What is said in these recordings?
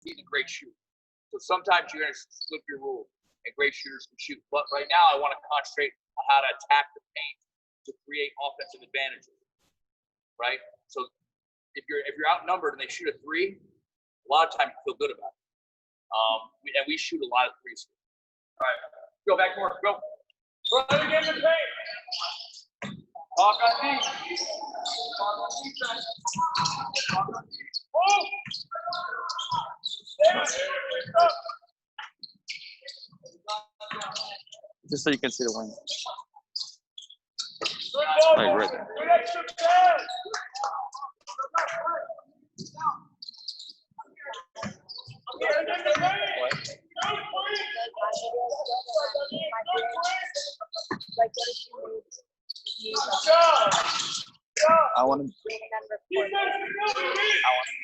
he's a great shooter. So sometimes you're going to slip your rule, and great shooters can shoot. But right now, I want to concentrate on how to attack the paint to create offensive advantages. Right? So if you're outnumbered and they shoot a three, a lot of times you feel good about it. And we shoot a lot of threes. All right, go back to work. Go. Run again in the paint. Talk on D. Talk on defense. Talk on D. Move. Just so you can see the wing. Right, right. I want to make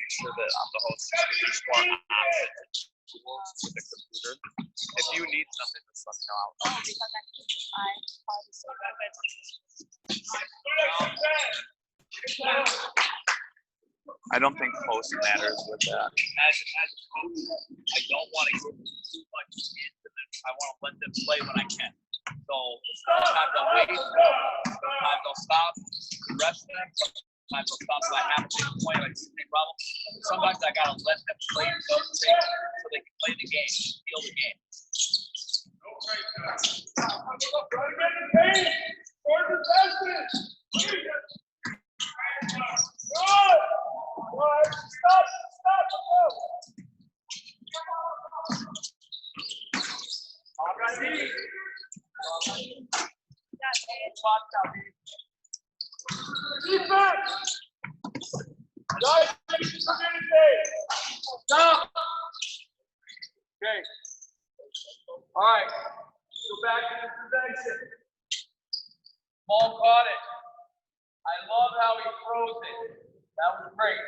sure that I'm the host. There's one option with the computer. If you need something, just let me know. I don't think post matters with that. As a coach, I don't want to get too much into this. I want to let them play when I can. So sometimes I'll wait, sometimes I'll stop, rest them, sometimes I'll stop if I have to make a point, like the same problem. Sometimes I gotta let them play so they can play the game, feel the game. Stop. Okay. All right. Go back to the possession. Ball caught it. I love how he throws it. That was great.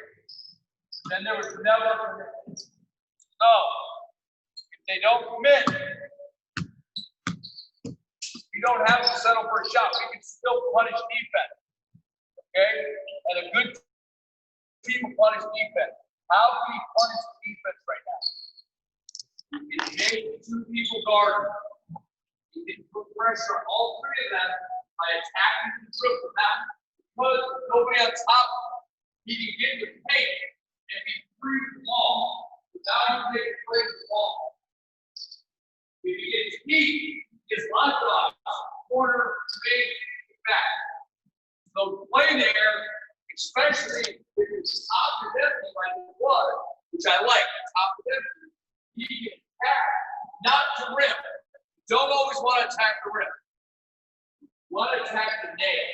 Then there was never a commit. So, if they don't commit, you don't have to settle for a shot. We can still punish defense. Okay? And a good team will punish defense. How can we punish defense right now? You can make two people guard. You can put pressure on all three of them by attacking the triple. Now, because nobody on top, he can get in the paint and be free to the ball without even making play with the ball. If he gets deep, he gets locked off, corner, mid, back. So play there, especially if it's top to empty like it was, which I like, top to empty, he can attack, not to rim. You don't always want to attack the rim. You want to attack the nail.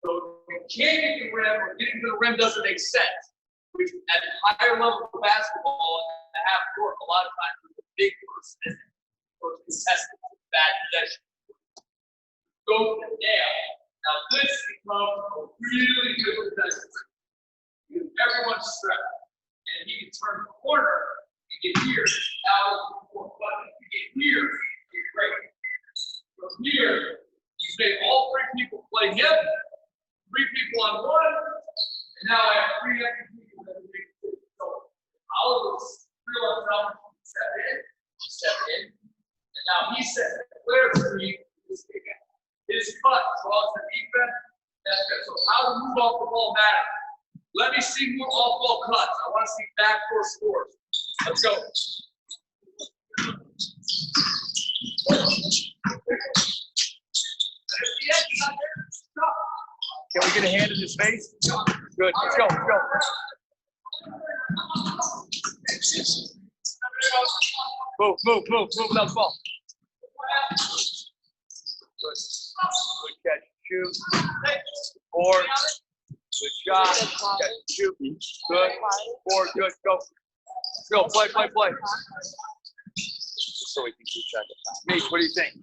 So if you can't get to the rim or getting to the rim doesn't make sense, which at higher level of basketball in the half court, a lot of times there's a big person in it. So it's contested, bad possession. Go to the nail. Now this becomes a really good possession. Because everyone's stressed. And he can turn the corner and get here. Now but if you get here, it's great. From here, he's made all three people play him, three people on one, and now I have three extra people that are making it. So Oliver's real enough to step in, and now he said, clear three, his cut draws the defense. That's good. So how to move off the ball matters. Let me see more off-ball cuts. I want to see backdoor scores. Let's go. Can we get a hand in his face? Good. Let's go. Let's go. Move without the ball. Good. Good catch. Shoot. Four. Good shot. Catch. Shoot. Good. Four. Good. Go. Let's go. Play. So we can keep track of time. Nate, what do you think?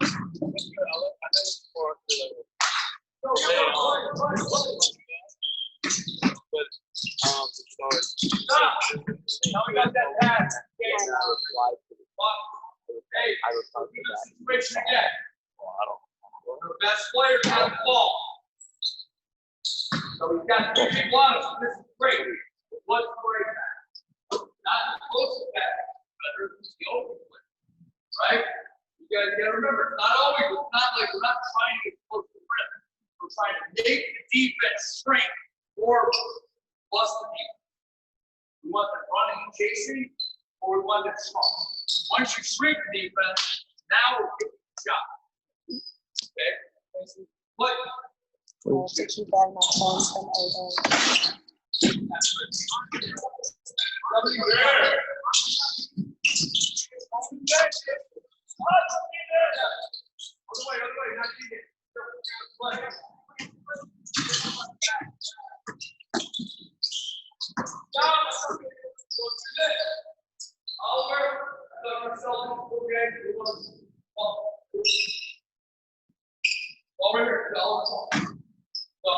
Now we got that pass. Hey, switch again. The best player has the ball. So we've got 3 people on us. This is great. What's great? close to that, better than the open play, right? You guys gotta remember, not always, it's not like we're not trying to get close to the rim. We're trying to make the defense shrink or bust the defense. We want them running and chasing, or we want them strong. Once you shrink the defense, now we're getting the shot. Okay? But to keep all my phones from over. So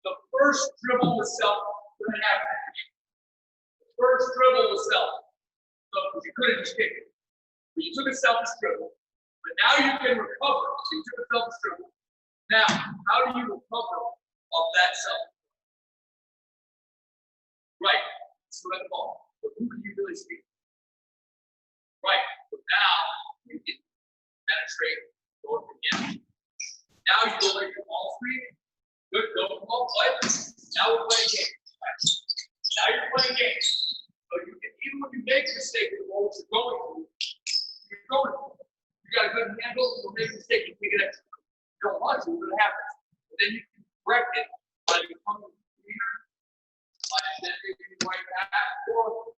the first dribble was self. The first dribble was self. So you couldn't just kick it. But you took a selfish dribble. But now you can recover. So you took a selfish dribble. Now, how do you recover off that self? Right. So that's ball. But who can you really speak? Right. So now you can penetrate, go up again. Now you go like your ball screen. Good, go ball play. Now we're playing games. Now you're playing games. So you can, even when you make a mistake, the ball you're going to, you got a good handle, you'll make a mistake, you take it extra. You don't want to, but it happens. But then you can correct it by becoming cleaner, by then maybe right back, or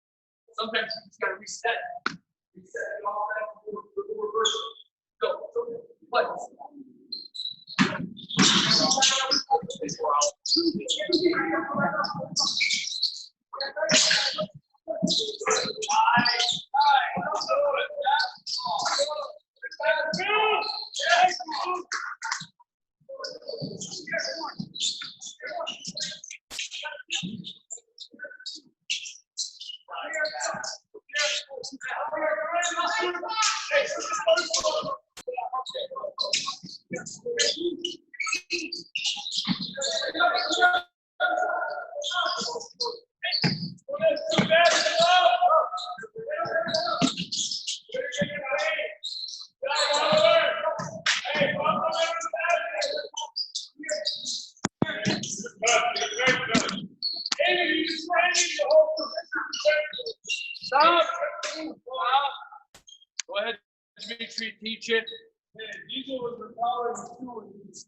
sometimes you just gotta reset it. Reset it all back to the reverse. So play. Stop. Go ahead, Dimitri, teach it.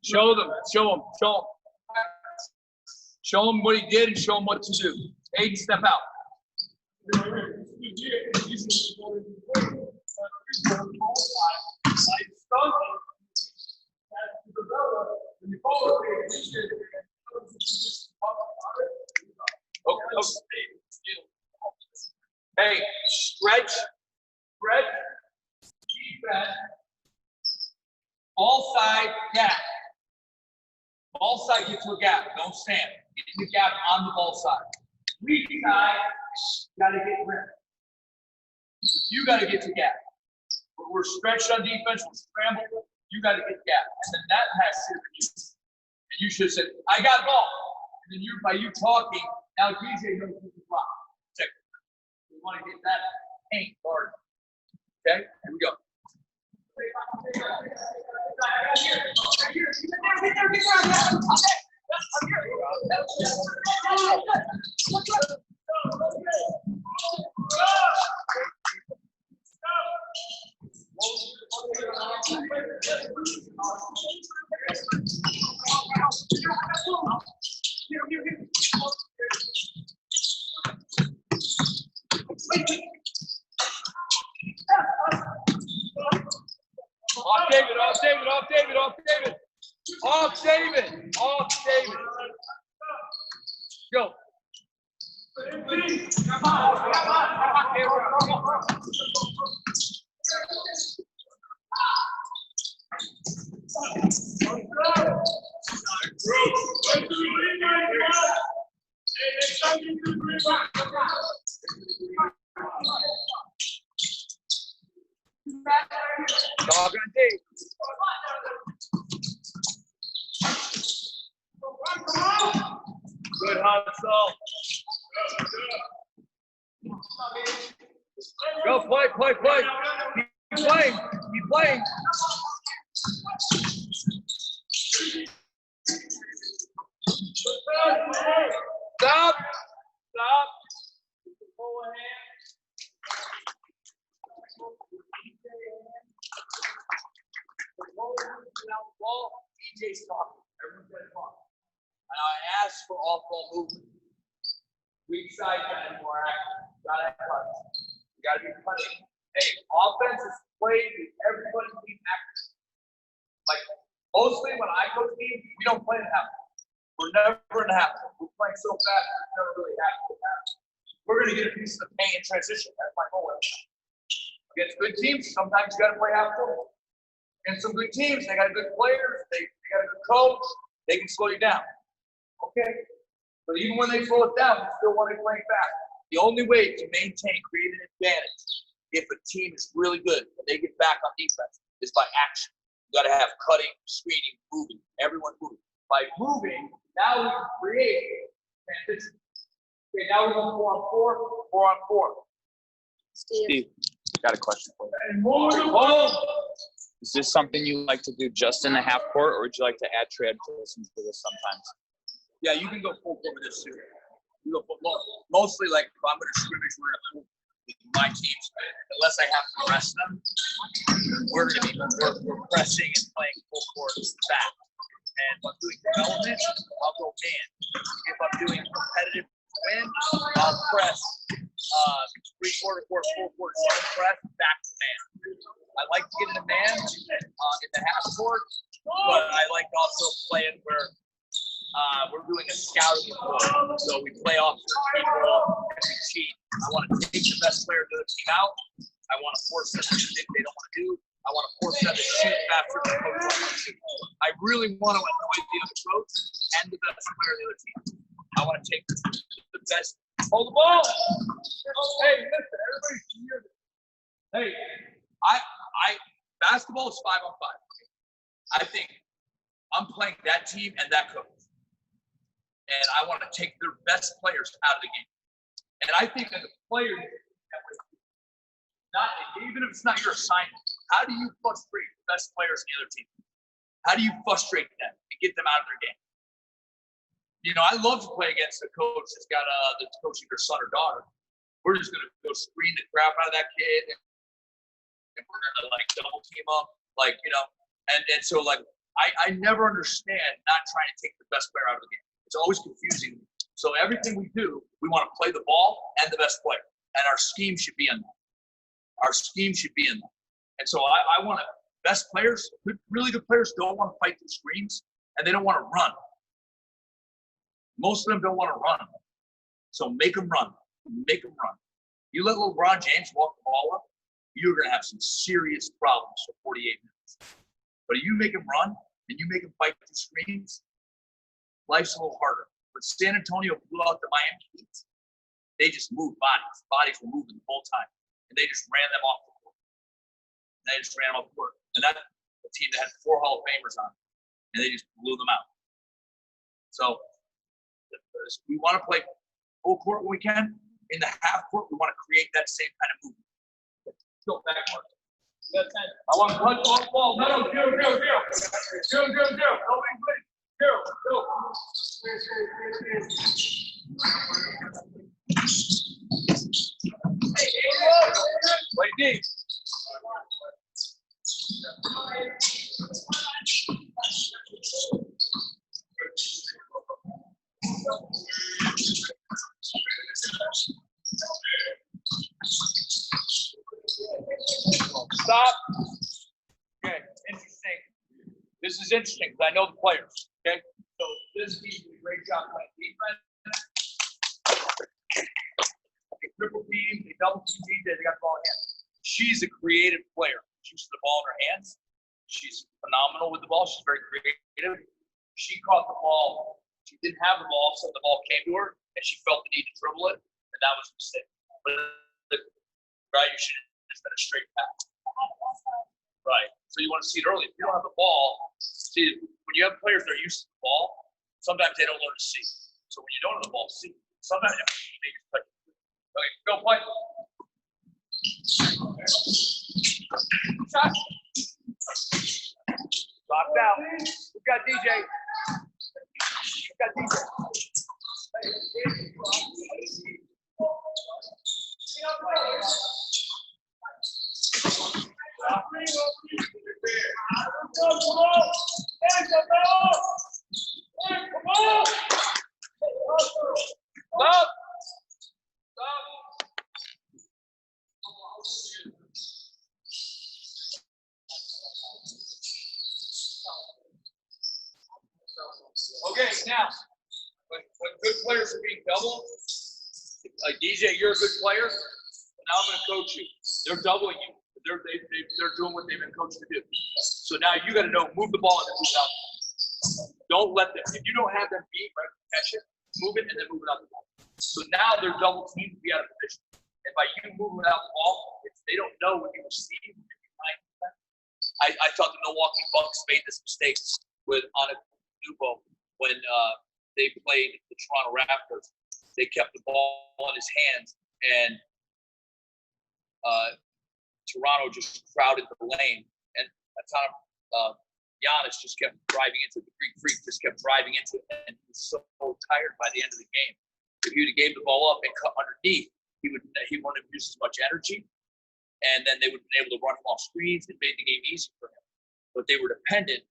Show them. Show him what he did and show him what to do. Aiden, step out. Hey, stretch, defense, ball side gap. Ball side, get to a gap, don't stand. Get to the gap on the ball side. Weak side, gotta get rim. You gotta get to gap. We're stretched on defense, we're scrambled, you gotta get gap. And then that pass here for you. And you should have said, I got ball. And then by you talking, now DJ knows who to block. Check it. We want to get that paint guard. Okay, here we go. Off David. Go. Dog on Dave. Good hustle. Go play. Keep playing. Stop. DJ's talking. Everyone's got to talk. And I asked for off-ball movement. Weak side and more active. Gotta have cuts. You gotta be punching. Hey, offense is played with everybody being active. Like mostly when I coach teams, we don't play in half. We're never in half. We're playing so fast, we're never really half. We're gonna get a piece of the pain in transition. That's my goal. Against good teams, sometimes you gotta play half court. And some good teams, they got good players, they got a good coach, they can slow you down. Okay. But even when they slow it down, you still want to play fast. The only way to maintain, create an advantage if a team is really good and they get back on defense is by action. You got to have cutting, screening, moving, everyone moving. By moving, now we can create transition. Okay, now we're going 4 on 4. Steve, got a question for you. And move the ball. Is this something you like to do just in the half court, or would you like to add transitions to this sometimes? Yeah, you can go full court with this too. You go full court. Mostly, like if I'm going to scrimmage, we're going to move with my teams, unless I have to rest them. We're going to be we're pressing and playing full court back. And if I'm doing development, I'll go man. If I'm doing competitive win, I'll press 3/4 court, full court, zone press, back to man. I like to get in a man in the half court, but I like to also play it where we're doing a scouting report. So we play off certain people and we cheat. I want to take the best player of the team out. I want to force them to do things they don't want to do. I want to force them to shoot faster than the coach wants them to shoot. I really want to annoy the other coach and the best player of the other team. I want to take the best. Hold the ball. Hey, listen, everybody can hear this. Hey, basketball is 5 on 5. I think I'm playing that team and that coach. And I want to take their best players out of the game. And I think that the players, not even if it's not your assignment, how do you frustrate the best players in the other team? How do you frustrate them and get them out of their game? You know, I love to play against a coach that's got that's coaching their son or daughter. We're just gonna go screen the crap out of that kid, and we're gonna like double team them, like and so like I never understand not trying to take the best player out of the game. It's always confusing. So everything we do, we want to play the ball and the best player, and our scheme should be in that. Our scheme should be in that. And so I want to best players, really good players don't want to fight through screens, and they don't want to run. Most of them don't want to run. So make them run. Make them run. You let LeBron James walk the ball up, you're going to have some serious problems for 48 minutes. But if you make him run and you make him fight through screens, life's a little harder. But San Antonio blew out the Miami Heat. They just moved bodies. Bodies were moving the whole time. And they just ran them off the court. And that's a team that had 4 Hall of Famers on it. And they just blew them out. So we want to play full court when we can. In the half court, we want to create that same kind of movement. Go backward. I want to punch on the ball. No, go. Play deep. Stop. Okay, interesting. This is interesting because I know the players. Okay, so this team did a great job playing defense. They triple team, they double team DJ, they got the ball in hand. She's a creative player. She uses the ball in her hands. She's phenomenal with the ball. She's very creative. She caught the ball. She didn't have the ball, so the ball came to her, and she felt the need to dribble it, and that was a mistake. Right, you should have just been a straight pass. Right. So you want to see it early. If you don't have the ball, see, when you have players that are used to the ball, sometimes they don't learn to see. So when you don't have the ball, see. Sometimes they just touch it. Okay, go play. Shot. Locked out. We got DJ. We got DJ. Stop. Okay, now, when good players are being doubled, like DJ, you're a good player, but now I'm going to coach you. They're doubling you. They're doing what they've been coached to do. So now you got to know, move the ball and then move it out. Don't let them, if you don't have them beat, right, catch it, move it, and then move it out the ball. So now they're double teamed to be out of position. And by you moving out the ball, they don't know when you receive. I thought the Milwaukee Bucks made this mistake with Antetokounmpo when they played the Toronto Raptors. They kept the ball in his hands, and Toronto just crowded the lane. And Giannis just kept driving into it. The Greek Freak just kept driving into it, and he was so tired by the end of the game. If he would have gave the ball up and cut underneath, he wouldn't have used as much energy, and then they would have been able to run him off screens and made the game easy for him. But they were dependent,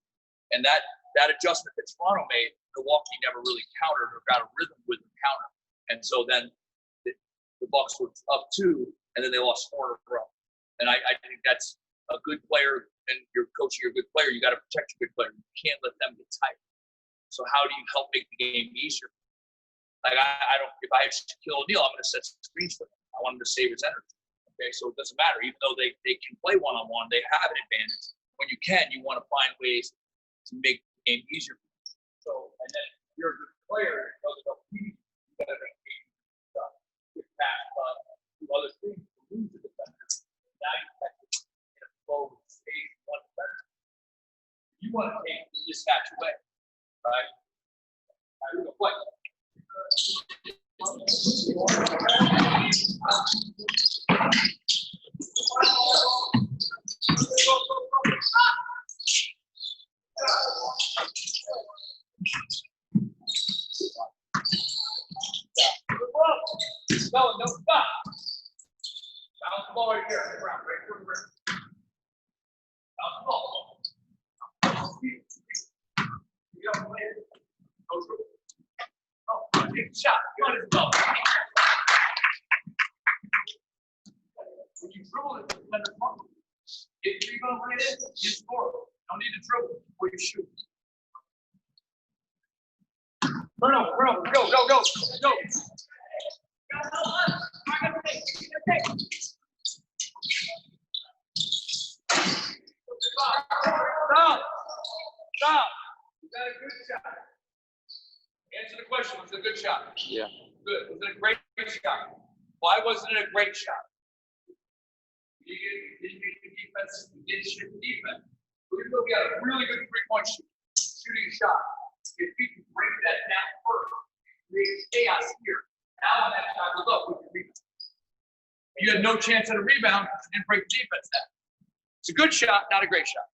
and that adjustment that Toronto made, Milwaukee never really countered or got a rhythm with the counter. And so then the Bucks were up 2, and then they lost 4 in a row. And I think that's a good player, and you're coaching your good player. You got to protect your good player. You can't let them get tired. So how do you help make the game easier? Like I don't. If I have Shaquille O'Neal, I'm going to set screens for him. I want him to save his energy. Okay, so it doesn't matter. Even though they can play one-on-one, they have an advantage. When you can, you want to find ways to make the game easier. So, and then if you're a good player, you got to make the game get past other things to lose the defender. Now you have to get a flow and save one defender. You want to take the mismatch away, right? Now you're going to play. No, stop. Bounce the ball right here. Right for the rim. Bounce the ball. You don't play it. Go through. Oh, take a shot. Go to the ball. When you dribble it, let it fall. Get the rebound right in. You score. Don't need to dribble before you shoot. Turnover. Go. Stop. You got a good shot. Answer the question. Was it a good shot? Yeah. Good. Was it a great shot? Why wasn't it a great shot? You didn't make the defense. You didn't shoot the defense. So even though we got a really good three-point shooting shot, if we can break that down first, create chaos here. Now when that shot goes up, we can rebound. You had no chance at a rebound because you didn't break the defense down. It's a good shot, not a great shot.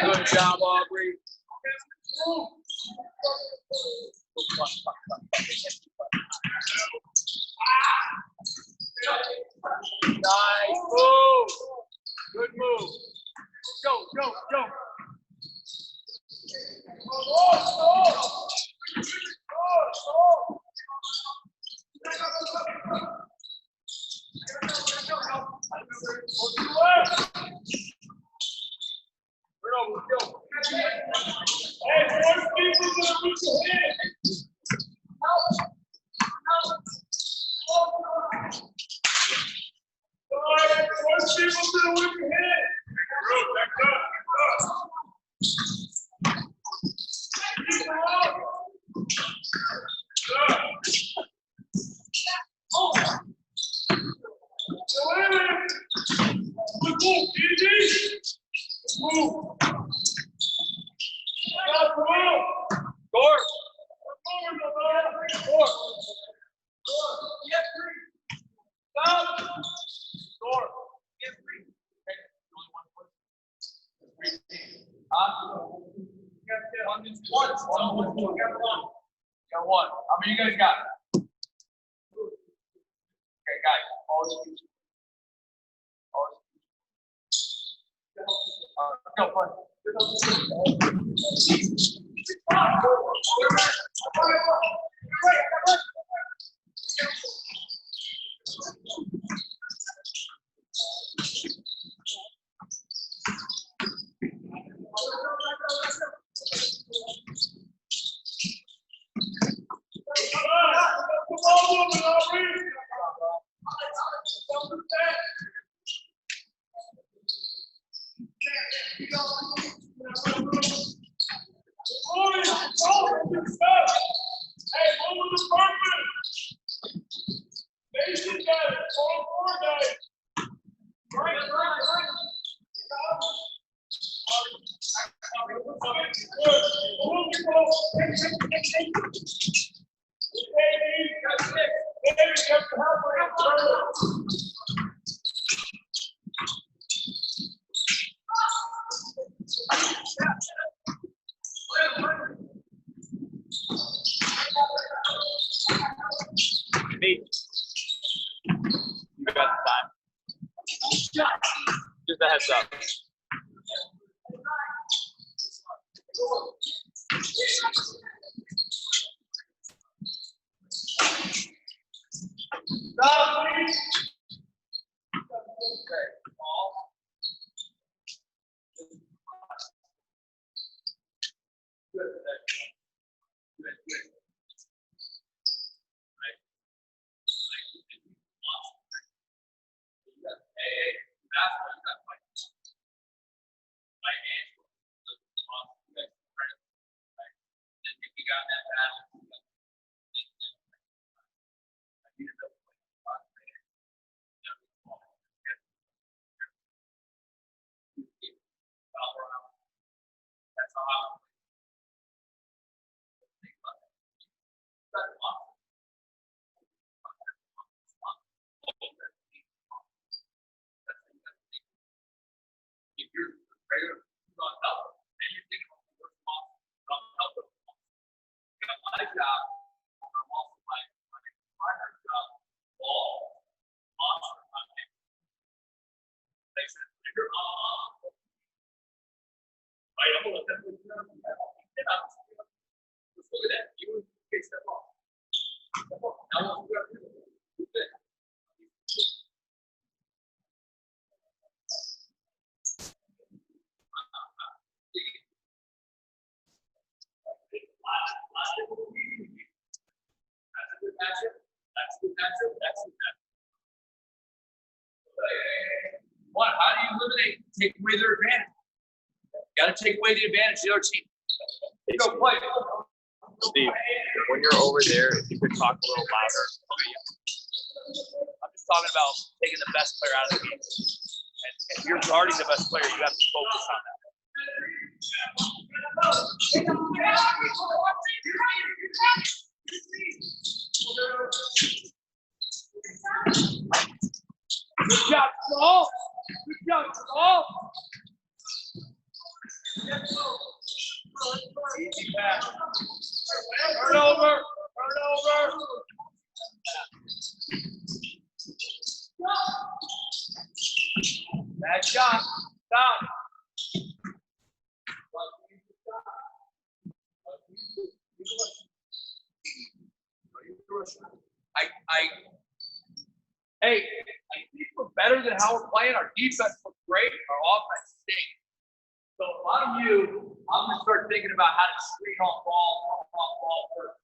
Good job, Aubrey. Nice move. Good move. Go. Move. On this one. Got one. How many you guys got? Okay, guys. Go, bud. Hey, you got the time. Just a heads up. If you're regular on help, then you're thinking about the worst possible. I'm helping. My job, I'm also my primary job, all monster content. Makes sense. If you're right, I'm gonna let them let's look at that. You take step off. Now let's go. What? How do you eliminate, take away their advantage? Got to take away the advantage of the other team. Go play. Steve, when you're over there, if you could talk a little louder. I'm just talking about taking the best player out of the game. And if you're guarding the best player, you have to focus on that. Good job, Saul. Good job, Saul. Easy pass. Turn over. Turn over. Bad shot. Stop. Hey, I think we're better than how we're playing. Our defense looks great. Our offense stinks. So a lot of you, I'm gonna start thinking about how to screen off ball first.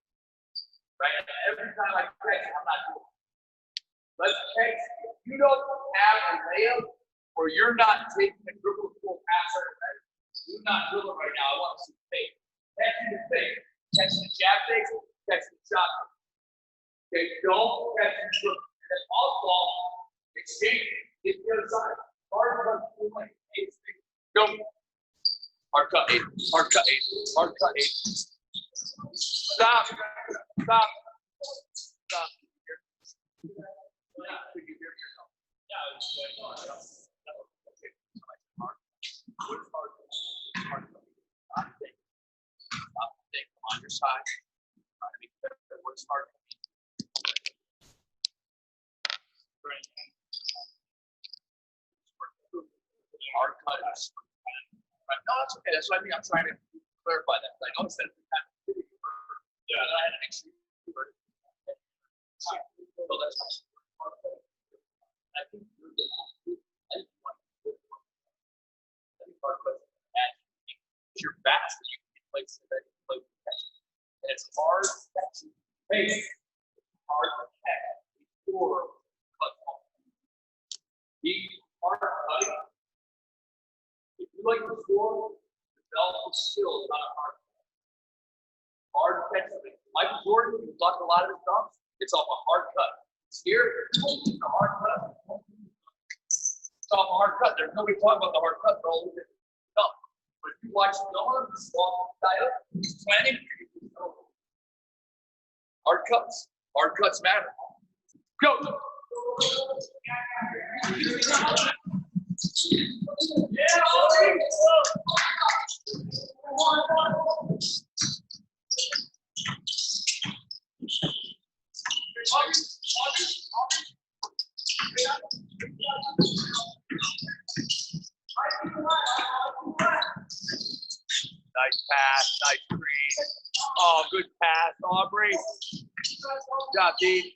Right? And every time I catch, I'm not doing it. Let's catch. If you don't have a layup or you're not taking a dribble full pass, you're not dribbling right now. I want to see fake. Catching the fake. Catching the jab fake. Catching the shot. Okay, don't catch the dribble. And then also, exchange. Get the other side. Hard cut. Go. Hard cut 8. Hard cut 8. Hard cut 8. Stop. Stop. Stop. Could you hear yourself? Yeah, I was going on. What is hard? Hard cut. on your side. Trying to make that works hard. Hard cutters. No, that's okay. That's what I mean. I'm trying to clarify that. I noticed that we had I had an extra. So that's I think you're fast and you can play so that you play catch. And it's hard to catch. Hey, hard to catch before cut off. Be hard cutting. If you like to score, develop skills, not a hard to catch something. Michael Jordan, who blocked a lot of his stuff, it's off a hard cut. It's here, it's a hard cut. It's off a hard cut. There's nobody talking about the hard cut, they're all looking at the dump. But if you watch the one, just walk the guy up, he's planning. Hard cuts matter. Go! Yeah, nice pass, nice screen. Oh, good pass, Aubrey. Good job, D.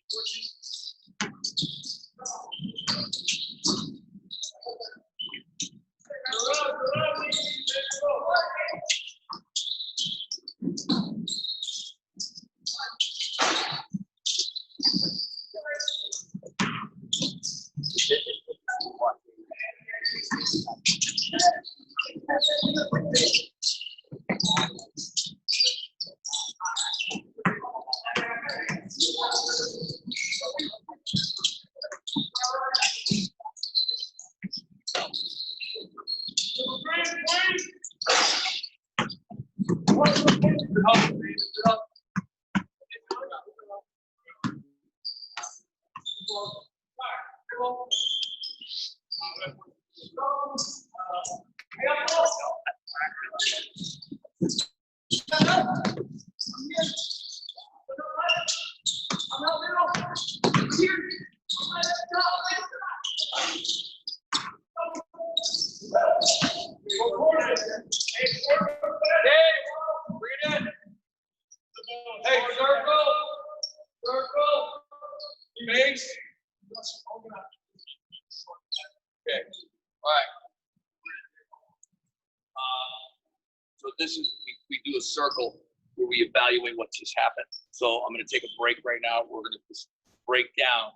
Circle where we evaluate what just happened. So I'm going to take a break right now. We're going to just break down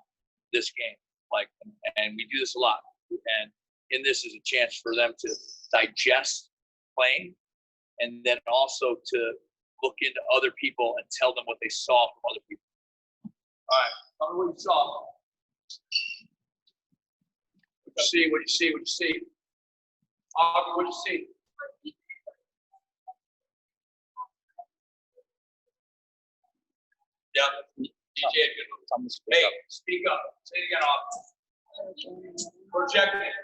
this game, and we do this a lot. And in this is a chance for them to digest playing, and then also to look into other people and tell them what they saw from other people. All right, tell me what you saw. What you see? What you see? What you see? What you see? Yeah, DJ, good. Hey, speak up. Say it again, off. Projecting.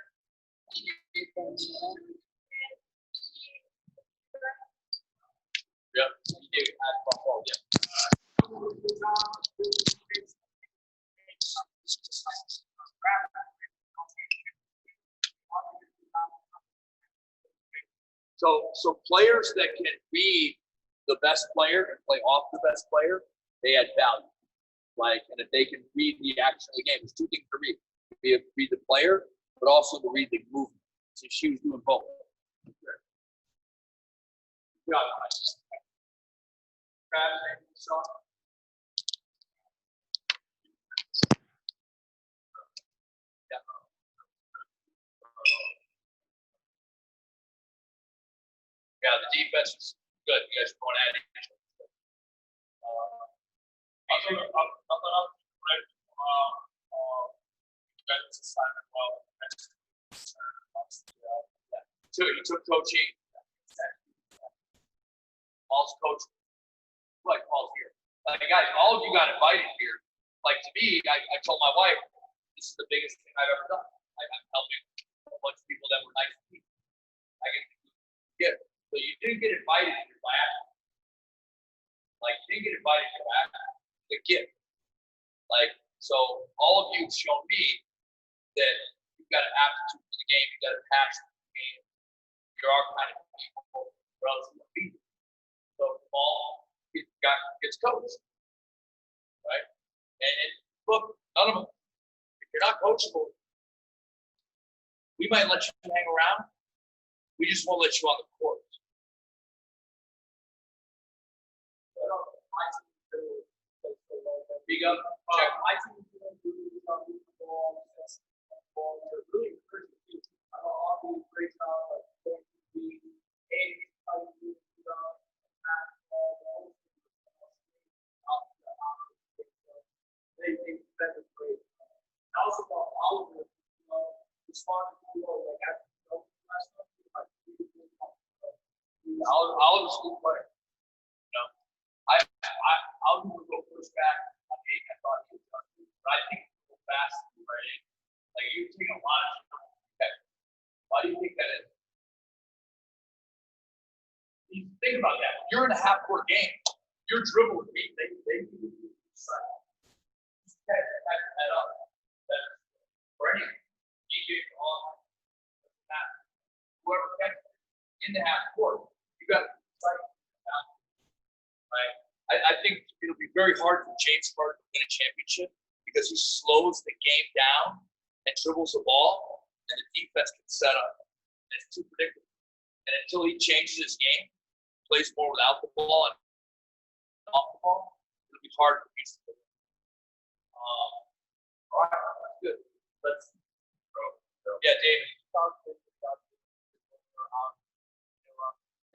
Yep. So players that can be the best player and play off the best player, they add value. And if they can read the action of the game, there's two things to read. Read the player, but also to read the movement. So she was doing both. Yeah. Yeah, the defense is good. You guys are going at it. He took coaching. Paul's coach. Like Paul's here. Guys, all of you got invited here. To me, I told my wife, this is the biggest thing I've ever done. I'm helping a bunch of people that were nice to me. I get to give. So you didn't get invited here by accident. like thinking inviting you back, the gift. Like, so all of you have shown me that you've got an aptitude for the game, you've got a passion for the game. You are kind of people relatively beat. So the ball gets coached. Right? And look, none of them, if you're not coachable, we might let you hang around. We just won't let you on the court. Big up. My team is doing really well with the ball. They're really encouraging you. I'm all doing a great job of going to the game, how you do it, they defend it great. I also thought Oliver, responded to the goal, like after the last time, Oliver's a good player. I'll do a little pushback. I thought he was done, but I think he's a little fast, right? Like you're taking a lot of time. Okay. Why do you think that is? You think about that. When you're in a half-court game, you're dribbling with me. They do the side. Just catch that up. For any DJ on whoever catches in the half-court, you got to fight. Right? I think it'll be very hard for James Harden to win a championship because he slows the game down and dribbles the ball, and the defense can set up. And it's too predictable. And until he changes his game, plays more without the ball and off the ball, it'll be hard for me to do. All right, that's good. Let's go. Yeah, David.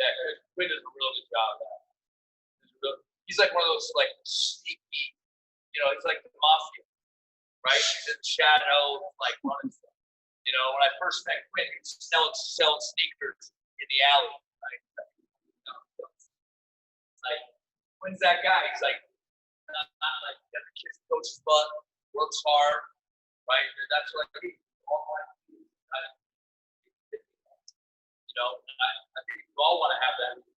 Yeah, Quinn does a real good job of that. He's like one of those like sneaky, he's like the mafia, right? He's in the shadow, like running stuff. When I first met Quinn, he was selling sneakers in the alley, right? Like, Quinn's that guy. He's like, not like the other kids coach's butt, works hard, right? That's what I mean. I think we all want to have that.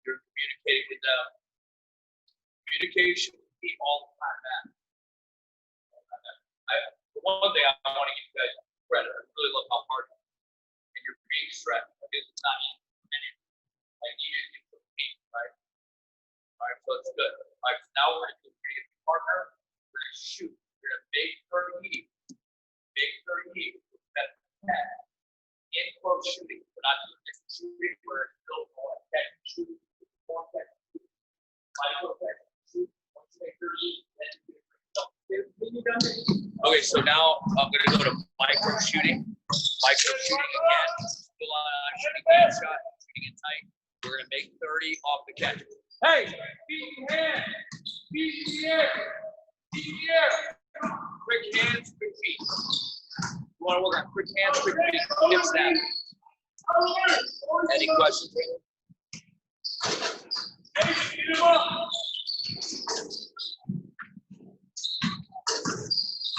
You're communicating with them. Communication, keep all the time back. The one thing I want to give you guys credit, I really love how hard and you're being stretched. It's not easy. Like you didn't get the team, right? All right, so it's good. All right, so now we're going to create a partner. We're going to shoot. We're going to make 30 heat. Make 30 heat. That's 10. In close shooting. We're not doing this shooting. We're still going to catch and shoot. Okay, so now I'm going to go to micro shooting. Micro shooting again. Still on shooting game shot, shooting it tight. We're going to make 30 off the catch. Hey, feet in hand. Feet in the air. Feet in the air. Quick hands, quick feet. You want to work on quick hands, quick feet. Hip snap. Any questions?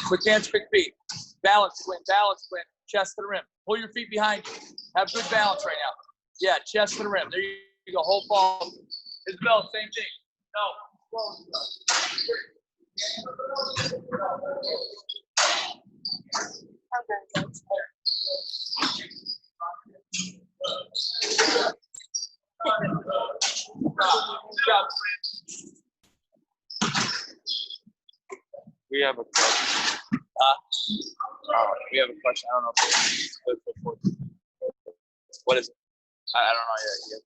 Quick hands, quick feet. Balance, Quinn. Balance, Quinn. Chest to the rim. Pull your feet behind you. Have good balance right now. Yeah, chest to the rim. There you go. Whole ball. Isabel, same thing. No. We have a question. We have a question. I don't know if it's what is it? I don't know yet.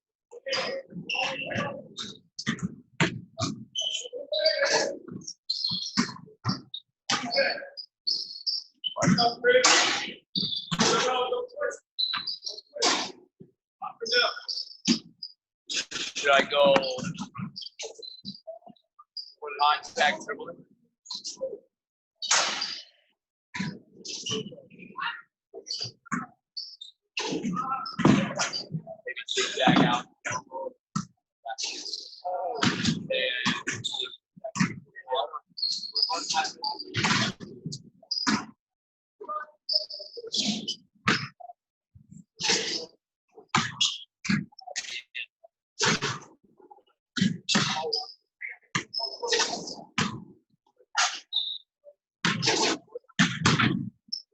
Should I go contact dribbling? Maybe zigzag out.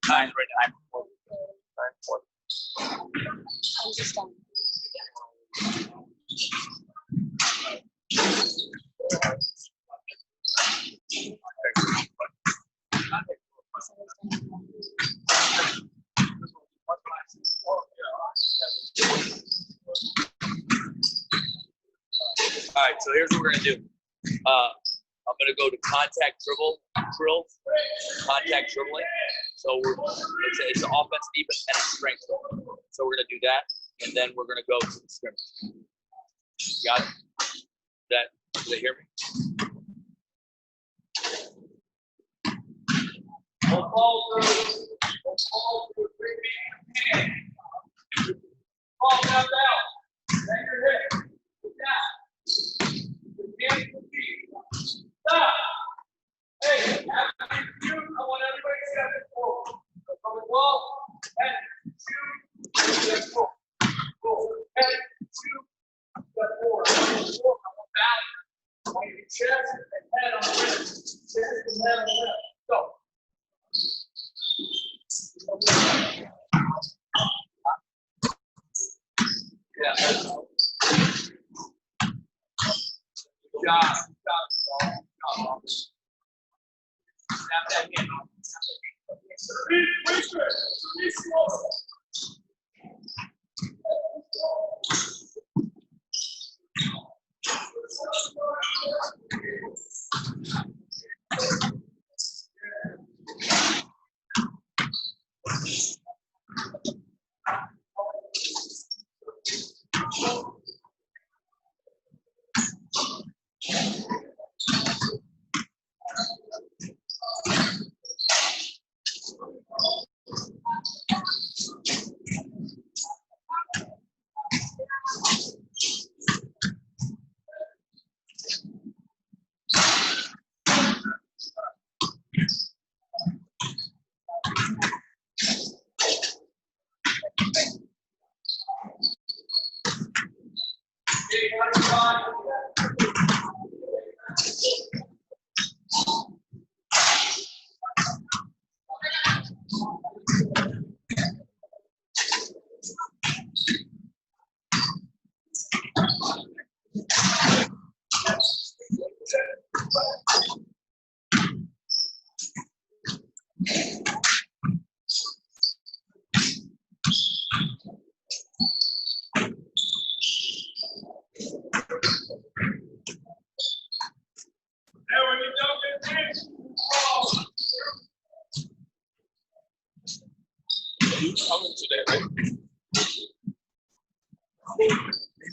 9 right now. 9-4. I'm just done. All right, so here's what we're gonna do. I'm gonna go to contact drill, contact dribbling. So it's an offense, defense, and a strength. So we're gonna do that, and then we're gonna go to the scrimmage. Got it? Do they hear me? We'll fall through 3 feet. Fall down. Bang your hip. Get down. With hands and feet. Stop. Hey, after you shoot, I want everybody to step forward. So from the wall, and shoot, step forward. And shoot, step forward. I want balance. I want your chest and head on the rim. Chest and head on the rim. Go. Yeah. Good job. Snap that in.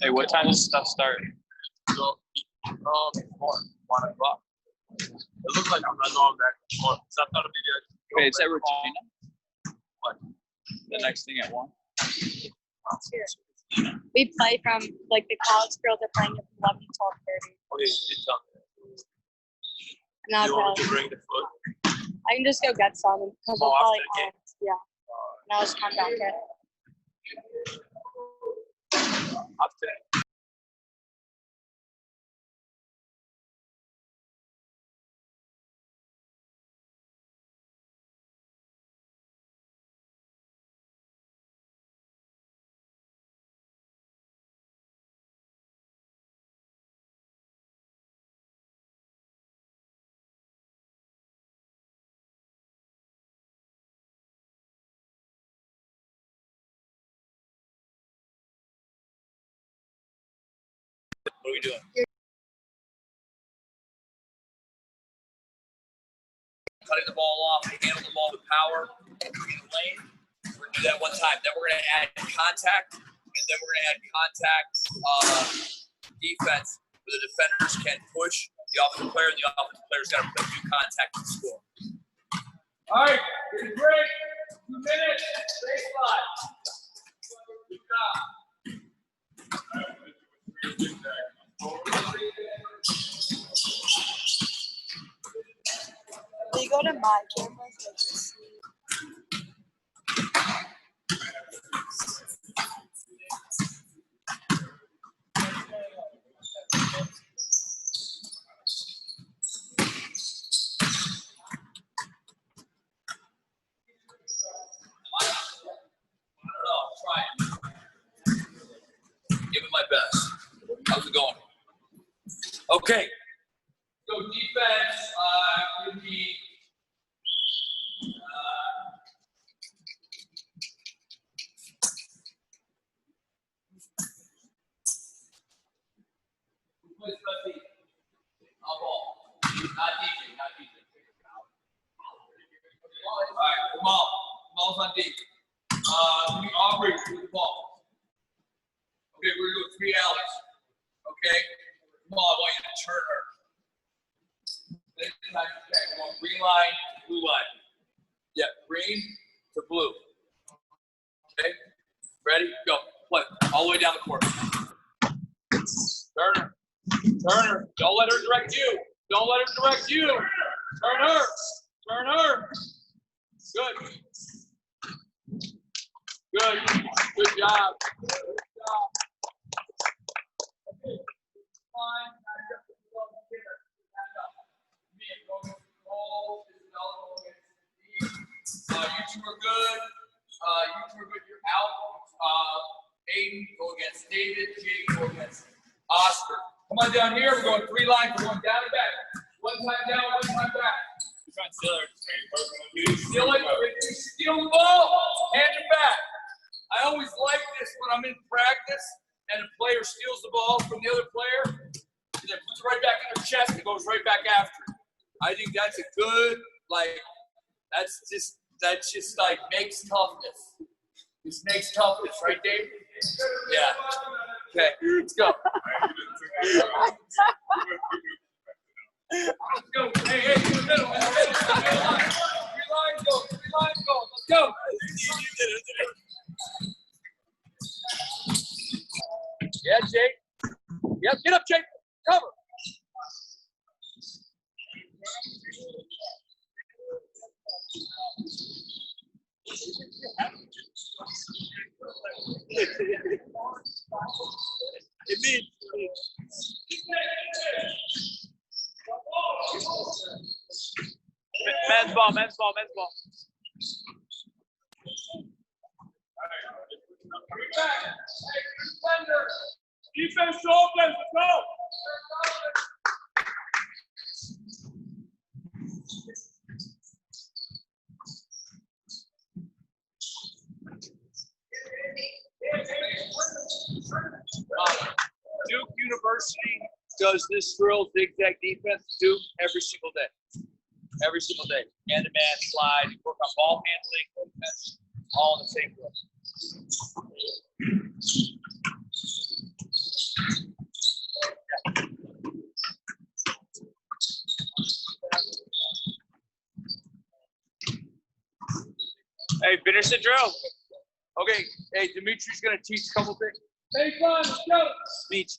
Hey, what time does stuff start? So, 1 o'clock. It looks like I'm not going back. So I thought it'd be Okay, it's at Regina. What? The next thing at 1. We play from, like, the college girls are playing at 11 to 12:30. Okay, you did tell me. And I'll You want me go. to bring the foot? I can just go get some because Oh, I'll probably after the game? yeah. And I'll just come back in. After. What are we doing? Cutting the ball off, handle the ball with power in the lane. We're gonna do that one time. Then we're gonna add contact, and then we're gonna add contact defense where the defenders can push the offensive player, and the offensive player's got to do contact to score. All right, good break. 2 minutes. Baseline. Good Will you go to my camera so I can see? Give it my best. How's it going? Okay. So defense, give me. Who plays left feet? I'll ball. Not DJ, not DJ. All right, Kamal. Kamal's on deep. We Aubrey with the ball. Okay, we're gonna do 3 alleys. Okay? Kamal, I want you to turn her. Then come on, green line to blue line. Yeah, green to blue. Okay? Ready? Go. Play. All the way down the court. Turn her. Turn her. Don't let her direct you. Don't let her direct you. Turn her. Turn her. Good. Good. Good job. Good job. Okay. Fine. You two are good. You two are good. You're out. Aiden, go against David. Jake, go against Oscar. Come on down here. We're going 3 lines. We're going down and back. 1 time down, 1 time back. You're trying to steal her. You steal it. You steal the ball. Hand it back. I always like this when I'm in practice and a player steals the ball from the other player. And then puts it right back in their chest and goes right back after it. I think that's a good, that's just like makes toughness. This makes toughness, right, Dave? Yeah. Okay, let's go. Let's go. Hey, in the middle, in the middle. 3 lines go, 3 lines go. Let's go. You did it. Yeah, Jake. Yep, get up, Jake. Cover. It means. Men's ball, men's ball, men's ball. Defense to offense, let's go. Duke University does this drill, zigzag defense, Duke, every single day. Every single day. Man-to-man, slide, you work on ball handling, defense, all in the same drill. Hey, finish the drill. Okay, hey, Dimitri's gonna teach a couple things. Hey, fun, let's go. Speech.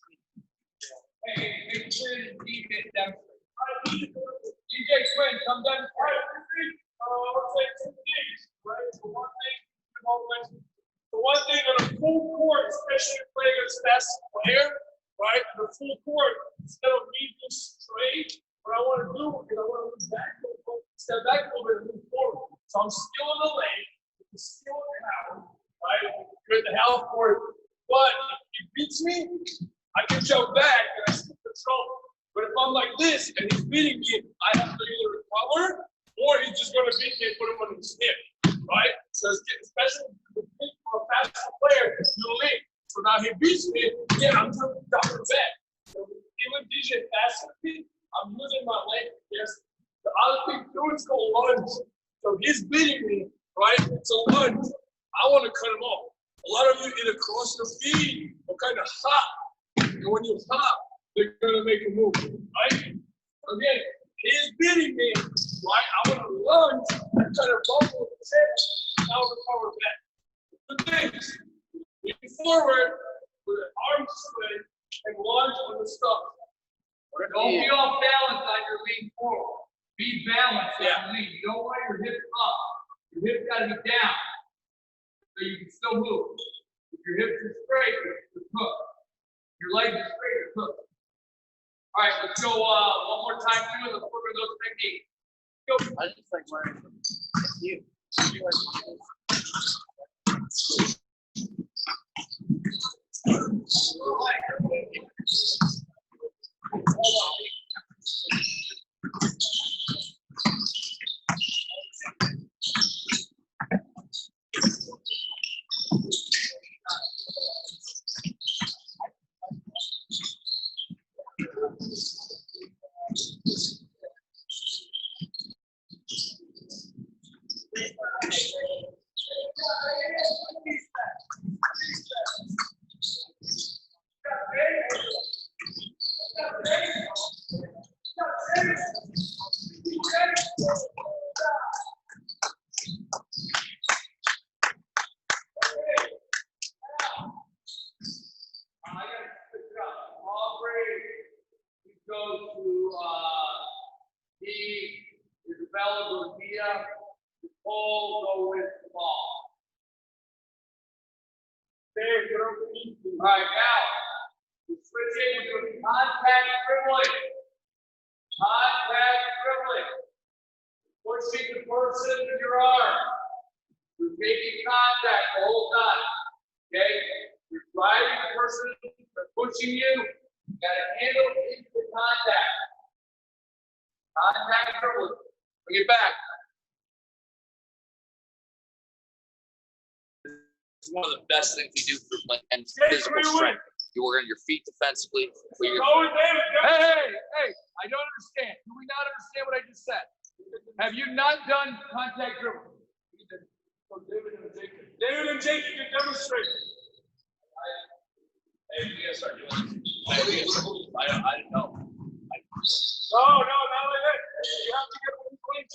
Hey, big twin, DJ demonstrate. DJ Twin, come down. All right, let's say 2 things, right? The one thing on a full court, especially playing as fast player, right? The full court, instead of me being straight, what I want to do is I want to move back a little bit, step back a little bit and move forward. So I'm still in the lane, still in the house, right? You're in the house court, but if he beats me, I can jump back and I still control. But if I'm like this and he's beating me, I have to either recover or he's just going to beat me and put him on his hip, right? So it's getting, especially for a faster player, you're late. So now he beats me, yeah, I'm jumping down the back. So even DJ faster than me, I'm using my leg. Yes. The other thing too is go lunge. So he's beating me, right? So lunge. I want to cut him off. A lot of you either cross your feet or kind of hop. And when you hop, they're going to make a move, right? Again, he's beating me, right? I want to lunge and try to bump with his head. I'll recover back. The things, lean forward with an arm swing and lunge on the stuff. Don't be off balance on your lean forward. Be balanced on your lean. You don't want your hips up. Your hips got to be down. So you can still move. If your hips are straight, it's hook. Your legs are straight, it's hook. All right, let's go one more time through and let's work on those techniques. Go. I just like wearing them. You. All right, now, we're switching to contact dribbling. Contact dribbling. Pushing the person with your arm. You're making contact the whole time. Okay? You're driving the person, they're pushing you. You got to handle into the contact. Contact dribbling. Bring it back. It's one of the best things we do for physical strength. You work on your feet defensively. Hey, I don't understand. Do we not understand what I just said? Have you not done contact dribbling? David and Jake, you can demonstrate. Hey, we gotta start doing this. I didn't know. No, not like that. You have to get one point.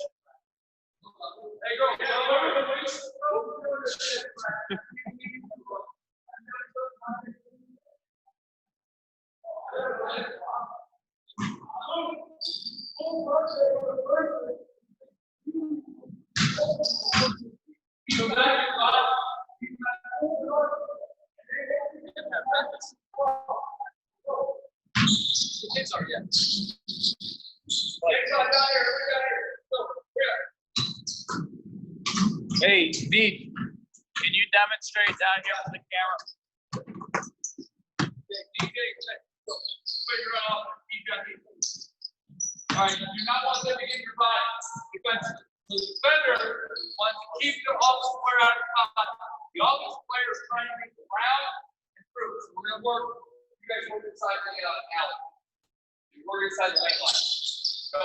Hey, go. Hey, Steve, can you demonstrate down here with the camera? All right, you do not want them to get your body defensively. The defender wants to keep the offensive player out of contact. The offensive player is trying to make the round and through. So we're going to work. You guys work inside the alley. You work inside the lane line. So,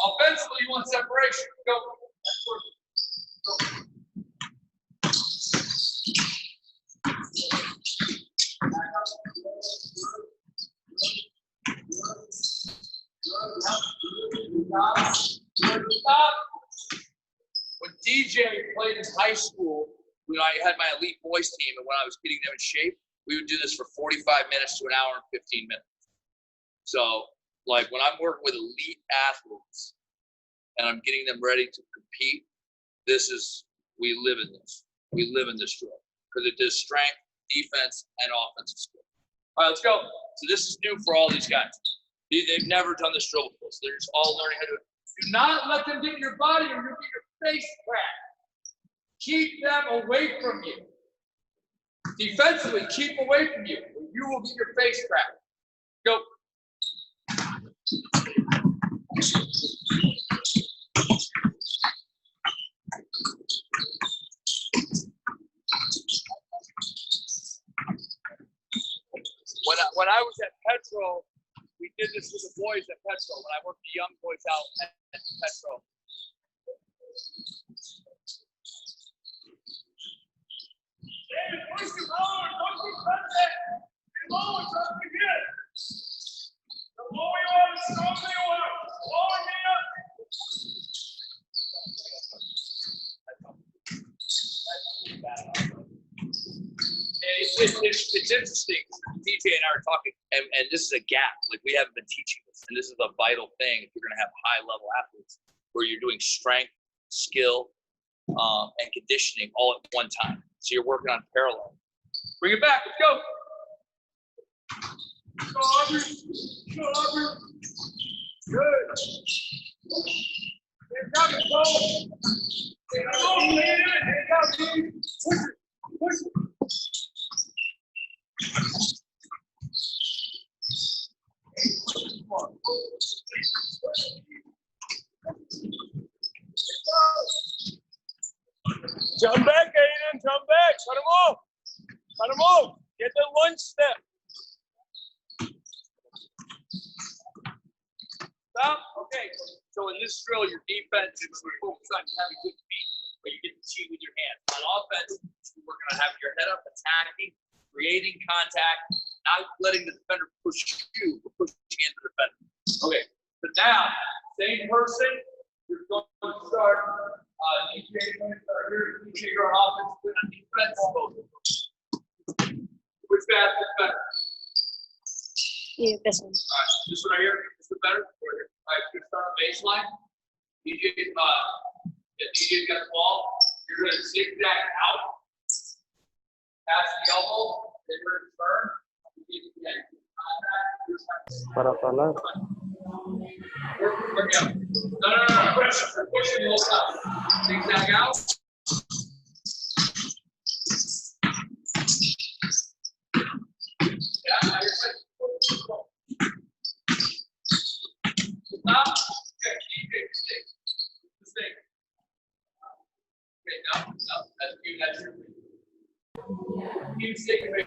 offensively, you want separation. Go. When DJ played in high school, when I had my elite boys team and when I was getting them in shape, we would do this for 45 minutes to an hour and 15 minutes. So, like when I'm working with elite athletes and I'm getting them ready to compete, we live in this. We live in this drill because it does strength, defense, and offensive skill. All right, let's go. So this is new for all these guys. They've never done this drill before, so they're just all learning how to do it. Do not let them get in your body or you'll get your face cracked. Keep them away from you. Defensively, keep away from you, or you will get your face cracked. Go. When I was at Petro, we did this with the boys at Petro. When I worked the young boys out at Petro. David, push the lower. Don't be contact. Be lower, don't forget. The lower you are, the stronger you are. Lower me up. It's interesting. DJ and I are talking, and this is a gap. Like we haven't been teaching this, and this is a vital thing if you're going to have high-level athletes. where you're doing strength, skill, and conditioning all at one time. So you're working on parallel. Bring it back. Let's go. Good. Here comes it, go. Here comes it. Push it. Push it. Jump back, Aiden. Jump back. Cut him off. Cut him off. Get the lunge step. Stop. Okay. So in this drill, your defense is focused on having good feet, but you get to cheat with your hands. On offense, you're working on having your head up, attacking, creating contact, not letting the defender push you, but pushing into the defender. Okay. So now, same person, you're going to start. DJ going to start here. DJ on offense, good on defense. Which pass is better? Yeah, this one. All right, this one right here. This one better. All right, you're gonna start on the baseline. DJ's got the ball. You're gonna zigzag out, pass the elbow, then you're gonna turn. Para falar. Work out. No. Pressure. Pushing the whole time. Zigzag out. Yeah, now you're set. Stop. Okay, stay. Stay. Okay, no, that's you. That's your thing. Keep staying away.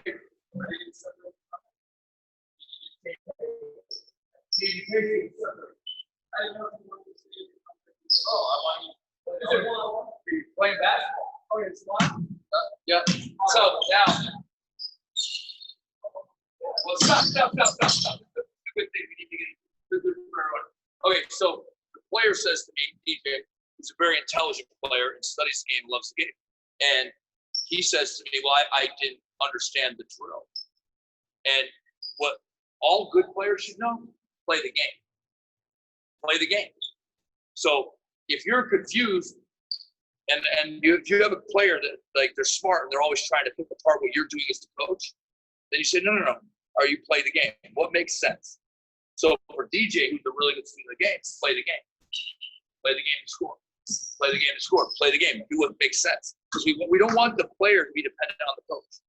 Oh, I want you. Playing basketball. Oh, it's fun. Yeah. So now. Well, stop. Good thing we need to get good for everyone. Okay, so the player says to me, DJ, who's a very intelligent player and studies the game, loves the game, and he says to me, well, I didn't understand the drill. And what all good players should know, play the game. Play the game. So if you're confused and if you have a player that like they're smart and they're always trying to pick apart what you're doing as the coach, then you say, no. Or you play the game. What makes sense? So for DJ, who's a really good student of the game, play the game. Play the game to score. Play the game to score. Play the game. Do what makes sense. Because we don't want the player to be dependent on the coach.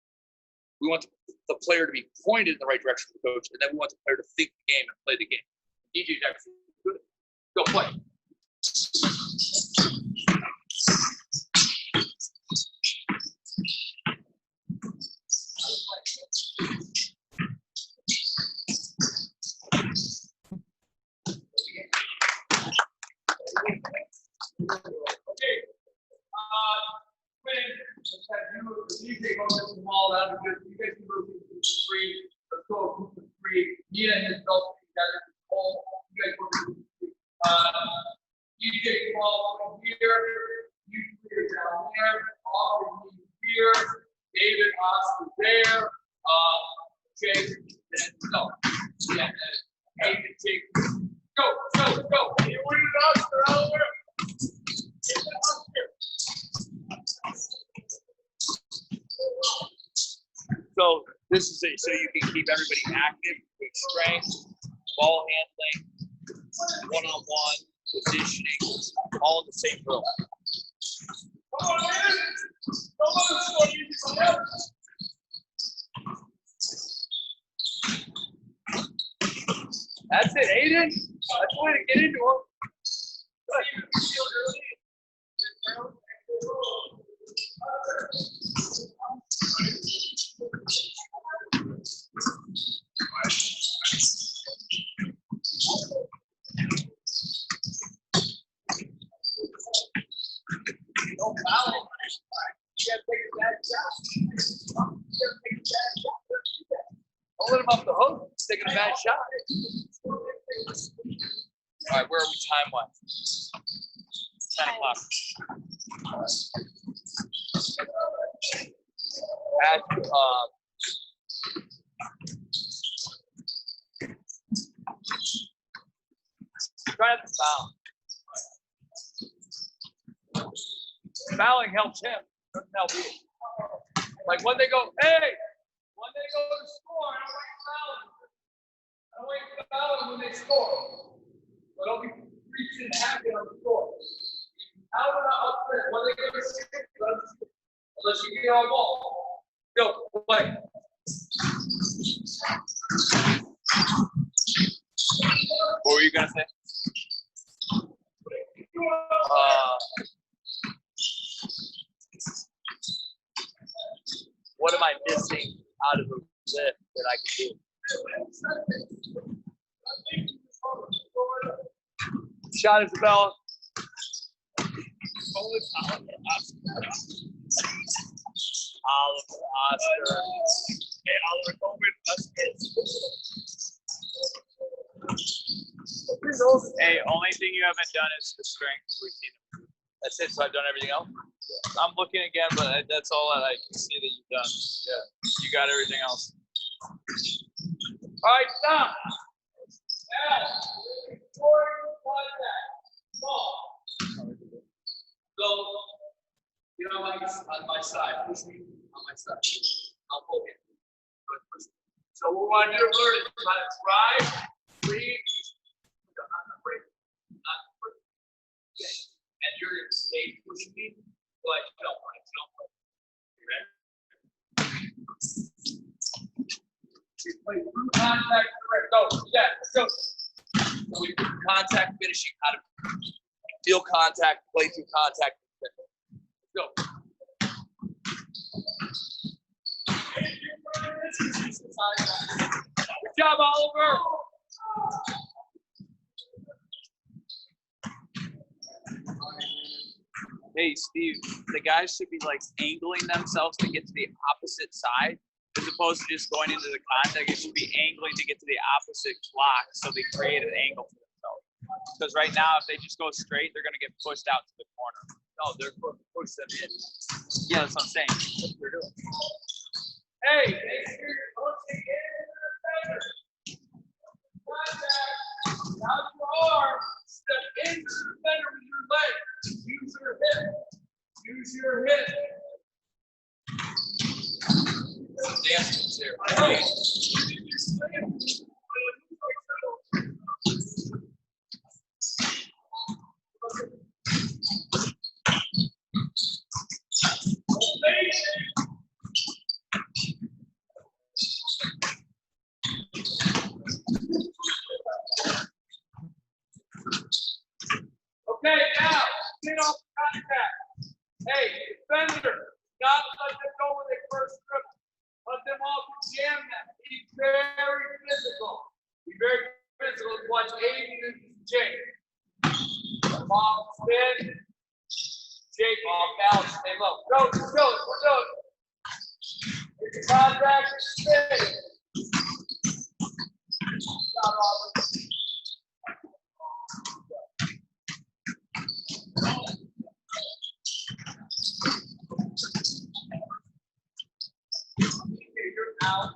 We want the player to be pointed in the right direction of the coach, and then we want the player to think the game and play the game. DJ's actually good. Go play. Okay. DJ goes the ball out of good. You guys can go to 3. Let's go to 3. Mia and his belt together. You guys go to 3. DJ the ball from here. You clear down there. Off here. David Oscar there. Jake and no. Yeah. David Jake. Go. You win it Oscar out there. So this is it. So you can keep everybody active with strength, ball handling, one-on-one, positioning, all in the same drill. That's it, Aiden. That's the way to get into it. Don't foul it. You gotta take a bad shot. Don't let him off the hook. He's taking a bad shot. All right, where are we time-wise? 10 o'clock. Try to foul. fouling helps him. Doesn't help you. Like when they go, hey, when they go to score, I don't want you fouling. I don't want you fouling when they score. So don't be reaching and hacking on the score. How about up there? When they go to six, unless you get on ball. Go, play. What were you gonna say? What am I missing out of the lift that I can do? Shot Isabella. Oliver, Oscar. Hey, Oliver, go with us. Hey, only thing you haven't done is the strength routine. That's it. So I've done everything else. I'm looking again, but that's all that I can see that you've done. Yeah, you got everything else. All right, stop. Now, so, you know, on my side, push me on my side. I'll hold it. So what we want to do is learn how to drive, breathe, not break. Okay. And you're going to stay pushing me, but don't. You ready? We play through contact. Go. Yeah, go. So we do contact finishing, how to feel contact, play through contact. Go. Good job, Oliver. Hey, Steve, the guys should be like angling themselves to get to the opposite side as opposed to just going into the contact. It should be angling to get to the opposite block so they create an angle for themselves. Because right now, if they just go straight, they're going to get pushed out to the corner. No, they're push them in. Yeah, that's what I'm saying. That's what they're doing. Hey, make sure you're pushing in the defender. Contact. Now you are. Step into the defender with your leg. Use your hip. Use your hip. Dance moves here. Okay, now, get off contact. Hey, defender, not let them go when they first dribble. Let them all jam them. Be very physical. Be very physical. Watch Aiden and Jake. Mom, spin. Jake, off balance. Stay low. Go, let's go. We're doing it. Get the contact and spin. Stop, Oliver. You're out.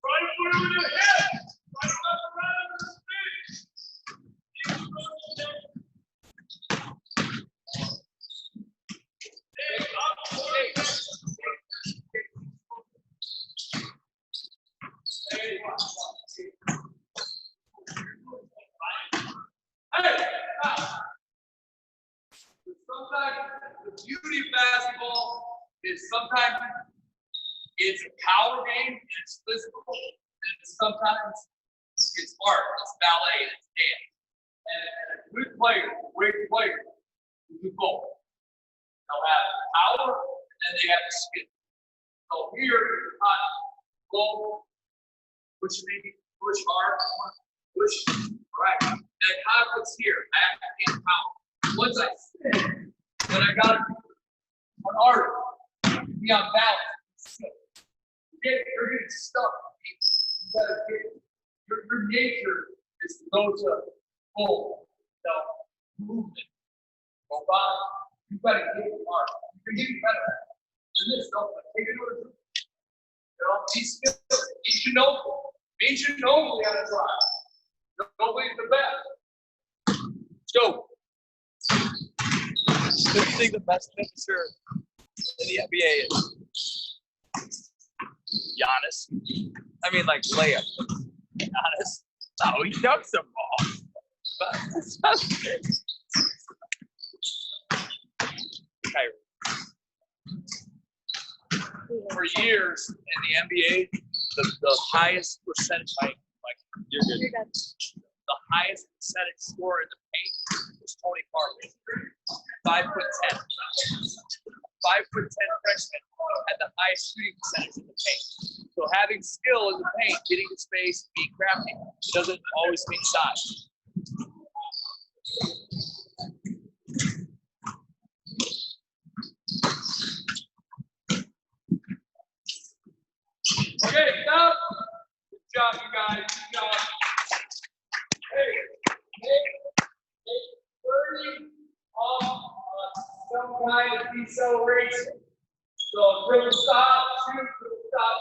Right foot over the head. Right left around the speed. Hey, up, hey. Hey, stop. Sometimes the beauty of basketball is sometimes it's a power game and it's physical, and sometimes it's art, it's ballet, and it's dance. And a good player, a great player, will do both. They'll have power and then they have the skill. So here, go, push me, push hard, push, right. And the conflict's here. I have to get power. Once I spin, then I got an art, be on balance. You're getting stuck. You gotta get your nature is to go to full movement. Go by. You gotta get art. You can get better than this. Don't take it over. These skills. You should know. Means you know we gotta try. Nobody's the best. Let's go. Who do you think the best finisher in the NBA is? Giannis. I mean, like layup. Giannis. No, he dunks the ball. Kyrie. For years in the NBA, the highest percentage, like You're good. You're good. the highest percentage scorer in the paint was Tony Parker. 5'10". 5'10" freshman had the highest shooting percentage in the paint. So having skill in the paint, getting to space, being crafty, doesn't always mean size. Okay, stop. Good job, you guys. Good job. Hey, 30 off some kind of deceleration. So dribble stop, shoot, dribble stop,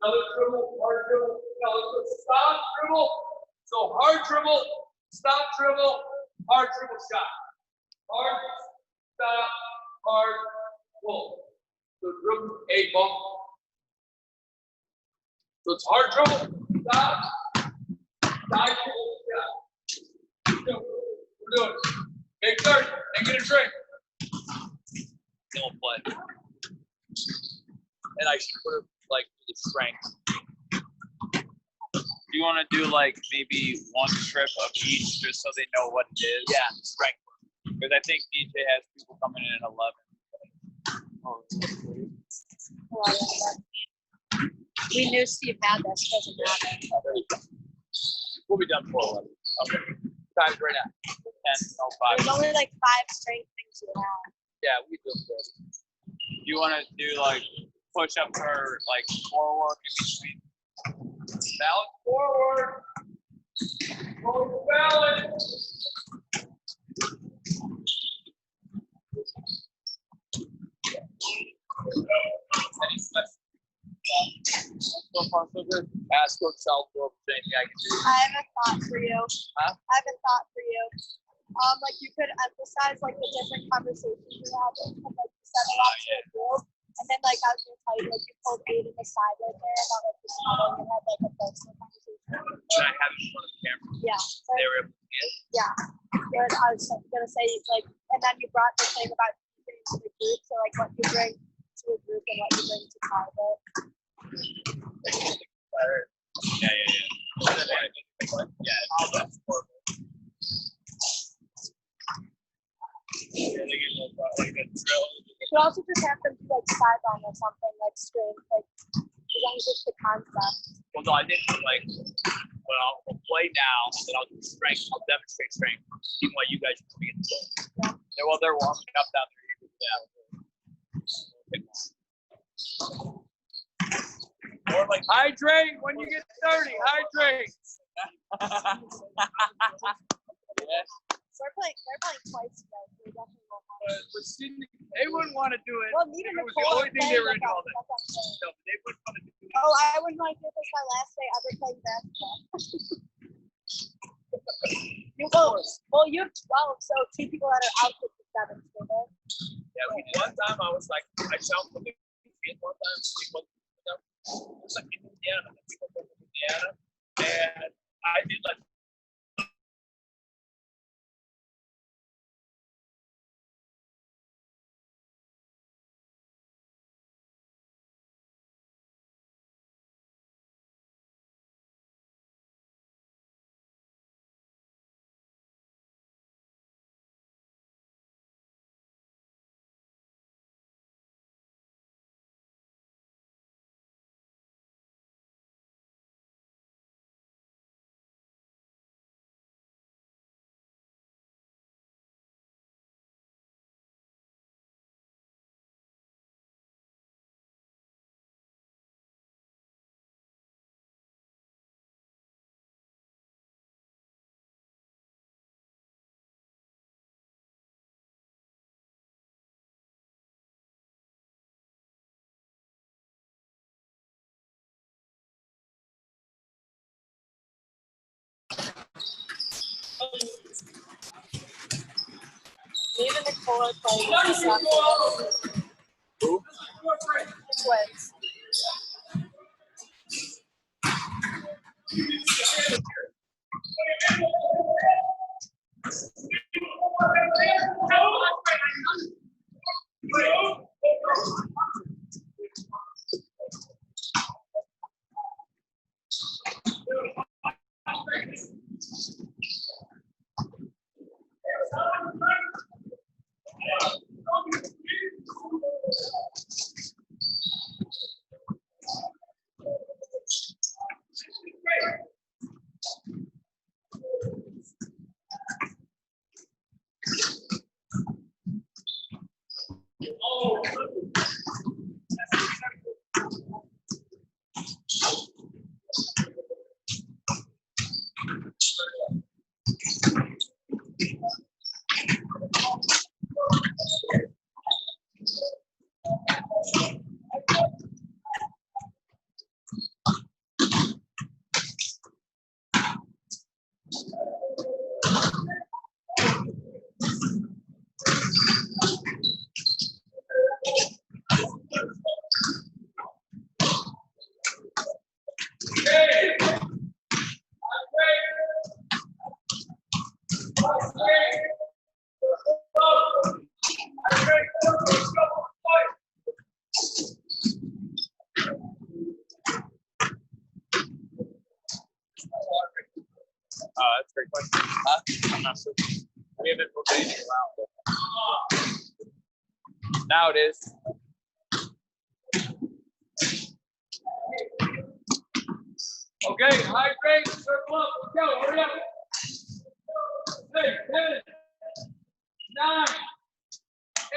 another dribble, hard dribble, another stop, dribble. So hard dribble, stop dribble, hard dribble shot. Hard, stop, hard, pull. So dribble, a bump. So it's hard dribble, stop, side dribble, shot. We're doing it. Big 30, and get a drink. Don't play. And I should put it like the strength. Do you want to do like maybe one strip of each just so they know what it is? Yeah, strength. Because I think DJ has people coming in at 11. We knew Steve had this. Doesn't matter. We'll be done for 11. Okay. Time's right now. 10:05. There's only like 5 strength things you have. Yeah, we do good. You want to do like push up or like core work in between? Balance forward. Hold balance. Any questions? So far, so good. Ask Coach Southwell if there's anything I can do. I have a thought for you. Huh? I have a thought for you. Like you could emphasize like the different conversations you have and like you said a lot to a group. And then like I was gonna tell you like you pulled Aiden aside right there about like this huddle and had like a personal conversation. Should I have it in front of the camera? Yeah. So, They were able to see it? yeah. But I was gonna say like and then you brought the thing about bringing to the group, so like what you bring to a group and what you bring to private. Yeah. Yeah, all that's horrible. Yeah, they get like a drill. You could also just have them do like sideline or something, like string, like as long as it's the concept. Well, no, I didn't like. Well, I'll play now, and then I'll do strength. I'll demonstrate strength, even while you guys are doing it. Yeah. Yeah, well, they're warming up down there. Yeah. Or like hydrate when you get 30. Hydrate. Yes. So they're playing twice today. So they definitely won't have But see, they wouldn't want to do it. Well, neither if it was the Nicole only thing they were playing into all with day. us, that's what I'm saying. No, but they wouldn't want to do it. Oh, I wouldn't mind if this was my last day ever playing basketball. Well, you have 12, so 2 people that are out with the 7th, so then. Yeah, we did. One time I was like, I jumped from the field one time. It was like in Indiana. We went to Indiana, and I did like. Dave and Nicole are playing this afternoon. Who? Twins. That's a great question. Huh? I'm not sure. We haven't booked anything around. Now it is. Okay, high grade, circle up. Let's go. Hurry up. 6, 10, 9,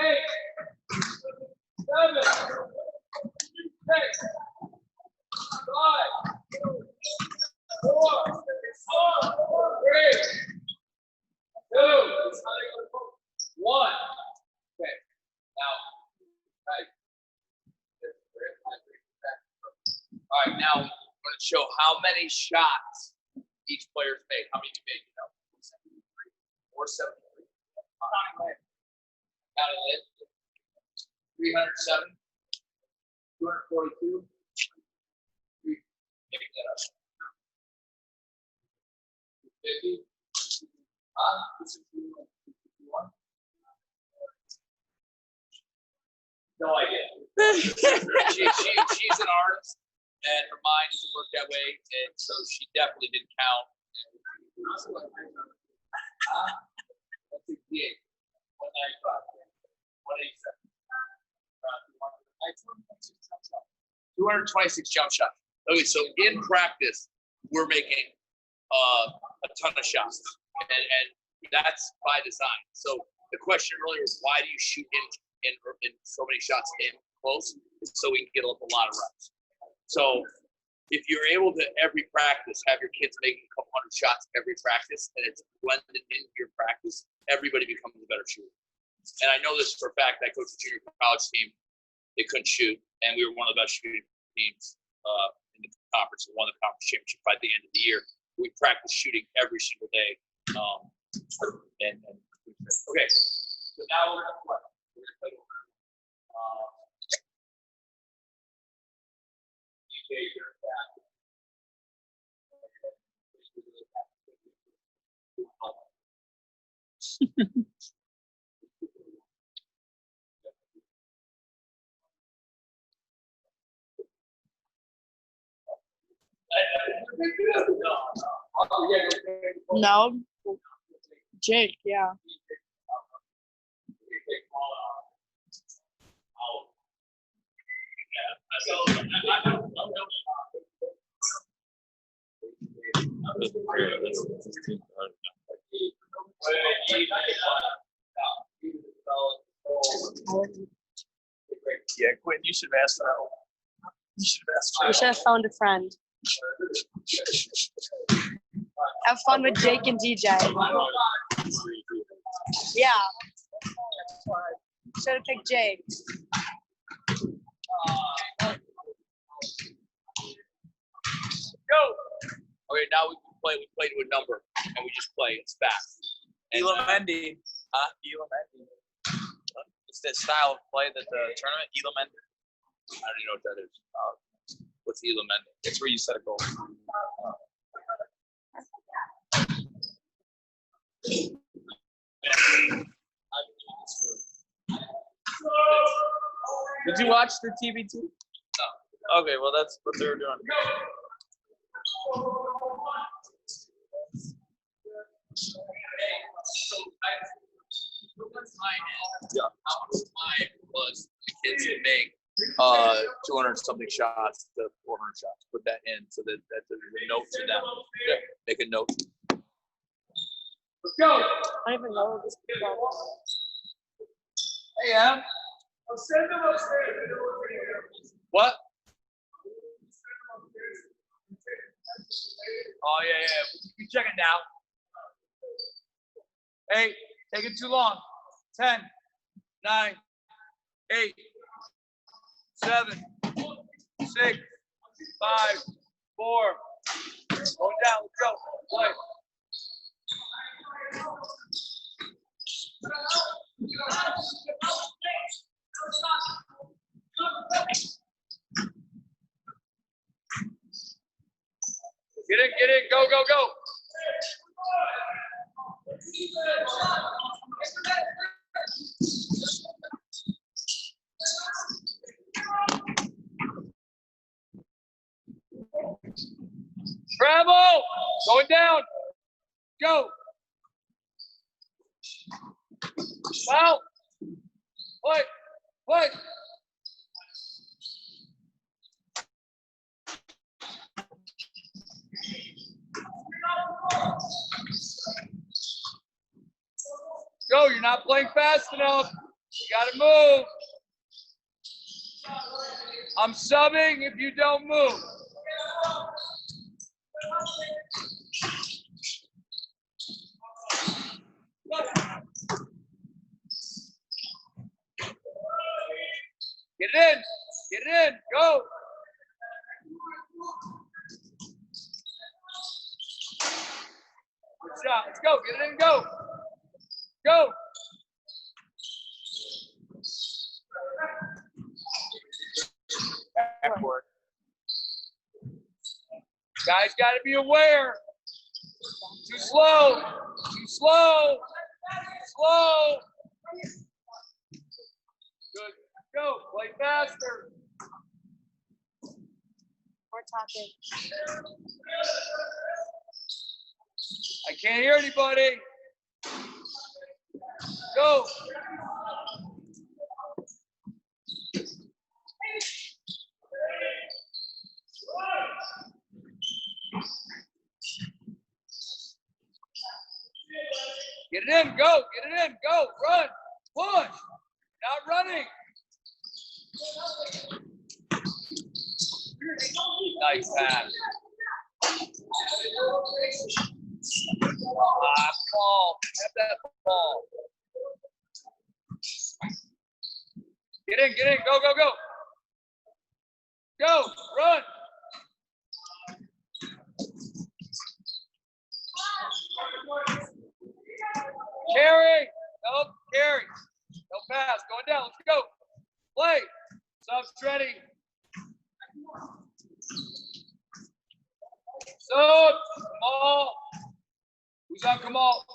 8, 7, 6, 5, 4, 3, 2, 1. Okay. Now, right. All right. Now, I'm going to show how many shots each player's made. How many you made? You know, 473. Counting it. 307. 242. Pick that up. 50. 261. No idea. She's an artist, and her mind doesn't work that way, and so she definitely didn't count. That's 68. 195. 187. 226 jump shots. Okay, so in practice, we're making a ton of shots, and that's by design. So the question earlier was, why do you shoot in so many shots in close? So we can get up a lot of reps. So if you're able to every practice have your kids making a couple hundred shots every practice, and it's blended into your practice, everybody becomes a better shooter. And I know this for a fact. I coached a junior college team. They couldn't shoot, and we were one of the best shooting teams in the conference. We won the conference championship by the end of the year. We practiced shooting every single day. And okay, so now we're gonna play. We're gonna play over. DJ, you're back. No. Jake, yeah. Yeah, Quinn, you should have asked that. You should have asked. We should have phoned a friend. Have fun with Jake and DJ. Yeah. Should have picked Jake. Go. Okay, now we can play. We play to a number, and we just play. It's fast. Elamendi. Elementary. It's that style of play that the tournament, Elementary. I don't even know what that is. What's Elementary? It's where you set a goal. Did you watch the TBT? No. Okay, well that's what they were doing. Yeah. How much time was the kids would make 200 something shots to 400 shots. Put that in so that there's a note to them. Yeah. Make a note. Let's go. I don't even know what this is about. Hey, Em. I'll send them upstairs. What? Oh, yeah. You check it now. Hey, taking too long. 10, 9, 8, 7, 6, 5, 4. Going down. Let's go. Play. Get in, go. Travel, going down, go. Foul, play. Go, you're not playing fast enough. You gotta move. I'm subbing if you don't move. Get it in, go. Good shot, let's go, get it in, go. Go. Backward. Guys got to be aware. Too slow. Good. Go. Play faster. More talking. I can't hear anybody. Go. Get it in, go, run, push, not running. Nice pass. Ball, have that ball. Get in, go. Go, run. Carry. No pass, going down, let's go. Play, subs ready. Sub, Kamal. Who's on Kamal?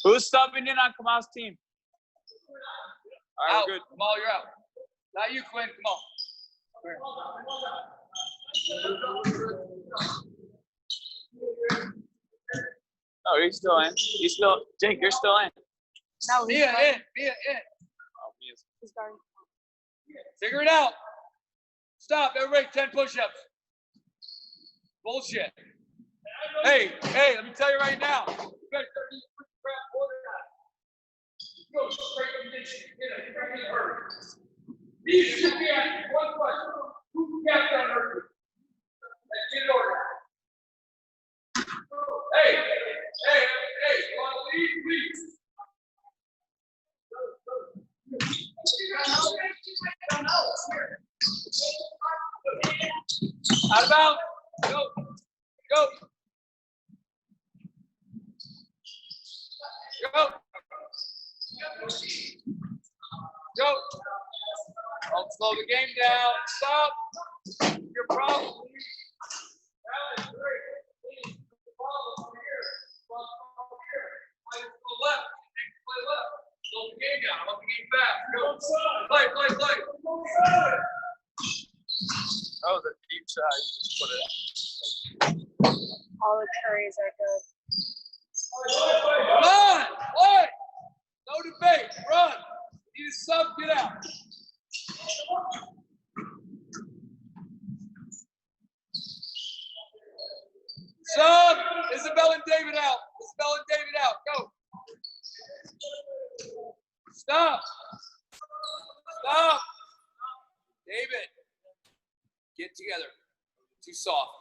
Who's subbing in on Kamal's team? All right, Out. we're good. Kamal, you're out. Not you, Quinn. Come on. Oh, he's still in. Jake, you're still in. No, he's Mia guarding. in. Oh, Mia's. He's guarding. Figure it out. Stop, everybody. 10 push-ups. Bullshit. Hey, let me tell you right now. You better start these crap organized. Go straight to the ditch. You're getting hurt. These should be asking one question. Who kept on hurting? Let's get it organized. Hey, you want to leave, please. Out of bounds. Go. Go. Go. Don't slow the game down. Stop. Your problem. Left. Play left. Slow the game down. I want the game back. Go. Play. That was a deep shot. You just put it out. All the curries are good. Come on. Play. No debate. Run. Need a sub. Get out. Sub. Isabel and David out. Go. Stop. David. Get together. Too soft.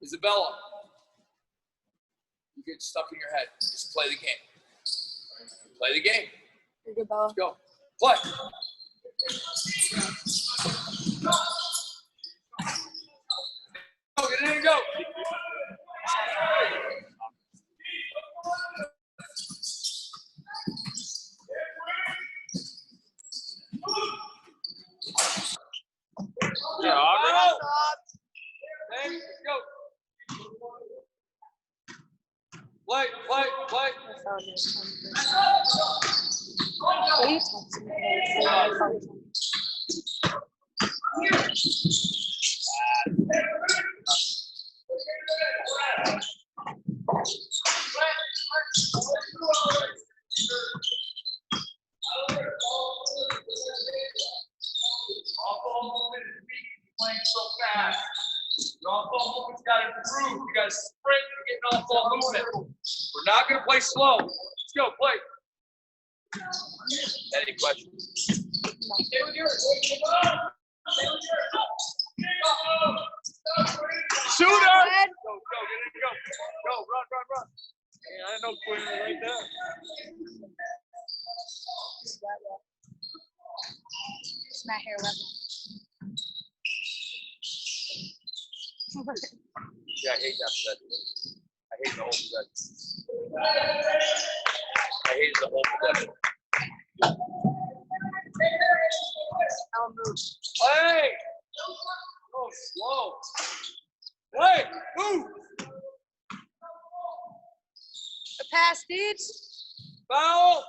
Isabella. You get stuck in your head. Just play the game. Play the game. You're good, Bella. Let's go. Play. Go. Get in and go. Yeah, Out. Hey, go. Play. What are you texting me? Playing so fast. Your off-ball movement's got to improve. You got to sprint to get an off-ball movement. We're not going to play slow. Let's go, play. Any questions? Stay with yours. Shooter! Go, get in, go. Go, run. Yeah, I know Quinn right there. It's my hair level. Yeah, I hate that possession. I hate the whole possession. I hated the whole possession. I'll move. Play! Oh, slow. Play! Move! The pass, dudes. Foul!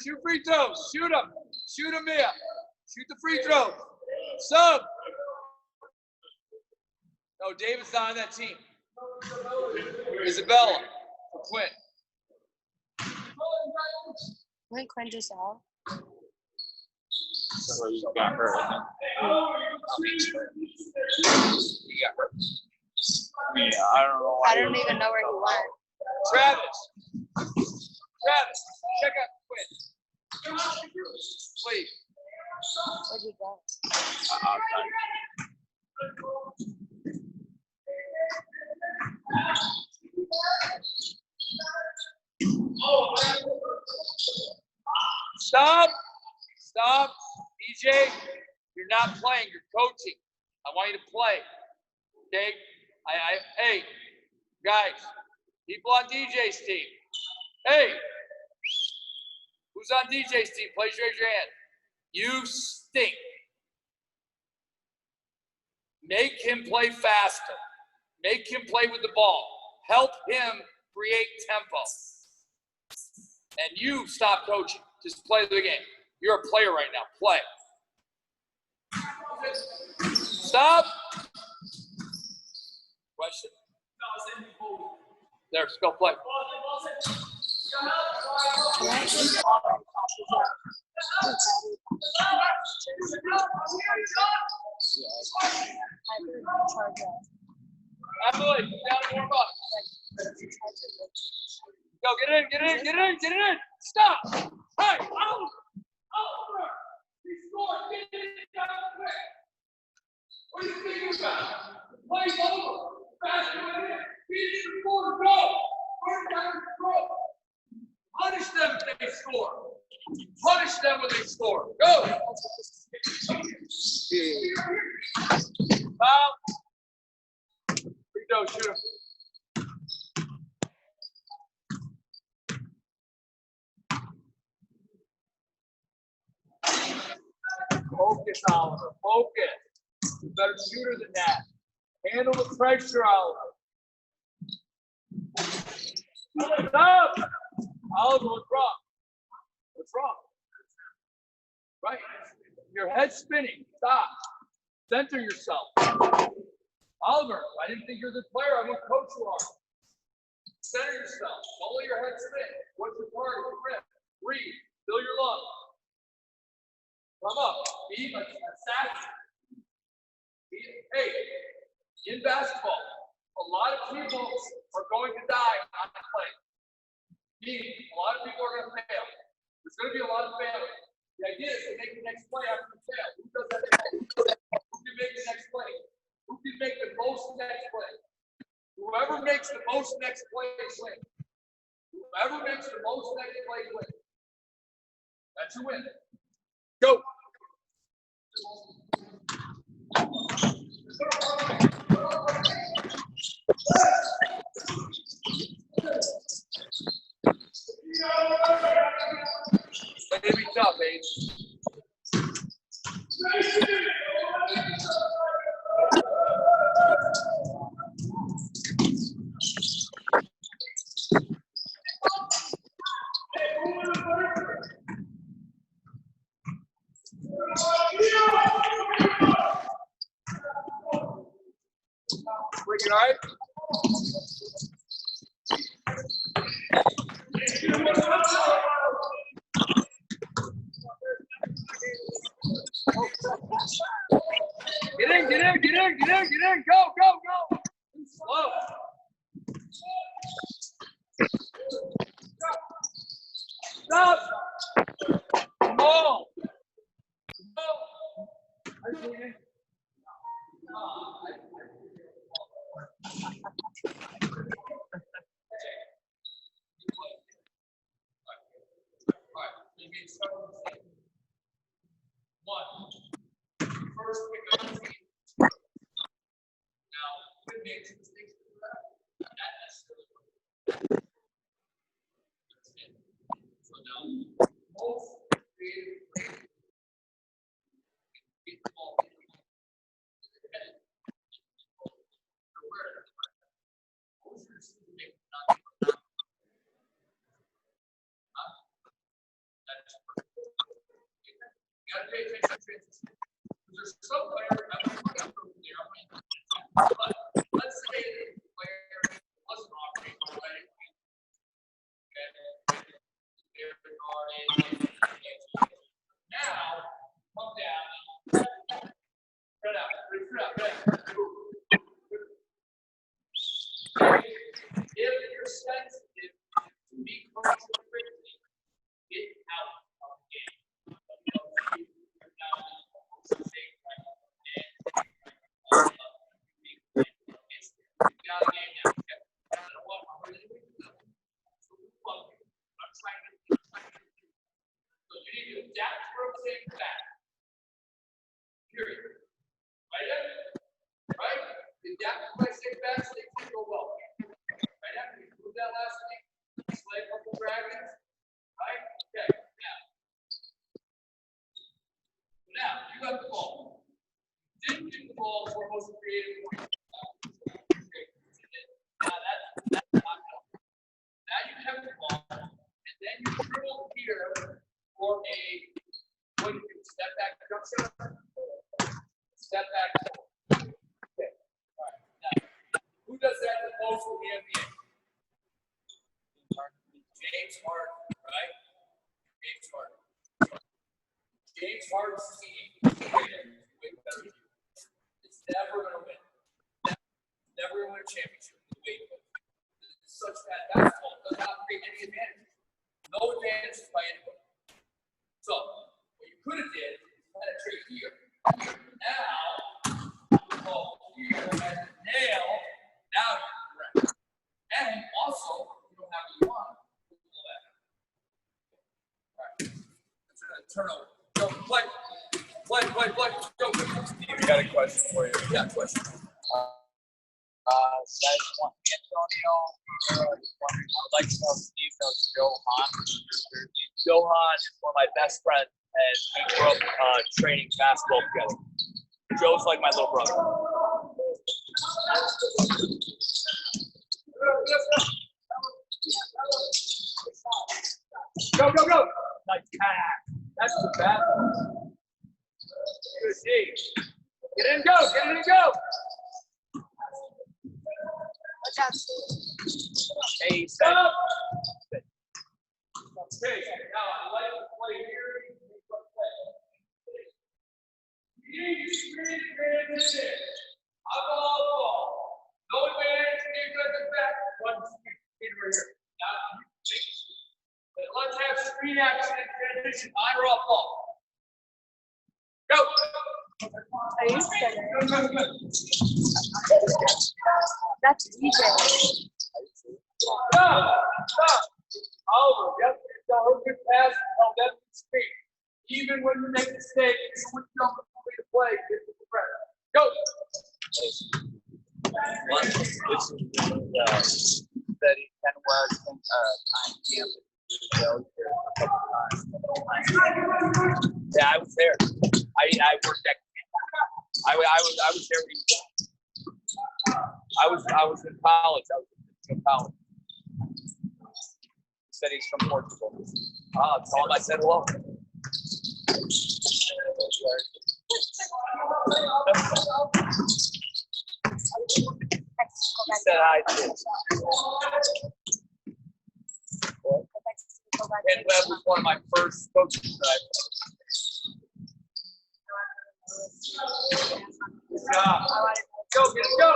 Shoot free throws. Shoot them. Shoot them, Mia. Shoot the free throw. Sub. No, David's not on that team. Isabella for Quinn. When Quinn just out. So you got hurt, I think. He got hurt. Yeah, I don't know. I don't even know where he went. Travis, check out Quinn. Please. Where'd he go? Stop. DJ, you're not playing, you're coaching. I want you to play. Okay? Hey, guys, people on DJ's team. Hey, who's on DJ's team? Please raise your hand. You stink. Make him play faster. Make him play with the ball. Help him create tempo. And you stop coaching. Just play the game. You're a player right now. Play. Stop. Question? There, just go play. Emily, down to warm up. Go, get in. Stop. Hey, out. He scored. Get it down quick. What are you thinking about? Play's over. Fast in. Beat the score. Go. Turn down the throw. Punish them if they score. Punish them when they score. Go. Foul. Free throw, shoot him. Focus, Oliver. Focus. You're a better shooter than that. Handle the pressure, Oliver. Stop! Oliver, what's wrong? What's wrong? Right. Your head's spinning. Stop. Center yourself. Oliver, I didn't think you're the player. I want to coach you on. Center yourself. Don't let your head spin. What's your target? Grip. Breathe. Fill your lungs. Come up. Be like an assassin. Hey, in basketball, a lot of people are going to die on the play. Meaning, a lot of people are going to fail. There's going to be a lot of failure. The idea is to make the next play after you fail. Who does that? Who can make the next play? Who can make the most next play? Whoever makes the most next play wins. Whoever makes the most next play wins. That's who wins. Go. It's gonna be tough, Ace. Wicked, all right? Get in, go. Slow. Stop. Come on. First, pick up the feet. Now, we made some mistakes with that. Not necessarily. So now, most creative players get the ball in the head. Most of your decisions make not. You got to pay attention to transition. There's some player, but let's say the player wasn't operating already. Now, come down, spread out. If you're sensitive to be corrected quickly, get out of the game. Step back. Okay. All right. Now, who does that the most in the NBA? James Harden, right? James Harden. James Harden's team is never going to win. Never going to win a championship. It's such bad basketball does not create any advantage. No advantages by anybody. So, what you could have did is penetrate here. Now, here as a nail. Now you're correct. And also, you don't have what you want. All right. That's a turnover. Go, play. Go. Steve, we got a question for you. Yeah, question. Guys want Antonio. I would like to know if Steve knows Johan. Johan is one of my best friends. and we grew up training basketball together. Joe's like my little brother. Go, go, go. Nice pass. That's the best. Good D. Get in and go. Get in and go. Watch out, Steve. Hey, set. Stop. Okay, now I like to play here. Ball. No advantage. Keep it back. One speed right here. Now, let's have screen action and transition. On or off ball. Go. Are you scared? Go, go, go. That's DJ. Stop. Stop. Over. Yep. Don't get past. Don't let them speak. Even when you make a mistake, even when you don't complete a play, get to the press. Go. Well, this is that he kind of was time camp. Yeah, I was there. I worked at camp. I was there. I was in college. I was in college. He said he's from Portugal. Told him I said hello. He said hi too. And Webb was one of my first coaches that I Good job. Go, get it, go.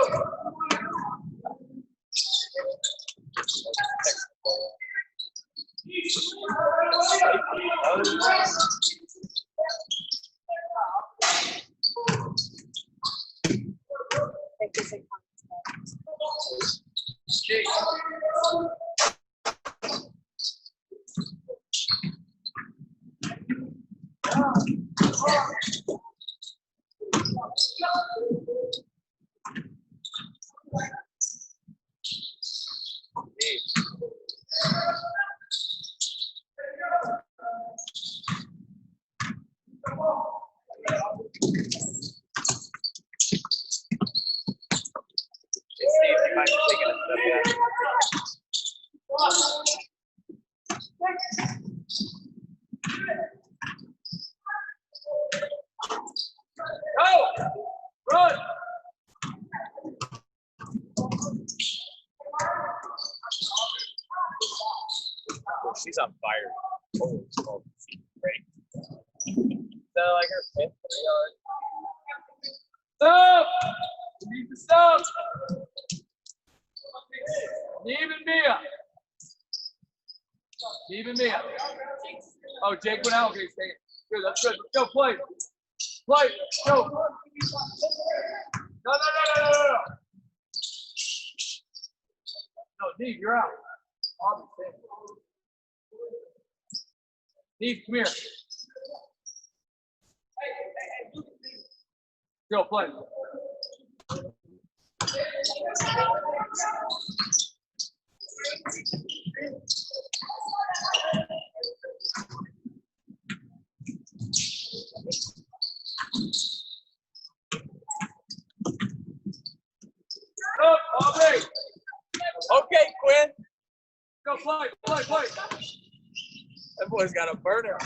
Run. She's on fire. Oh, she's great. Is that like her fifth? Stop. Need to stop. Even Mia. Even Mia. Oh, Jake went out. Okay, stay. Good, that's good. Let's go, play. Play. Go. No. No, Neve, you're out. Neve, come here. Go, play. Up, all day. Okay, Quinn. Go, play. That boy's got a burner.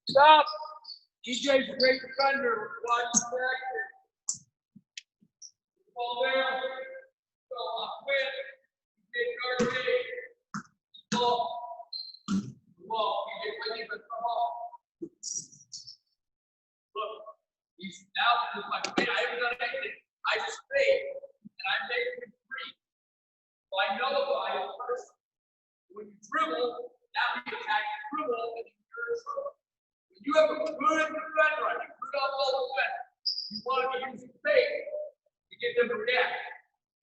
Stop. EJ's a great defender. Watch his back. Ball down. Go up quick. EJ guard me. Ball. EJ, when you come on. Look, he's now with my feet. I haven't done anything. I just fade, and I'm making him free. So I nullify it first. When you dribble, now you attack the dribble, and you're When you have a good defender, a good off-ball defender, you want to use faith to get them to react.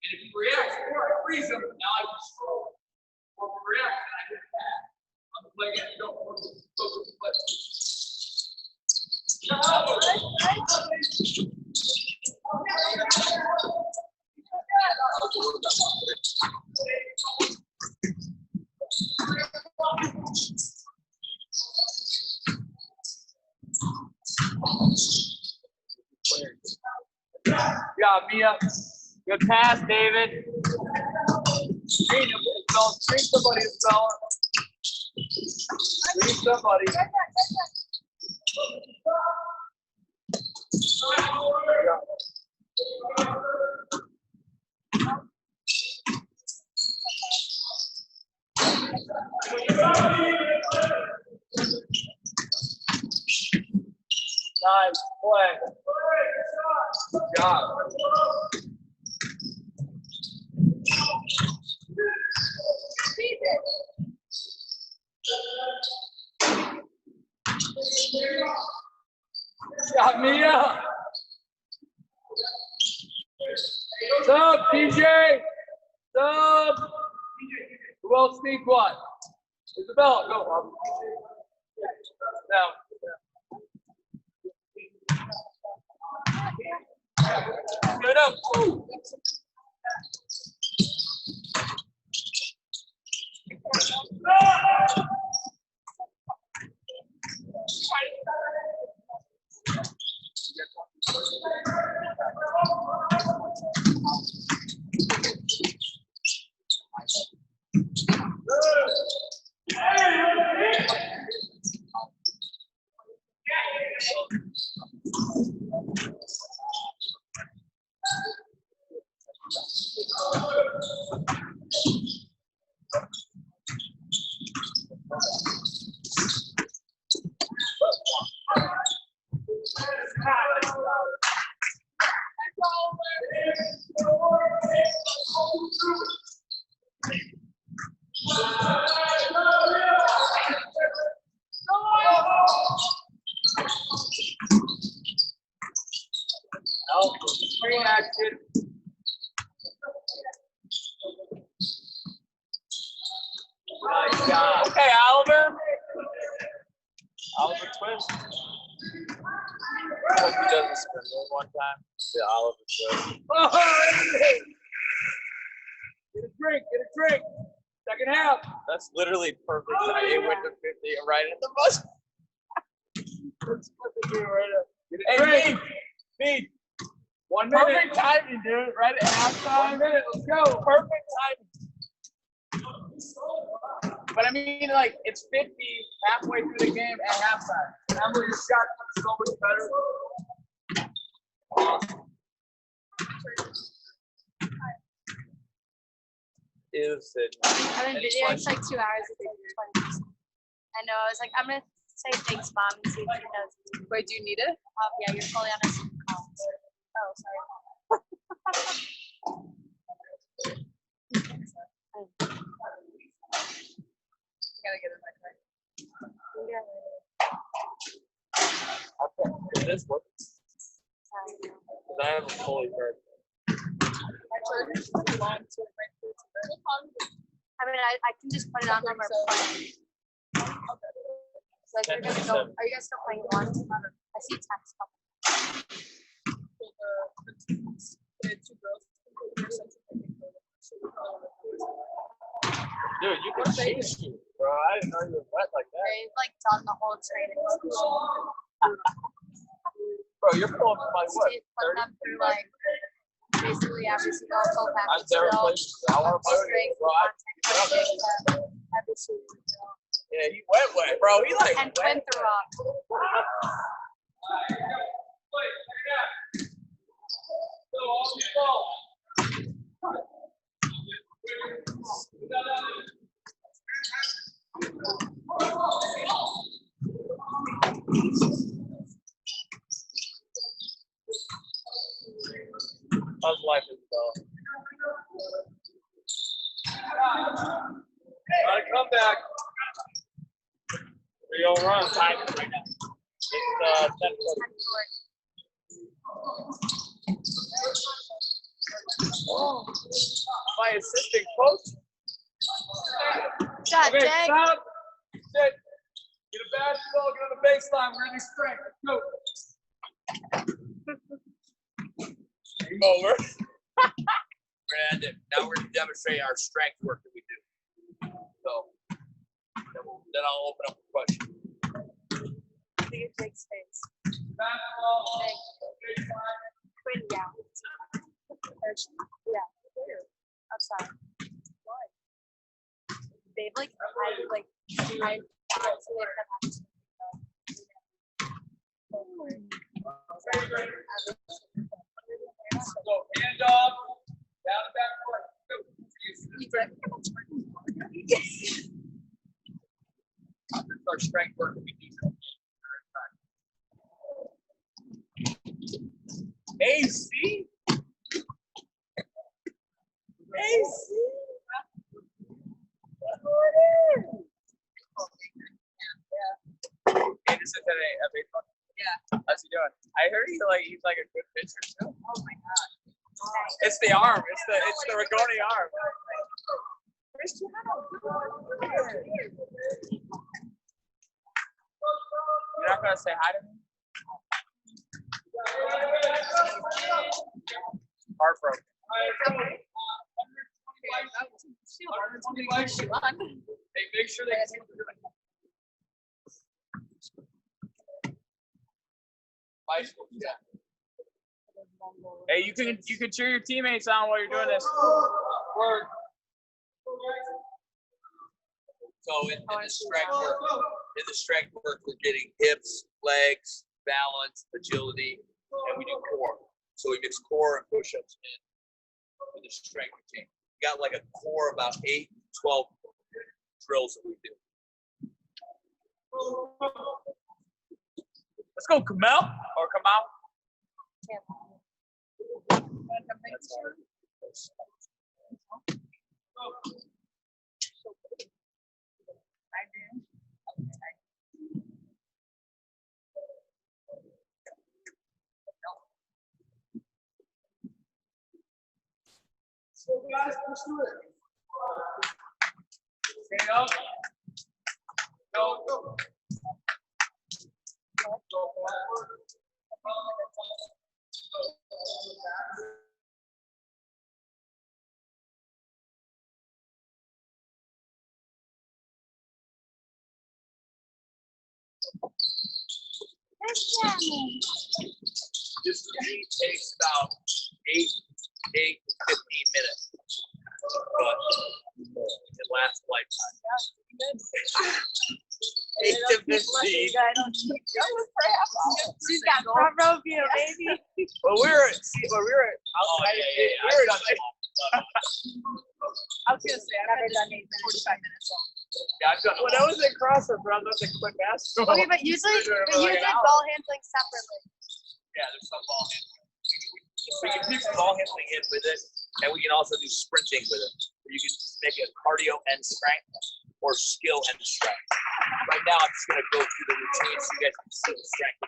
And if he reacts, or I freeze him, now I can score. Or if he reacts, then I get back. I'm the play again. Go. Play. Yeah, Mia. Good pass, David. Screen somebody, Isabella. Screen somebody. Nice play. Good job. Shot Mia. Sub, DJ. Sub. Who else needs one? Isabella, go. Down. Good up. Woo. Screen action. Nice job. Okay, Oliver. Oliver twist. I hope he doesn't spin one time. The Oliver twist. Get a drink. Second half. That's literally perfect. It went to 50 right in the bus. Get a drink. Pete. 1 minute. Perfect timing, dude. Right at halftime. 1 minute. Let's go. Perfect timing. But I mean, like, it's 50 halfway through the game at halftime. Emily, your shot is so much better. Is it? I've been videoing for like 2 hours a day, 20%. I know. I was like, I'm gonna say thanks, Mom, and see if she knows. Wait, do you need it? Yeah, you're fully on a Zoom call. Oh, sorry. I gotta get it back right. Is this what? Because I have a fully heard. My charger's too long to bring it to bed. I mean, I can just put it on when we're playing. Like, you're gonna go. Are you guys still playing one? I see text coming. The two girls. Dude, you can chase you, bro. I didn't know you were wet like that. They've like done the whole training. Bro, you're pulling somebody what? Steve put them through like basically every single full I've package. never played shower, bro. Every single drill. Yeah, he wet, bro. He like And wet. Twin threw up. How's life is going? All right, come back. you don't run. Time it right now. It's 10:40. My assistant coach. God Okay, dang. stop. Sit. Get a basketball, get on the baseline. We're gonna do strength. Let's go. Game over. Now we're gonna demonstrate our strength work that we do. So then I'll open up a question. I think it takes space. Basketball. Baseline. Quinn, yeah. Yeah. Outside. Why? They've like, I So hand off. Down the back foot. Go. That's our strength work that we do. AC? AC? Anderson's at a baseball. Yeah. How's he doing? I heard he's like a good pitcher too. Oh my god. It's the arm. It's the Rigoni arm. You're not gonna say hi to me? Heartbroken. Hey, make sure they keep it. Bicycle, yeah. Hey, you can cheer your teammates on while you're doing this. Word. So in the strength work, we're getting hips, legs, balance, agility, and we do core. So we mix core and push-ups in the strength routine. We got like a core about 8, 12 drills that we do. Let's go, Kamel or Kamal. So guys, let's do it. Stand up. Go. Go forward. This routine takes about 8 to 15 minutes, but it lasts a lifetime. 8 to 15. She's got front row view, baby. Well, we were outside. I was gonna say I've never done 45 minutes long. Yeah, I've done. When I was at CrossFit, I was at quit basketball. Okay, but usually ball handling separately. Yeah, there's some ball handling. We can do some ball handling in with it, and we can also do sprinting with it. You can make it cardio and strength, or skill and strength. Right now, I'm just going to go through the routine so you guys can see the strength.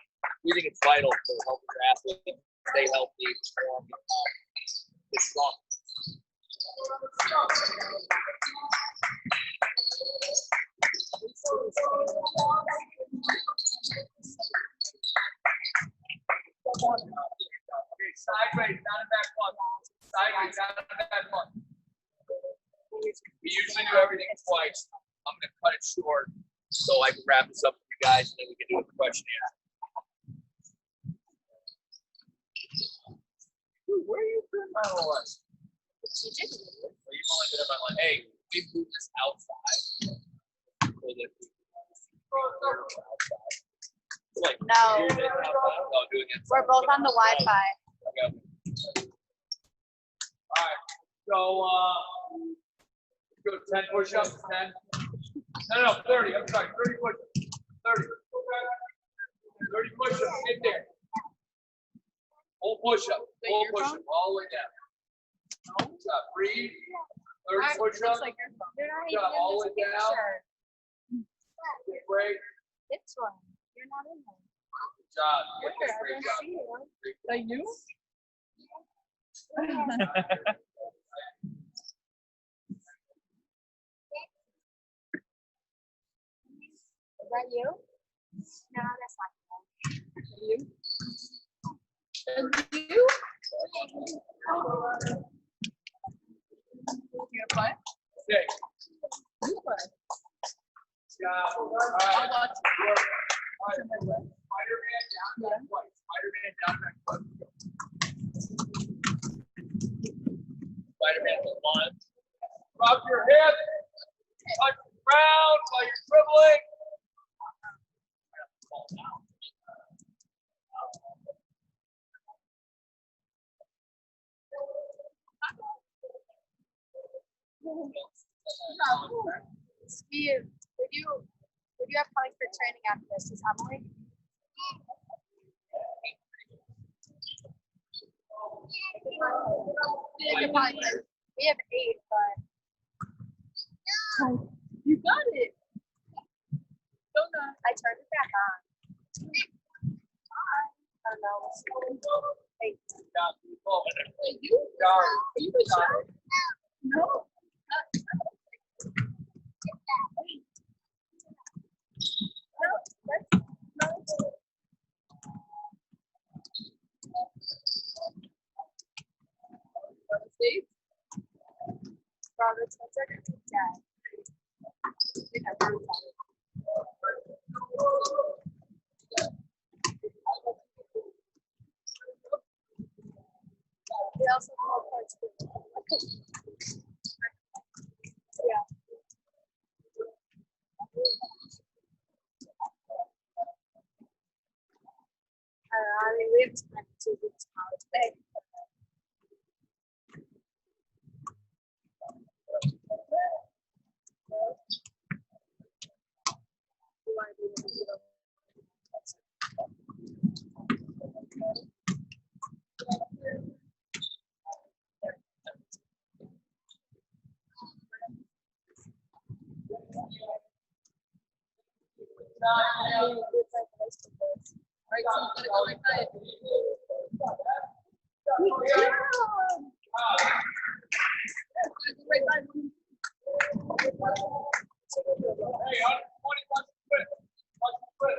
We think it's vital for helping your athlete stay healthy, perform, get strong. Okay, sideways, down and back one. Sideways, down and back one. We usually do everything twice. I'm going to cut it short so I can wrap this up with you guys, and then we can do a question and answer. Dude, where are you been my whole life? Well, you've only been in my life. Hey, we moved this outside. So that we outside. Like, No. doing it. We're both on the Wi-Fi. Okay. All right. So, go 10 push-ups. 10. No, 30. I'm sorry. 30 push-ups. 30. 30 push-ups. In there. Whole push-up. Whole push-up. All the way down. Stop. Breathe. 30 push-ups. They're not Yeah, even all in the way this down. picture. Break. It's one. You're not in there. Good job. Where? I Great don't job. see you. Like you? Is that you? No, that's not You? You? You gonna play? Okay. You play. All right. I'll watch. Spider-Man down back twice. Spider-Man down back twice. Spider-Man with one. Drop your hip. Touch the ground while you're dribbling. Fall down. Steve, would you have time for training after this? Is Emily? We have 8, but You got it. Donut. I turned it back on. I don't know. Hey, Down, people. You? Down. Are you a shark? No. Steve? Robert's what's it? Yeah. We also have parts too. Yeah. I mean, we have time to do this today. Hey, 120 wants to quit. Wants to quit.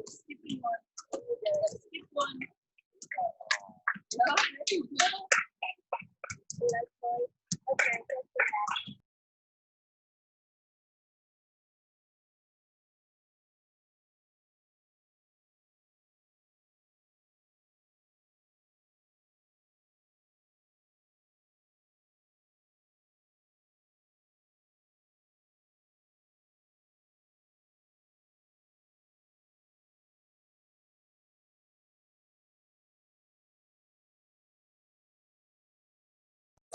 Skipping one. Skip one. No, you go.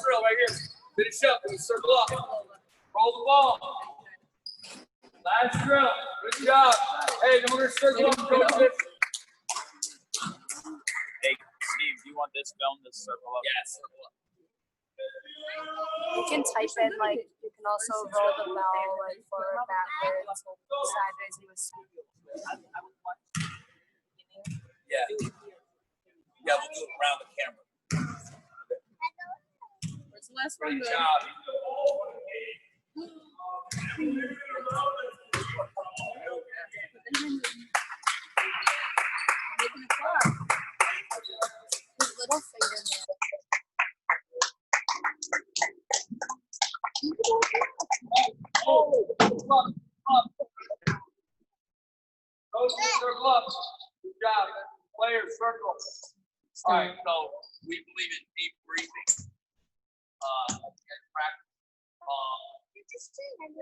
Drill right here. Finish up. We circle up. Roll the ball. Last drill. Good job. Hey, then we're gonna circle up, coaches. Hey, Steve, do you want this film to circle up? Yeah, circle up. You can type in, like, you can also roll the bell, like, forward, backwards, sideways, you would Yeah. Yeah, we'll do it around the camera. Where's the last one? Great Good. job. Making a clock. his little fingernail. Coach, circle up. Good job. Players, circle. All right, so we believe in deep breathing. And practice. And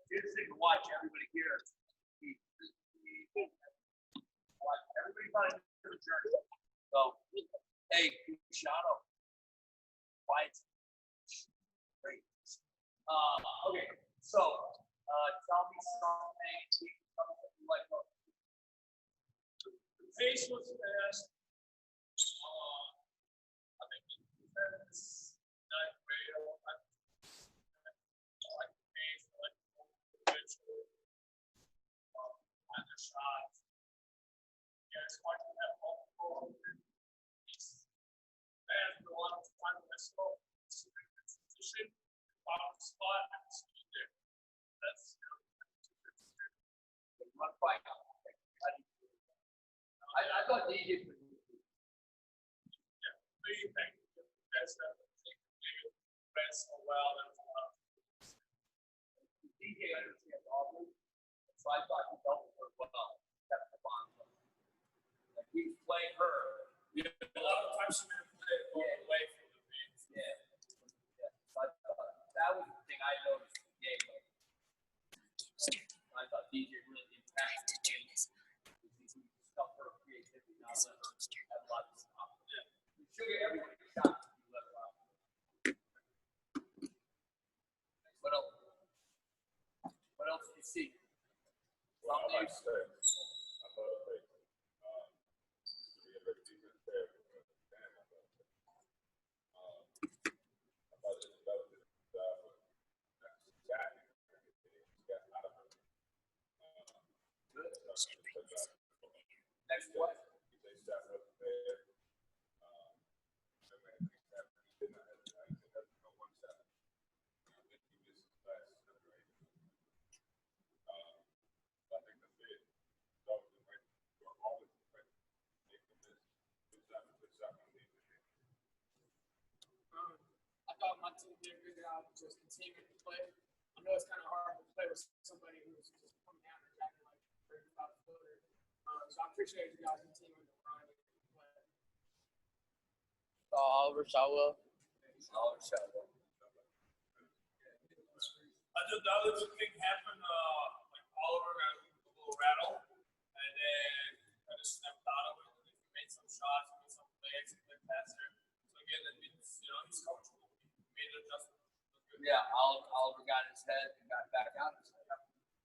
here's the thing to watch everybody here. Watch everybody find a different journey. So, hey, Shadow. Quiet. Great. Okay, so tell me something like The pace was fast. I think defense, ninth grade, I like the pace, I like the physical, position, bottom spot, and speed there. That's Run fight. I thought DJ could. yeah, big thing. That's that thing. That's so well. DJ understands all this, so I thought he dealt with her well. Kept the bond. Like he was playing her. Yeah, a lot of times she can play going away from the things. Yeah. So I thought that was the thing I noticed in the game. I thought DJ really impacted the game. Stuff her creativity, not let her have a lot of stuff. Yeah. You should get everybody shot if you let her out. What else? What else do you see? Well, I like to say, I thought it was to be a very defense player. I thought it developed it exactly. Got out of it. Next one. They shot up there. He did not have no one shot. He missed his last separation. I think that's it. So, you're always right. They can miss. Good shot on the I thought my team did a good job just continuing to play. I know it's kind of hard to play with somebody who's just coming out and attacking like 35-footer. So I appreciate you guys continuing to grind and play. Oliver Shawwell. Oliver Shawwell. I just the other thing happened, like Oliver got a little rattle, and then kind of snapped out of it. He made some shots, made some plays, he played faster. So again, that means, he's coachable. He made an adjustment. Yeah, Oliver got in his head and got back out of his head.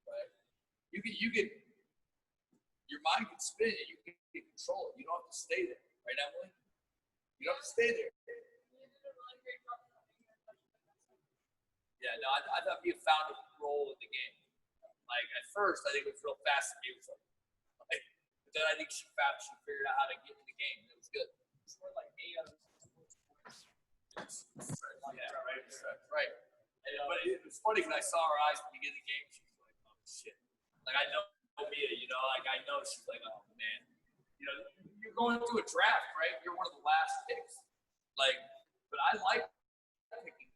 Right? You can, your mind can spin and you can control it. You don't have to stay there, right, Emily? You don't have to stay there. Yeah, no, I thought he found a role in the game. Like at first, I think it was real fast. It was like, but then I think she figured out how to get in the game. It was good. Scored like 8 out of 6 points. Yeah, right. And, but it was funny because I saw her eyes at the beginning of the game. She was like, "Oh shit!" Like I know Mia, like I know she's like, "Oh man," you're going through a draft, right? You're one of the last picks. Like, but I like picking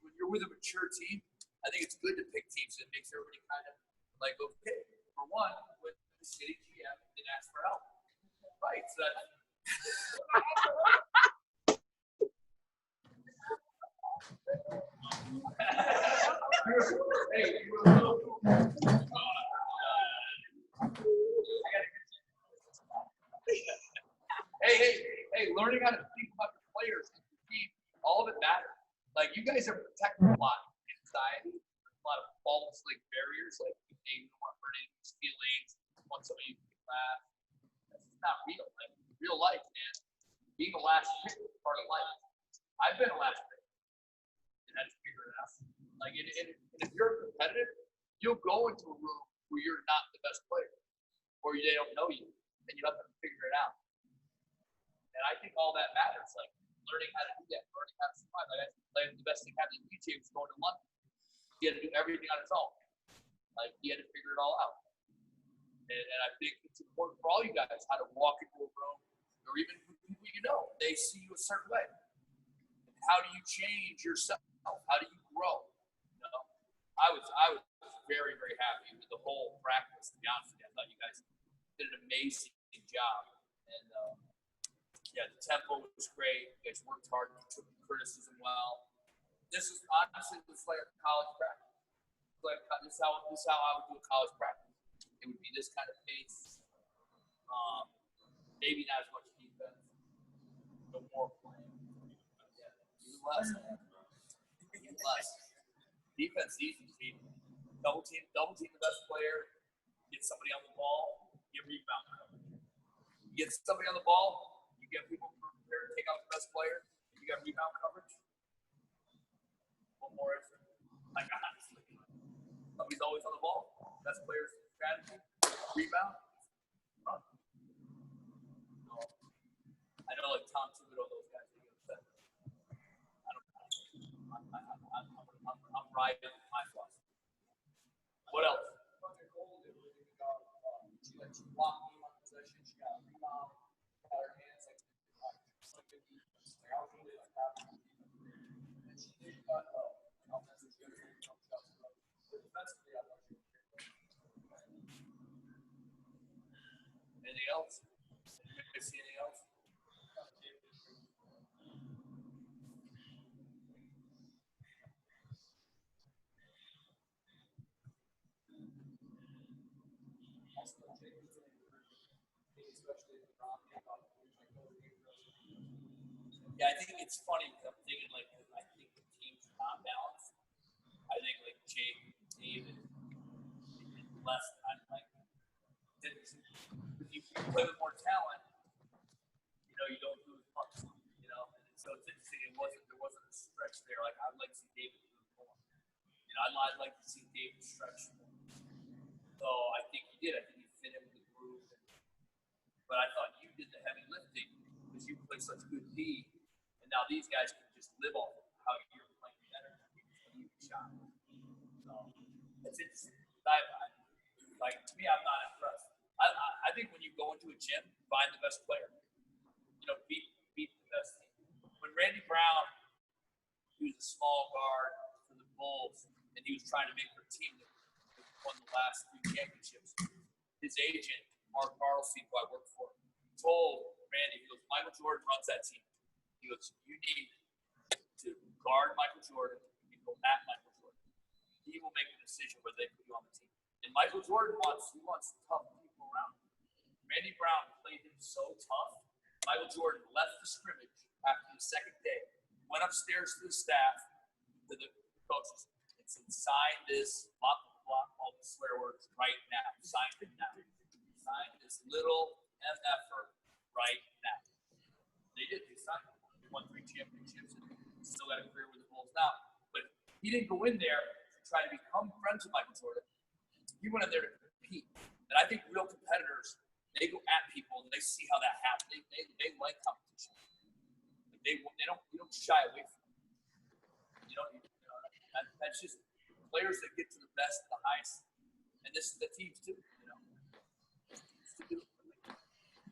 when you're with a mature team. I think it's good to pick teams that makes everybody kind of like, okay, for one, with the shitty GM, didn't ask for help, right? So that. Hey, learning how to think about your players, all of it matters. Like, you guys are protected a lot in society. There's a lot of false, barriers, like, you don't want to hurt anyone's feelings, you want somebody to laugh. That's just not real. Like, real life, man. Being a last pick is part of life. I've been a last pick and had to figure it out. Like, and if you're competitive, you'll go into a room where you're not the best player, or they don't know you, and you have to figure it out. And I think all that matters, like learning how to do that, learning how to survive. Like the best thing happened to DJ was going to London. He had to do everything on his own. Like he had to figure it all out. And I think it's important for all you guys how to walk into a room, or even people they see you a certain way. How do you change yourself? How do you grow? I was very, very happy with the whole practice. To be honest with you, I thought you guys did an amazing job. And yeah, the tempo was great. You guys worked hard. You took criticism well. This is honestly like a college practice. This is how I would do a college practice. It would be this kind of pace. Maybe not as much defense. No more playing. Yeah, even less. Even less. Defense easy. Double team the best player. Get somebody on the ball. Get rebound coverage. You get somebody on the ball. You get people prepared to take out the best player. You got rebound coverage. What more is there? Like honestly, somebody's always on the ball. Best player's strategy. Rebound. Run. I know like Tom Thibodeau, those guys get upset. I my philosophy. What else? Anything else? Anybody see anything else? Yeah, I think it's funny. I'm thinking like, I think the team's not balanced. I think like Jake, David, less. I'm like, if you play with more talent, you know, you don't do as much. You know, and so it's interesting. There wasn't a stretch there. Like I'd like to see David do more. You know, I'd like to see David stretch more. So I think he did. I think he fit in with the groove. But I thought you did the heavy lifting because you play such good D. And now these guys can just live off of how you're playing better than you can shot. So it's interesting. Like to me, I'm not impressed. I think when you go into a gym, find the best player. You know, beat the best team. When Randy Brown, he was a small guard for the Bulls, and he was trying to make their team that won the last 3 championships. His agent, Mark Carlson, who I worked for, told Randy, he goes, Michael Jordan runs that team. He goes, you need to guard Michael Jordan and go at Michael Jordan. He will make the decision whether they put you on the team. And Michael Jordan wants tough people around him. Randy Brown played him so tough. Michael Jordan left the scrimmage after the second day, went upstairs to the staff, to the coaches, and said, sign this, blah, blah, blah, all the swear words right now. Sign it now. Sign this little MFer right now. They did. They signed him. He won 3 championships and still got a career with the Bulls now. But he didn't go in there to try to become friends with Michael Jordan. He went in there to compete. And I think real competitors, they go at people and they see how that happens. They like competition. They don't shy away from it. That's just players that get to the best, the highest. And this is the teams too, you know.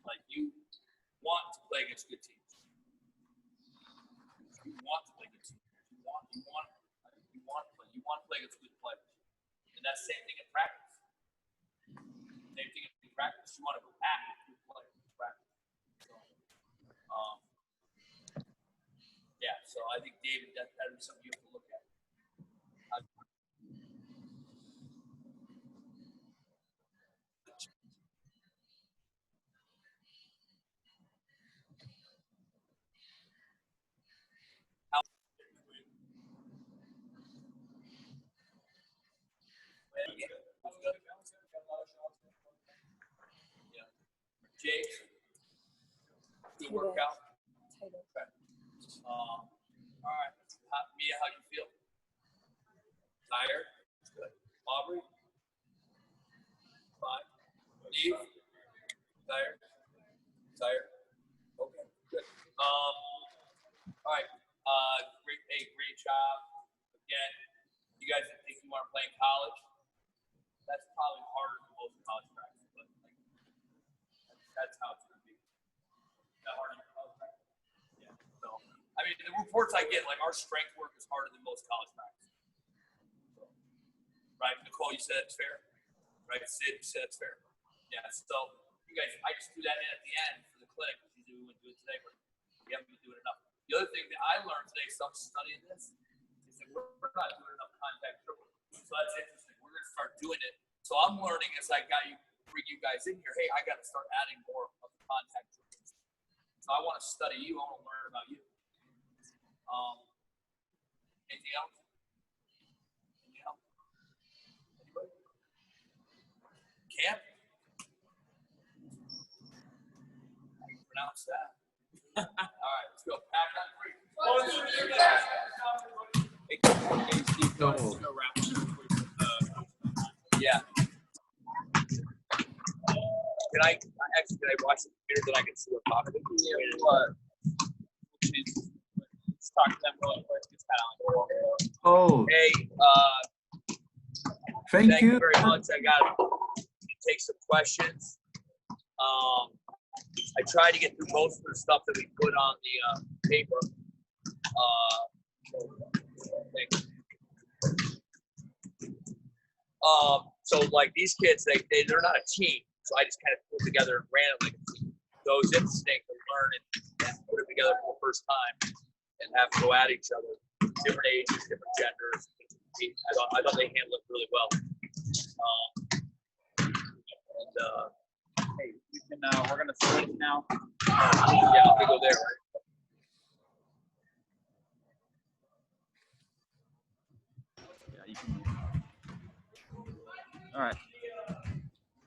Like you want to play against good teams. You want to play against good teams. You want to play. You want to play against good players. And that's the same thing in practice. Same thing in practice. You want to go at good players in practice. So, yeah. So I think David, that is something you have to look at. Jake, good workout. Okay. All right. Mia, how you feel? Tired? Good. Aubrey? Fine. Steve? Tired? Okay, good. All right. Great job. Again, you guys that think you want to play in college, that's probably harder than most college practice, but like, that's how it's going to be. That harder than college practice. Yeah. So, I mean, the reports I get, like our strength work is harder than most college practice. So, right, Nicole, you said it's fair. Right, Sid, you said it's fair. Yeah. So, you guys, I just threw that in at the end for the clinic. We wouldn't do it today, but we haven't been doing enough. The other thing that I learned today, so I'm studying this, is that we're not doing enough contact dribbling. So that's interesting. We're going to start doing it. So I'm learning as I bring you guys in here. Hey, I got to start adding more of the contact dribbling. So I want to study you. I want to learn about you. Anything else? Anybody? Camp? How do you pronounce that? All right, let's go. Back on 3. Hey, Steve, go wrap up real quick. Yeah. Can I watch the computer that I can see what topic? Yeah, what? Let's talk to them real quick. It's kind of like Oh, Hey, thank thank you you. very much. I got to take some questions. I tried to get through most of the stuff that we put on the paper. So like these kids, they're not a team. So I just kind of put together and ran it like a team. Those instincts to learn and put it together for the first time and have to go at each other, different ages, different genders. I thought they handled it really well. Hey, you can, we're gonna switch now. Yeah, I'll go there. Yeah, you can. All right.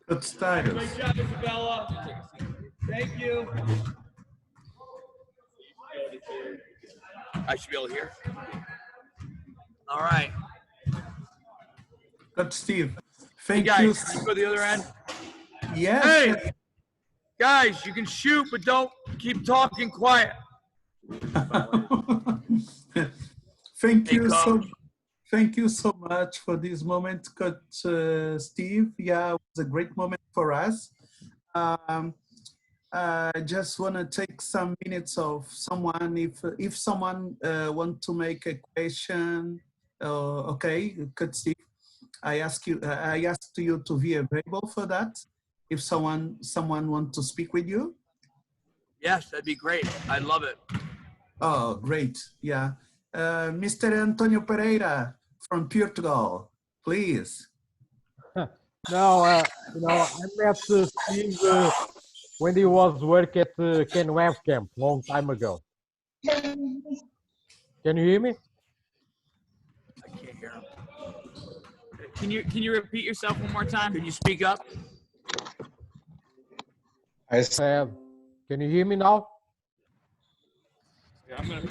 Good status. Great job, Isabella. Thank you. I should be able to hear. All right. Good, Steve. Hey Thank you. guys, can you go to the other end? Yes. Hey, yes. guys, you can shoot, but don't keep talking quiet. Thank Hey, you Coach. thank you so much for this moment, Coach Steve. Yeah, it was a great moment for us. I just want to take some minutes of someone. If someone want to make a question, okay, Coach Steve. I ask you to be available for that. If someone want to speak with you. Yes, that'd be great. I love it. Oh, great. Yeah. Mr. Antonio Pereira from Portugal, please. No, you know, I met Steve when he was working at Ken Web Camp long time ago. Can you hear me? I can't hear him. Can you repeat yourself one more time? Can you speak up? I said, can you hear me now? Yeah, I'm gonna.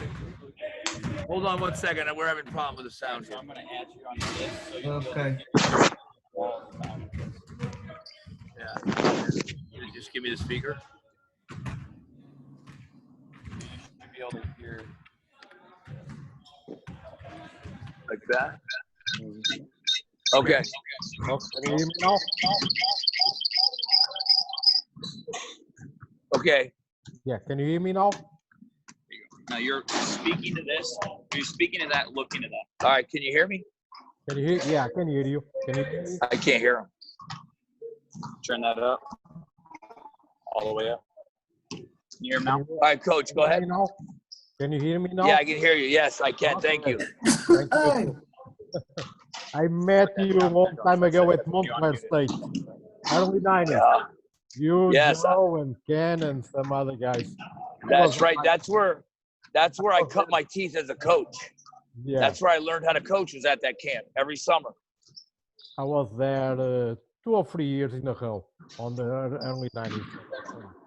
Hold on 1 second. We're having a problem with the sound So here. I'm gonna add you on this. So you'll Okay. Yeah. Just give me the speaker. You'll be able to hear. Like that? Okay. Oh, can you hear me now? Okay. Yeah, can you hear me now? Now you're speaking to this. You're speaking to that, looking at that. All right. Can you hear me? Can you hear? Yeah, I can hear you. Can you hear me? I can't hear him. Turn that up. All the way up. Can you hear him now? All right, Coach, go ahead. Now? Can you hear me now? Yeah, I can hear you. Yes, I can. Thank you. Thank you. I met you a long time ago at Montclair State, early 90s. You, Yes. Joe, and Ken, and some other guys. That's right. That's where I cut my teeth as a coach. Yeah, That's where I learned how to coach, was at that camp every summer. I was there 2 or 3 years in a row on the early 90s.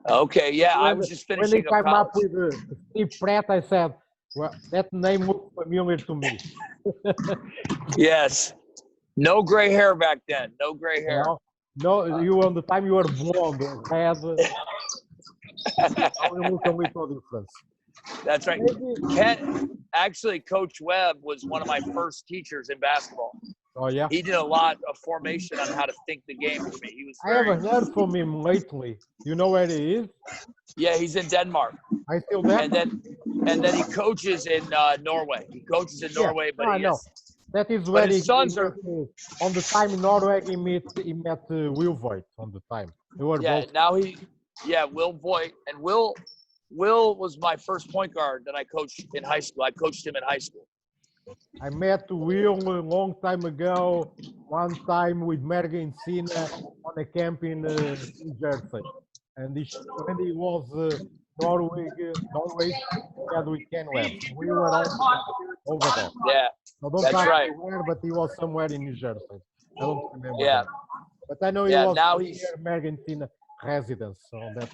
Okay, yeah, I was just When they finishing up came up college. with Steve Pratt, I said, well, that name looks familiar to me. Yes. No gray hair back then. No gray hair. No, you on the time you were blonde, red. Now you look a little different. That's right. Actually, Coach Webb was one of my first teachers in basketball. Oh yeah. He did a lot of formation on how to think the game for me. He was I haven't heard from him lately. You know where he is? Yeah, he's in Denmark. I still there? And then he coaches in Norway. He coaches in Norway, but I know. is. That is where his sons are. On the time in Norway, he met Will Voigt on the time. They were both. Will Voigt, and Will was my first point guard that I coached in high school. I coached him in high school. I met Will a long time ago, one time with Merga and Sina on a camp in New Jersey. And when he was Norway, together with Ken Webb. We were all over there. Yeah, That's right. Where, but he was somewhere in New Jersey. I don't remember. Yeah. That. But I know he was now near Merga and Sina residence on that.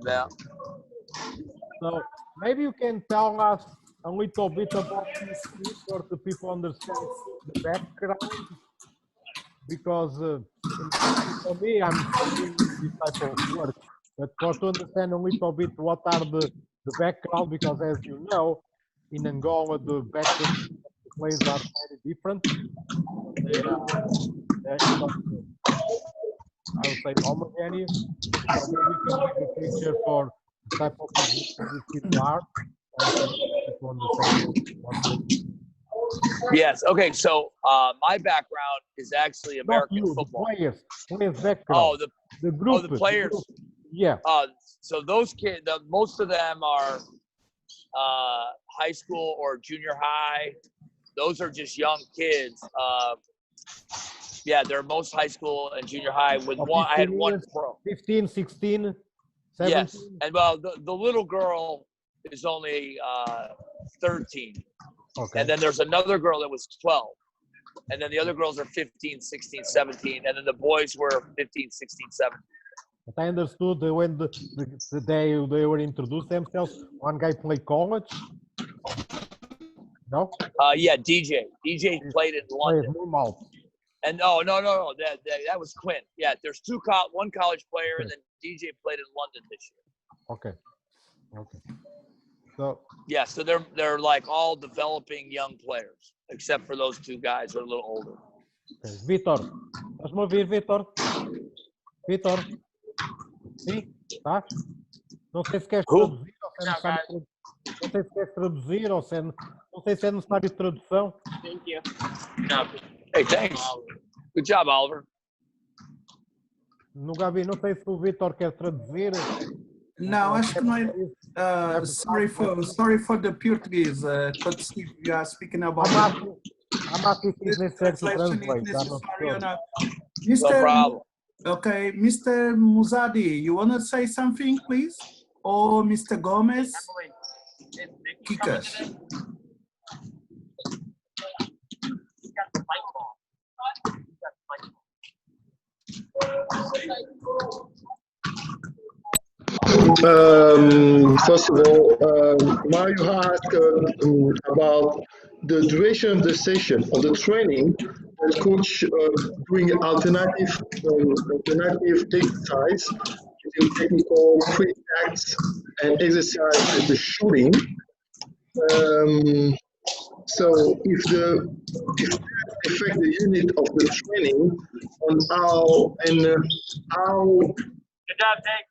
Yeah. So maybe you can tell us a little bit about this for the people understand the background, because for me, I'm doing this type of work, but to understand a little bit what are the background, because as you know, in Angola, the basketball players are very different. They're not, I would say, homogeneous. So maybe you can make a picture for the type of position these people are, and we can get to understand what they do. Yes. Okay. So my background is actually Not American you, the football. players background. Oh, The group. the players. The group. Yeah. So those kids, most of them are high school or junior high. Those are just young kids. Yeah, they're most high school and junior high. With one, I had one pro. 15, 16, 17. Yes, and well, the little girl is only 13, Okay. and then there's another girl that was 12, and then the other girls are 15, 16, 17, and then the boys were 15, 16, 17. But I understood that when they were introduced themselves, one guy played college. No? Yeah, DJ played in London. And no, that was Quinn. Yeah, there's one college player, and then DJ played in London this year. Okay. So yeah, so they're like all developing young players, except for those two guys who are a little older. Okay. Vitor, estás-me a ouvir, Vitor? Vitor? Sim? Tá? Não sei se queres traduzir ou se é necessário. Não sei se queres traduzir ou se é, não sei se é necessário tradução. Thank you. Hey, thanks. Good job, Oliver. No Gabi, não sei se o Vitor quer traduzir. Não, acho que não é. Sorry for the Portuguese. Could Steve, you are speaking about. I'm asking if it's necessary to translate. No problem. Okay, Mr. Musadi, you want to say something, please? Or Mr. Gomez? Kikas. First of all, Mario asked about the duration of the session, of the training, that coach doing alternative exercise, using technical quick acts and exercise with the shooting. So if that affect the unit of the training on how. Good job, Jake.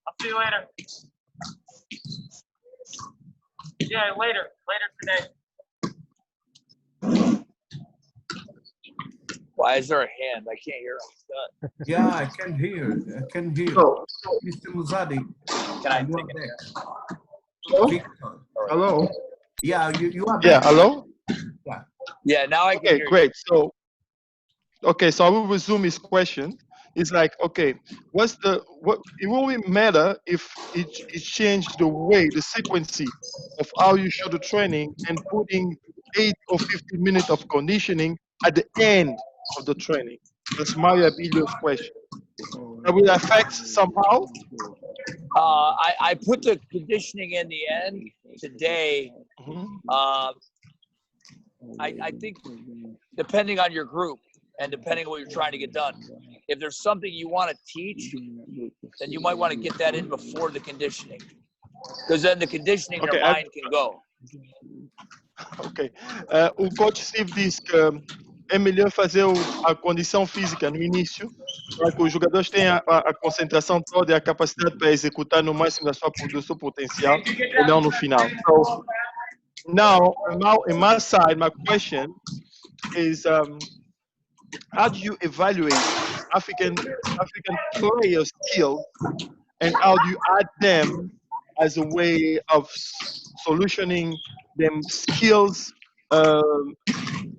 I'll see you later. Yeah, later today. Why is there a hand? I can't hear him. Yeah, I can hear. Oh. Mr. Musadi. Can I take it? Hello? Hello? Yeah, you are back. Yeah, hello? Yeah, now I can hear you. Great. So I will resume his question. It's like, okay, what it won't matter if it changed the way, the sequence of how you show the training and putting 8 or 15 minutes of conditioning at the end of the training. That's Mario Abilio's question. That will affect somehow? I put the conditioning in the end today. I think depending on your group and depending on what you're trying to get done, if there's something you want to teach, then you might want to get that in before the conditioning, because then the conditioning, your mind can go. Ok. O coach Steve disse que é melhor fazer a condição física no início, para que os jogadores tenham a concentração toda e a capacidade para executar no máximo do seu potencial, e não no final. So, now in my side, my question is, how do you evaluate African player skills, and how do you add them as a way of solutioning them skills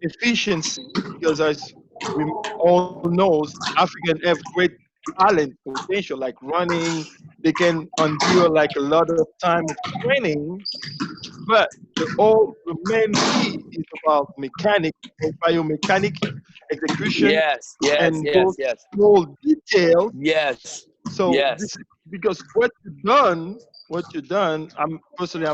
efficiency? Because as we all know, Africans have great talent, potential, like running. They can endure like a lot of time of training, but the main key is about mechanic and biomechanic execution. Yes. Those small details. Yes. So this is because what you've done, I'm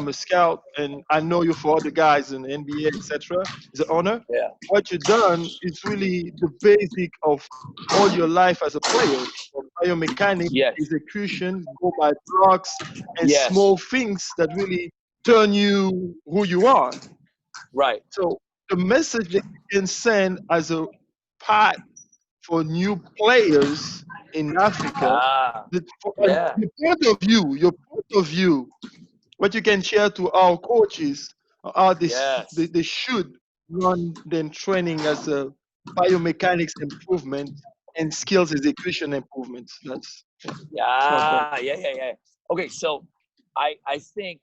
a scout, and I know you for other guys in the NBA, etc. It's an honor. Yeah. What you've done is really the basic of all your life as a player. So biomechanics, execution, go by blocks, and small things that really turn you who you are. Right. So the message that you can send as a part for new players in Africa, Yeah. your point of view, what you can share to our coaches, how Yes. they should run their training as a biomechanics improvement and skills execution improvements. That's my point. Yeah. Okay, so I think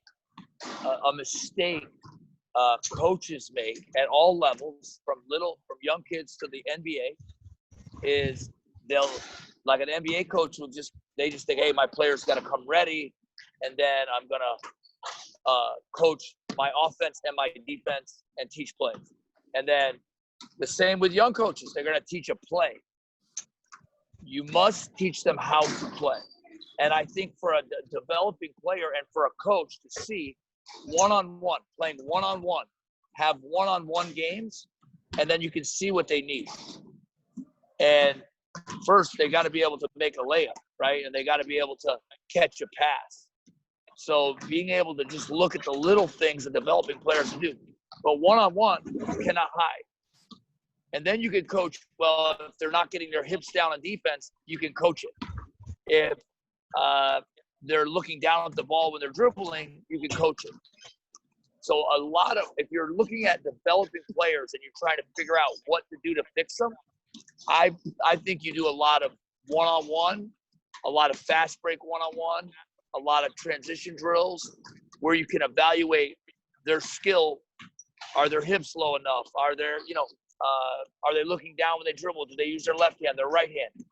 a mistake coaches make at all levels, from young kids to the NBA, is they'll, like an NBA coach will just think, hey, my player's got to come ready, and then I'm gonna coach my offense and my defense and teach plays. And then the same with young coaches, they're gonna teach a play. You must teach them how to play. And I think for a developing player and for a coach to see one-on-one, playing one-on-one, have one-on-one games, and then you can see what they need. And first, they got to be able to make a layup, right? And they got to be able to catch a pass. So being able to just look at the little things that developing players do. But one-on-one, you cannot hide. And then you can coach, well, if they're not getting their hips down on defense, you can coach it. If they're looking down at the ball when they're dribbling, you can coach it. So if you're looking at developing players and you're trying to figure out what to do to fix them, I think you do a lot of one-on-one, a lot of fast break one-on-one, a lot of transition drills where you can evaluate their skill. Are their hips low enough? Are they looking down when they dribble? Do they use their left hand, their right hand?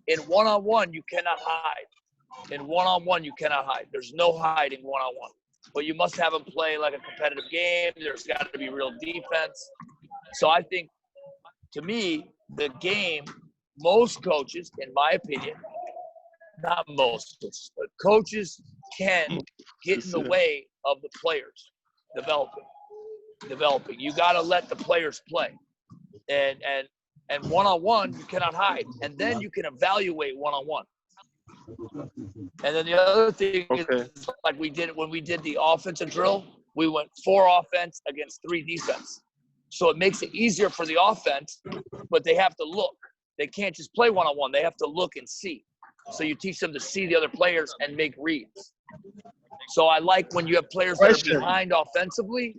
In one-on-one, you cannot hide. In one-on-one, you cannot hide. There's no hiding one-on-one. But you must have them play like a competitive game. There's got to be real defense. So I think, to me, the game, most coaches, in my opinion, not most, but coaches can get in the way of the players developing. You got to let the players play. And one-on-one, you cannot hide. And then you can evaluate one-on-one. And then the other thing is, like when we did the offensive drill, we went 4 offense against 3 defense. So it makes it easier for the offense, but they have to look. They can't just play one-on-one. They have to look and see. So you teach them to see the other players and make reads. So I like when you have players that are behind offensively,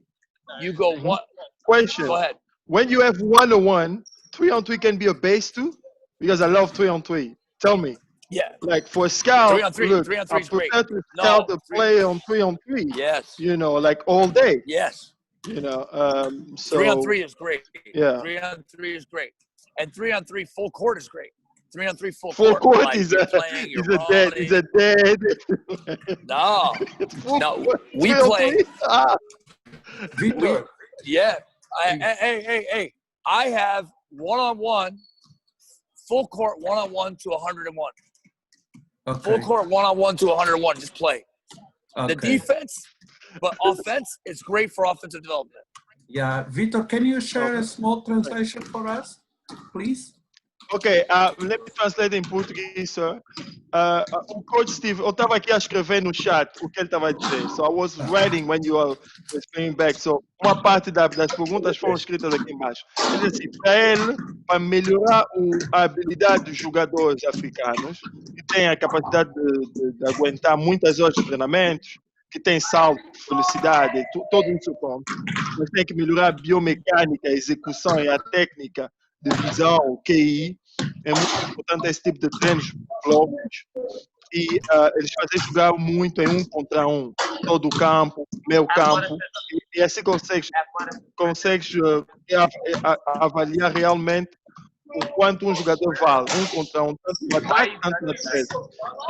you go, what? Question. Go ahead. When you have one-on-one, 3-on-3 can be a base too? Because I love 3-on-3. Tell me. Yeah. Like for a scout, 3-on-3, look, 3-on-3 I is great. prefer to scout the play on 3-on-3. Yes. Like all day. Yes. So 3-on-3 is great. Yeah. 3-on-3 is great. And 3-on-3 full court is great. 3-on-3 full court. Full court like is dead. Is a dead. No. We 3-on-3? play. Victor. Yeah. Hey. I have one-on-one, full court one-on-one to 101. Okay. Full court one-on-one to 101. Just play. Okay. The defense, but offense, it's great for offensive development. Yeah. Victor, can you share a small translation for us, please? Okay, let me translate in Portuguese, sir. O Coach Steve, eu estava aqui a escrever no chat o que ele estava a dizer. So I was writing when you were explaining back. So uma parte das perguntas foram escritas aqui embaixo. Ele disse, para ele, para melhorar a habilidade dos jogadores africanos, que têm a capacidade de aguentar muitas horas de treinamentos, que têm salto, velocidade, todo isso ponto. Mas tem que melhorar a biomecânica, a execução e a técnica de visão, o QI, é muito importante esse tipo de treinos longos. E eles fazem jogar muito em 1 contra 1, todo o campo, meio campo, e assim consegues avaliar realmente o quanto um jogador vale, 1 contra 1, tanto no ataque, tanto na defesa.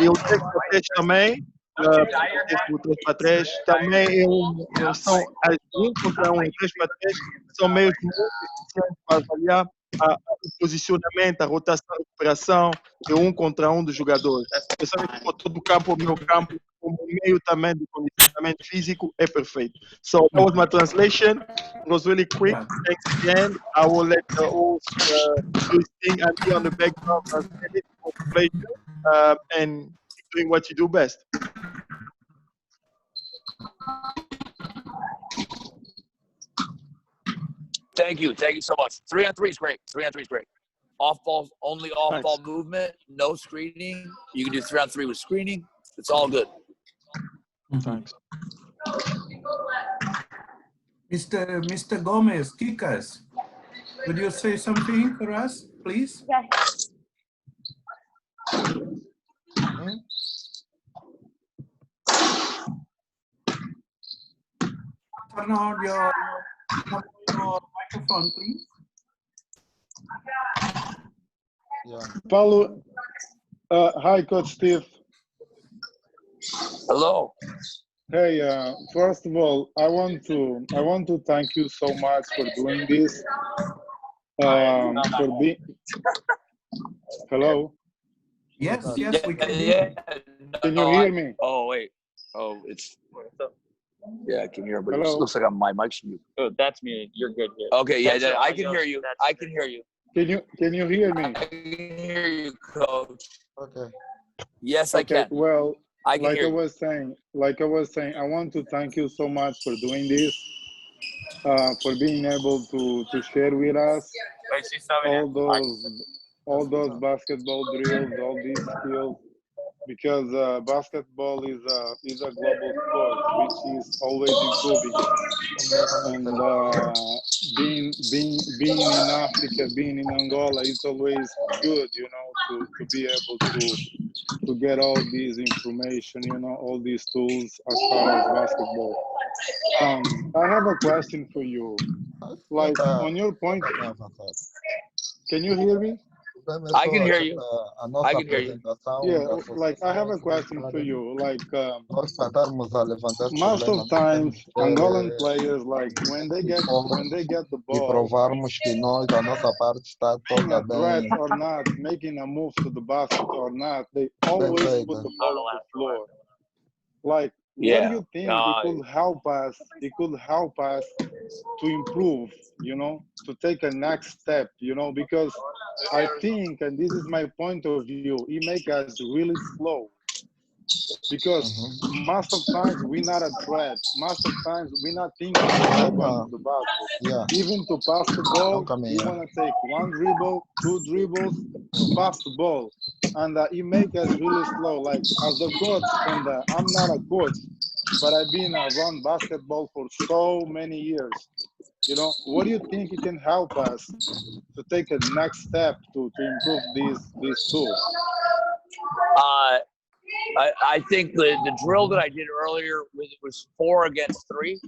E o 3x3 também, o 3x3 também são as 1 contra 1 e 3x3 são meios muito eficientes para avaliar o posicionamento, a rotação, a recuperação e 1 contra 1 dos jogadores. Especialmente por todo o campo, o meu campo, como meio também de condicionamento físico, é perfeito. So that was my translation. It was really quick. Thanks again. I will let the host do his thing and be on the background translating for pleasure and keep doing what you do best. Thank you so much. 3-on-3 is great. 3-on-3 is great. Off ball, only off ball movement, no screening. You can do 3-on-3 with screening. It's all good. Thanks. Mr. Gomez, Kikas, would you say something for us, please? Yeah. Turn on your microphone, please. Yeah. Paulo, hi, Coach Steve. Hello. Hey, first of all, I want to thank you so much for doing this. For being. Hello. Yes, we can hear Yeah. you. Can you hear me? Oh wait. Oh, it's. Yeah, I can hear, but it Hello? looks like my mic's mute. Oh, that's me. You're good here. Okay, yeah, That's I your can audio. hear you. That's I can hear you. Can you hear me? I can hear you, Coach. Okay. Yes, I Okay. can. Well, I can like hear I you. was saying, I want to thank you so much for doing this, for being able to share with us all those basketball drills, all these skills, because basketball is a global sport which is always improving. And being in Africa, being in Angola, it's always good, you know, to be able to get all these information, you know, all these tools as far as basketball. I have a question for you. Like on your point, can you hear me? I can hear you. I can hear you. Yeah, like I have a question for you. Like most of times, Angolan players, like when they get the ball, making a threat or not, making a move to the basket or not, they always put the ball on the floor. Like, what do you think it could help us? It could help us to improve, you know, to take a next step, you know, because I think, and this is my point of view, it makes us really slow. Because most of times we're not a threat. Most of times we're not thinking about going to the basket. Yeah. Even to pass the ball, we want to take one dribble, two dribbles to pass the ball. And it makes us really slow. Like as a coach, and I'm not a coach, but I've been around basketball for so many years. You know, what do you think it can help us to take a next step to improve these tools? I think the drill that I did earlier was 4 against 3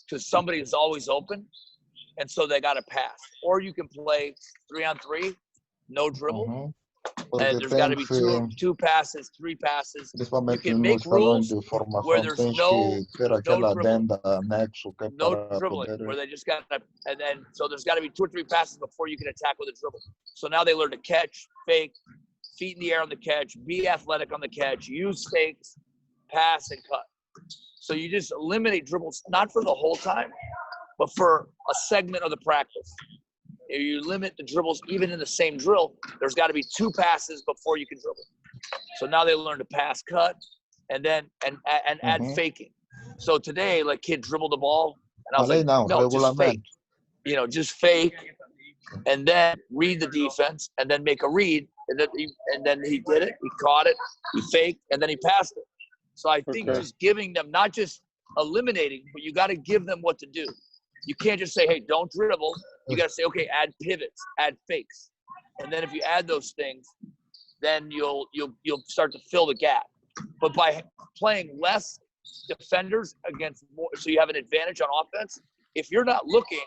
because somebody is always open, and so they got to pass. Or you can play 3-on-3, no dribble, and there's got to be two passes, 3 passes. You can make rules where there's no dribbling, where they just got to, and then so there's got to be 2 or 3 passes before you can attack with a dribble. So now they learn to catch, fake, feet in the air on the catch, be athletic on the catch, use fakes, pass, and cut. So you just eliminate dribbles, not for the whole time, but for a segment of the practice. If you limit the dribbles even in the same drill, there's got to be 2 passes before you can dribble. So now they learn to pass, cut, and then add faking. So today, like, kid dribbled the ball, and I was like, no, just fake. You know, just fake, and then read the defense, and then make a read. And then he did it. He caught it. He faked, and then he passed it. So I think just giving them, not just eliminating, but you got to give them what to do. You can't just say, "Hey, don't dribble." You got to say, "Okay, add pivots, add fakes," and then if you add those things, then you'll start to fill the gap. But by playing less defenders against more, so you have an advantage on offense. If you're not looking,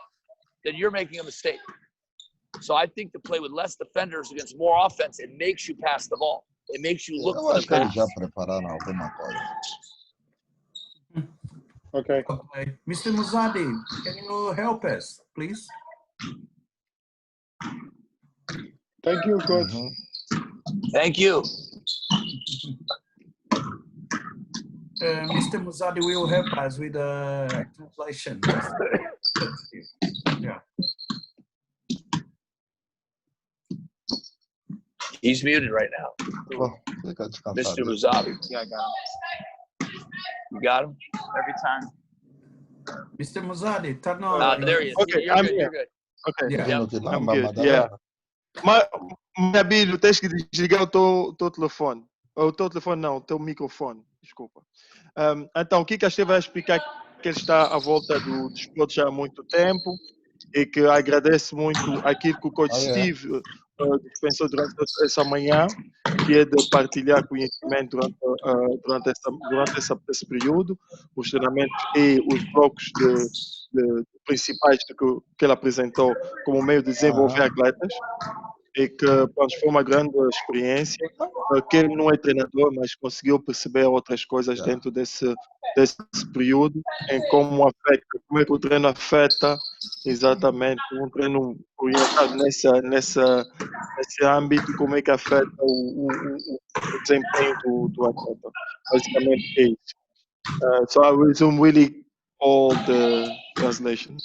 then you're making a mistake. So I think to play with less defenders against more offense, it makes you pass the ball. It makes you look for the pass. Okay. Mr. Muzadi, can you help us, please? Thank you, Coach. Thank you. Mr. Muzadi will help us with the translation. Yeah. He's muted right now. Mr. Muzabi. Yeah, I got him. You got him? Every time. Mr. Muzadi, turn on. There he is. Okay, You're I'm good. here. You're good. Okay, Yeah. Vindo de lá, I'm uma good. Yeah. Madalena. Abílio, tens que desligar o teu telefone. O teu telefone não, o teu microfone. Desculpa. Então, o que a Steve vai explicar que ele está à volta do desporto já há muito tempo e que agradece muito aquilo que o coach Steve dispensou durante essa manhã, que é de partilhar conhecimento durante esse período, os treinamentos e os blocos principais que ele apresentou como meio de desenvolver atletas, e que pronto, foi uma grande experiência, que ele não é treinador, mas conseguiu perceber outras coisas dentro desse período, em como é que o treino afeta exatamente um treino orientado nesse âmbito, como é que afeta o desempenho do atleta. Basicamente é isso. So I resume really all the translation.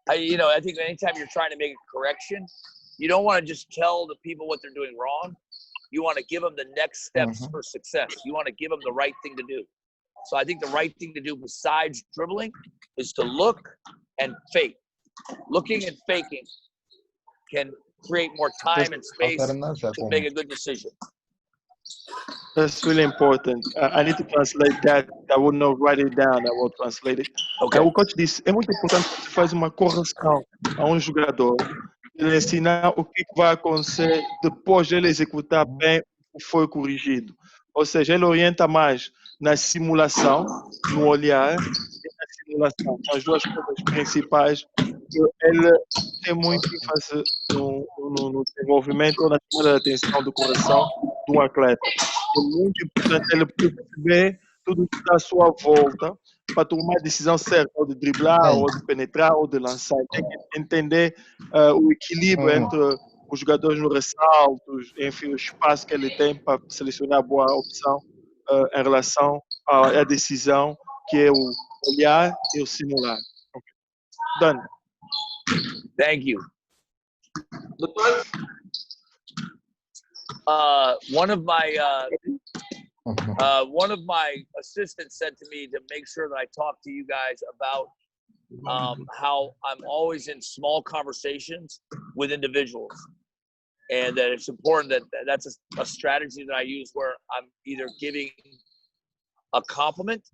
No, I think anytime you're trying to make a correction, you don't want to just tell the people what they're doing wrong. You want to give them the next steps for success. You want to give them the right thing to do. So I think the right thing to do besides dribbling is to look and fake. Looking and faking can create more time and space to make a good decision. That's really important. I need to translate that. I will not write it down. I will translate it. Okay. O coach disse, é muito importante que você faz uma correção a jogador, ele ensinar o que vai acontecer depois de ele executar bem o que foi corrigido. Ou seja, ele orienta mais na simulação, no olhar e na simulação. São as duas coisas principais que ele tem muito ênfase no desenvolvimento ou na tomada de atenção de correção de um atleta. É muito importante ele perceber tudo que está à sua volta para tomar a decisão certa, ou de driblar, ou de penetrar, ou de lançar. Tem que entender o equilíbrio entre os jogadores nos ressaltos, enfim, o espaço que ele tem para selecionar a boa opção em relação à decisão, que é o olhar e o simular. Okay. Done. Thank you. One of my assistants said to me to make sure that I talk to you guys about how I'm always in small conversations with individuals, and that it's important that's a strategy that I use where I'm either giving a compliment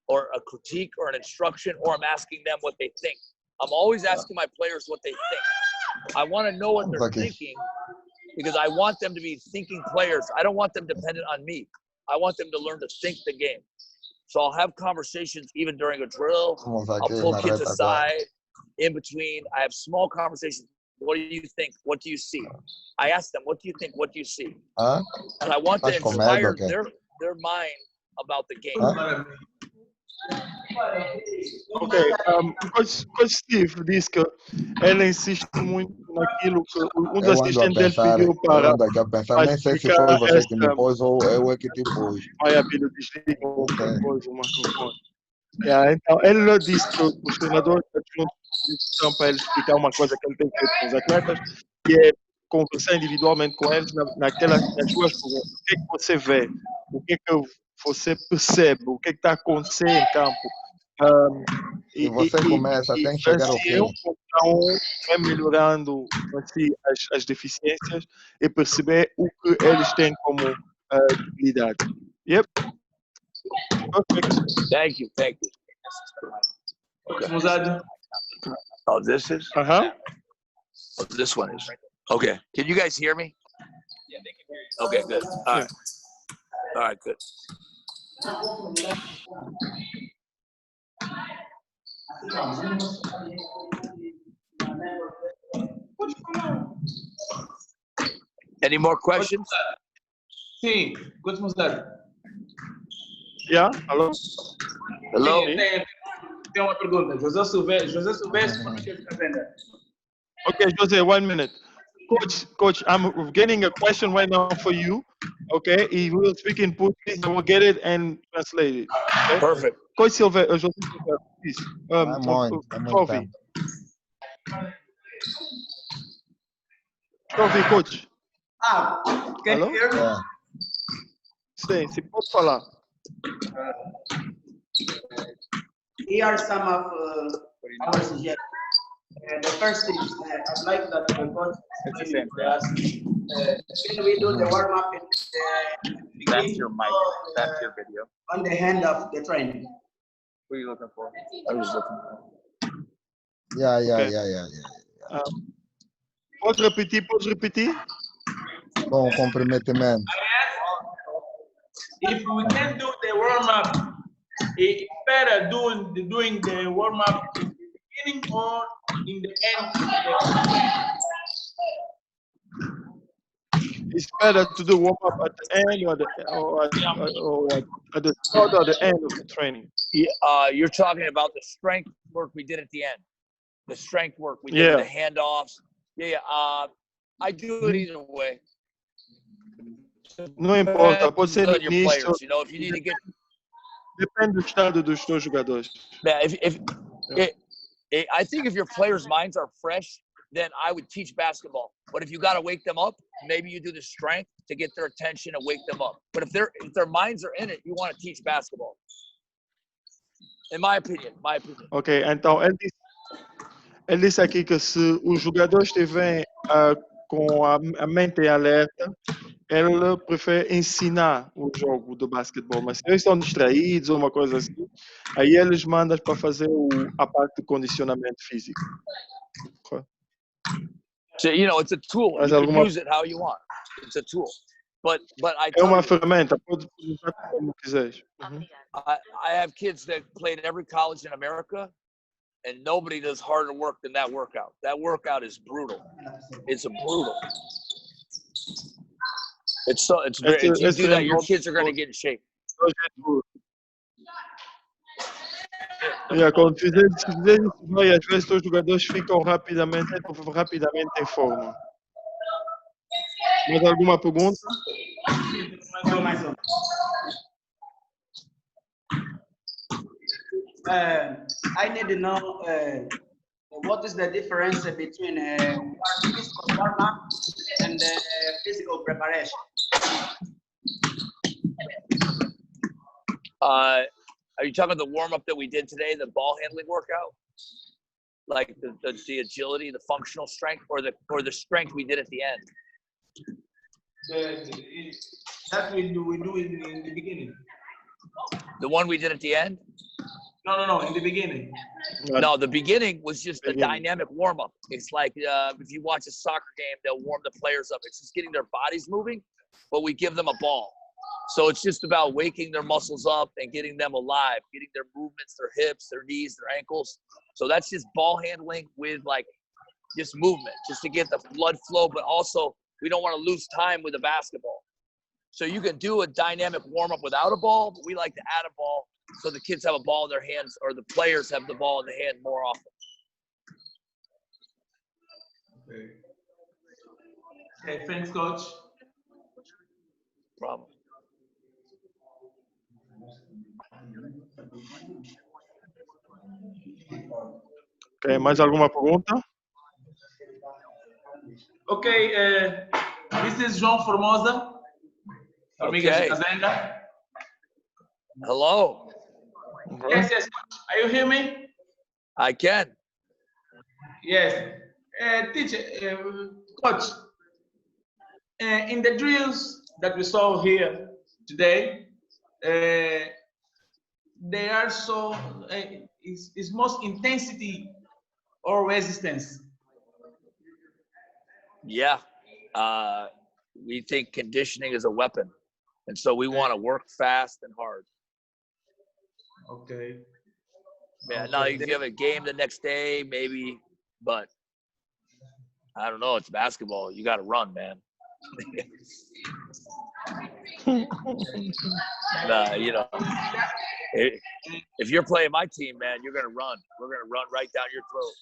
or a critique or an instruction, or I'm asking them what they think. I'm always asking my players what they think. I want to know what they're thinking, because I want them to be thinking players. I don't want them dependent on me. I want them to learn to think the game. So I'll have conversations even during a drill. I'll pull kids aside in between. I have small conversations. What do you think? What do you see? I ask them, what do you think? What do you see? And I want to inspire their mind about the game. Ok, Coach Steve disse que ele insiste muito naquilo que dos assistentes dele pediu para nem sei se foi você que me pôs ou eu é que te pus. Vai abrir o desliga o microfone. Então, ele disse que os treinadores estão para ele explicar uma coisa que ele tem feito com os atletas, que é conversar individualmente com eles nas suas perguntas. O que é que você vê? O que é que você percebe? O que é que está a acontecer em campo? E você começa, tem que chegar ao fim. Então, vai melhorando assim, as deficiências e perceber o que eles têm como debilidade. Yep. Perfect. Thank you. Okay. Oh, this is? Uh-huh. Oh, this one is. Okay. Can you guys hear me? Yeah, they can hear you. Okay, good. All right. All right, good. Any more questions? Sim, Coach Muzadi. Yeah, hello? Hello? Tem uma pergunta. José Silvestre, como é que ele está vendo? Okay, Jose, 1 minute. Coach, I'm getting a question right now for you. Okay, he will speak in Portuguese. I will get it and translate it. Okay? Perfect. Coach Silva, Jose, please. I'm on time. Coffee, coach. Can you hear me? Yeah. Sim, se pode falar. Here are some of our suggestions. The first is, I'd like that the coach explain to us, can we do the warm-up in the That's beginning your mic. or, That's your video. on the hand of the training? What are you looking for? I was looking for. Yeah. Pode repetir? Bom comprometimento. If we can do the warm-up, it's better doing the warm-up in the beginning or in the end. It's better to do warm up at the end or at the start or the end of the training. You're talking about the strength work we did at the end. The strength work we did, the handoffs. I do it either way. Não importa, pode ser no On your início. players, you know, if you need to get. Depende do estado dos teus jogadores. Yeah, I think if your players' minds are fresh, then I would teach basketball. But if you got to wake them up, maybe you do the strength to get their attention and wake them up. But if their minds are in it, you want to teach basketball. In my opinion. Ok, então ele disse aqui que se os jogadores estiverem com a mente alerta, ele prefere ensinar o jogo do basquetebol. Mas se eles estão distraídos ou uma coisa assim, aí eles mandam para fazer a parte de condicionamento físico. So, you know, it's a tool. You can use it how you want. It's a tool. But I É uma tell you, ferramenta, pode usar como quiseres. I have kids that played every college in America, and nobody does harder work than that workout. That workout is brutal. It's brutal. It's great. If you do that, your kids are going to get in shape. Quando fizer isso, às vezes os jogadores ficam rapidamente em forma. Mais alguma pergunta? Mais uma. I need to know what is the difference between physical warm-up and physical preparation. Are you talking about the warm-up that we did today, the ball handling workout? Like the agility, the functional strength, or the strength we did at the end? That we do in the beginning. The one we did at the end? No, in the beginning. No, the beginning was just a dynamic warm-up. It's like if you watch a soccer game, they'll warm the players up. It's just getting their bodies moving, but we give them a ball. So it's just about waking their muscles up and getting them alive, getting their movements, their hips, their knees, their ankles. So that's just ball handling with like just movement, just to get the blood flow, but also we don't want to lose time with the basketball. So you can do a dynamic warm-up without a ball, but we like to add a ball so the kids have a ball in their hands, or the players have the ball in the hand more often. Okay, thanks, coach. Problem. Ok, mais alguma pergunta? Okay, this is João Formosa. Formigas de Okay. Fazenda. Hello. Yes, coach. Are you hear me? I can. Yes. Teacher, coach, in the drills that we saw here today, they are so, it's most intensity or resistance. Yeah. We think conditioning is a weapon. And so we want to work fast and hard. Okay. Yeah. Now, if you have a game the next day, maybe, but I don't know. It's basketball. You got to run, man. You know, if you're playing my team, man, you're going to run. We're going to run right down your throat.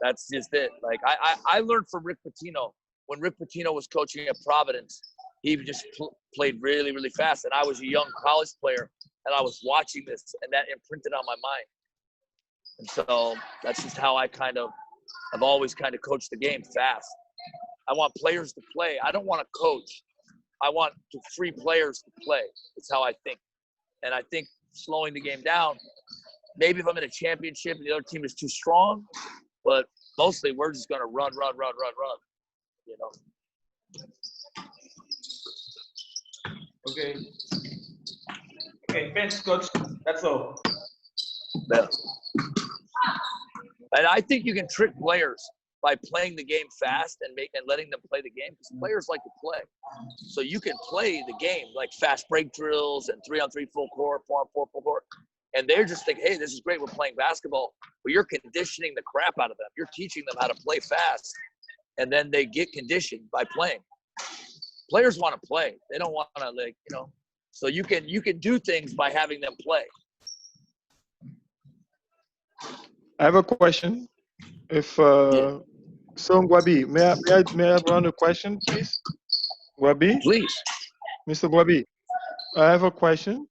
That's just it. Like I learned from Rick Pitino. When Rick Pitino was coaching at Providence, he just played really, really fast. And I was a young college player, and I was watching this, and that imprinted on my mind. And so that's just how I've always kind of coached the game fast. I want players to play. I don't want to coach. I want to free players to play. It's how I think. And I think slowing the game down maybe if I'm in a championship and the other team is too strong, but mostly we're just going to run, you know. Okay. Okay, thanks, coach. That's all. Yeah. And I think you can trick players by playing the game fast and letting them play the game, because players like to play. So you can play the game like fast break drills and 3-on-3 full court, 4-on-4 full court. And they're just think, hey, this is great. We're playing basketball. But you're conditioning the crap out of them. You're teaching them how to play fast. And then they get conditioned by playing. Players want to play. They don't want to, like, you know. So you can do things by having them play. I have a question. If so, Gwabi, may I run a question, please? Gwabi? Please. Mr. Gwabi, I have a question.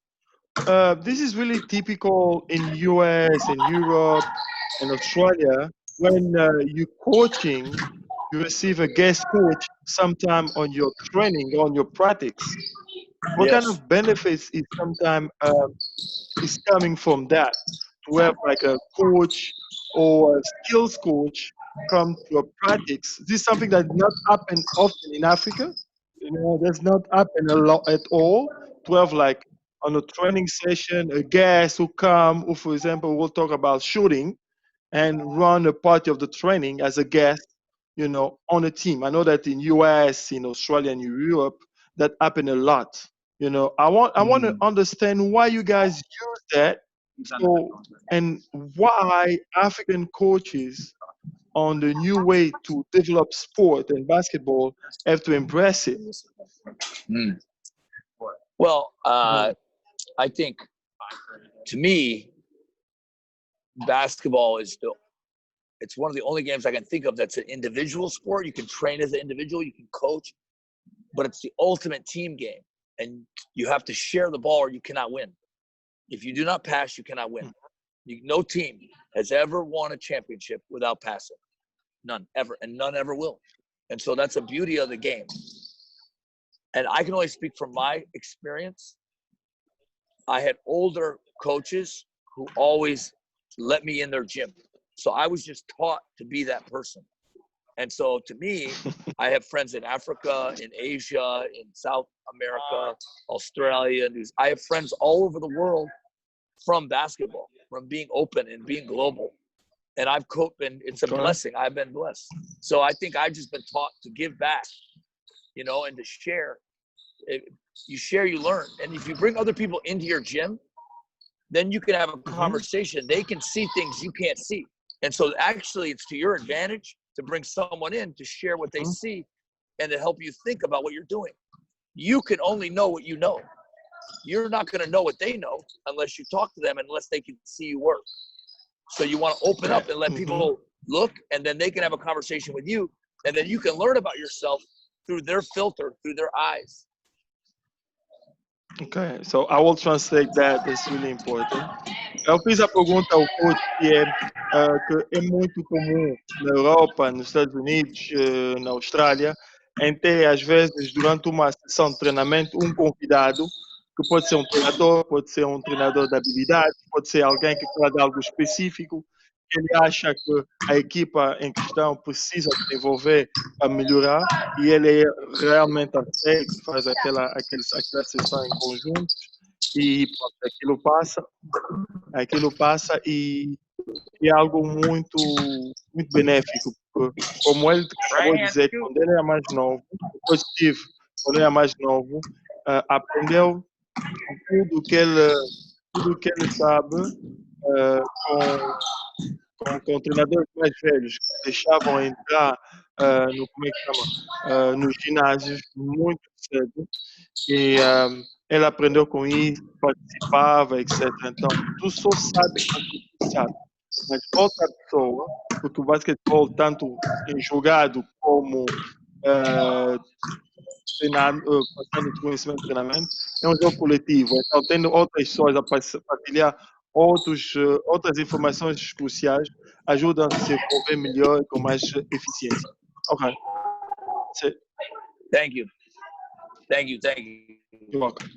This is really typical in US, in Europe, and Australia. When you're coaching, you receive a guest coach sometime on your training, on your practice. What kind of benefits is sometimes is coming from that? To have like a coach or a skills coach come to a practice. This is something that not happen often in Africa. You know, that's not happen a lot at all. To have like on a training session, a guest who come, who for example will talk about shooting and run a part of the training as a guest, you know, on a team. I know that in US, in Australia, and in Europe, that happen a lot. You know, I want to understand why you guys use that. So, and why African coaches on the new way to develop sport and basketball have to embrace it. Well, I think, to me, basketball is it's one of the only games I can think of that's an individual sport. You can train as an individual, you can coach, but it's the ultimate team game. And you have to share the ball or you cannot win. If you do not pass, you cannot win. No team has ever won a championship without passing. None, ever. And none ever will. And so that's the beauty of the game. And I can only speak from my experience. I had older coaches who always let me in their gym. So I was just taught to be that person. And so to me, I have friends in Africa, in Asia, in South America, Australia. I have friends all over the world from basketball, from being open and being global. And I've coped, and it's a blessing. I've been blessed. So I think I've just been taught to give back, you know, and to share. You share, you learn. And if you bring other people into your gym, then you can have a conversation. They can see things you can't see. And so actually it's to your advantage to bring someone in to share what they see and to help you think about what you're doing. You can only know what you know. You're not going to know what they know unless you talk to them, unless they can see you work. So you want to open up and let people look, and then they can have a conversation with you, and then you can learn about yourself through their filter, through their eyes. Okay, so I will translate that. That's really important. Eu fiz a pergunta ao coach que é muito comum na Europa, nos Estados Unidos, na Austrália, em ter, às vezes, durante uma sessão de treinamento, um convidado, que pode ser um treinador, pode ser um treinador de habilidade, pode ser alguém que fala de algo específico, que ele acha que a equipa em questão precisa desenvolver para melhorar, e ele realmente aceita, faz aquela sessão em conjunto, e pronto, aquilo passa e é algo muito benéfico, porque, como ele acabou de dizer, quando ele era mais novo, depois Steve, quando ele era mais novo, aprendeu tudo que ele sabe com treinadores mais velhos que deixavam entrar nos ginásios muito cedo, e ele aprendeu com isso, participava, etc. Então, tu só sabes o que tu sabes, mas outra pessoa, porque o basquetebol, tanto em jogado como passando de conhecimento de treinamento, é um jogo coletivo. Então, tendo outras pessoas a partilhar outras informações cruciais, ajuda a se desenvolver melhor e com mais eficiência. Ok. Thank you. Thank you. Thank you. You're welcome.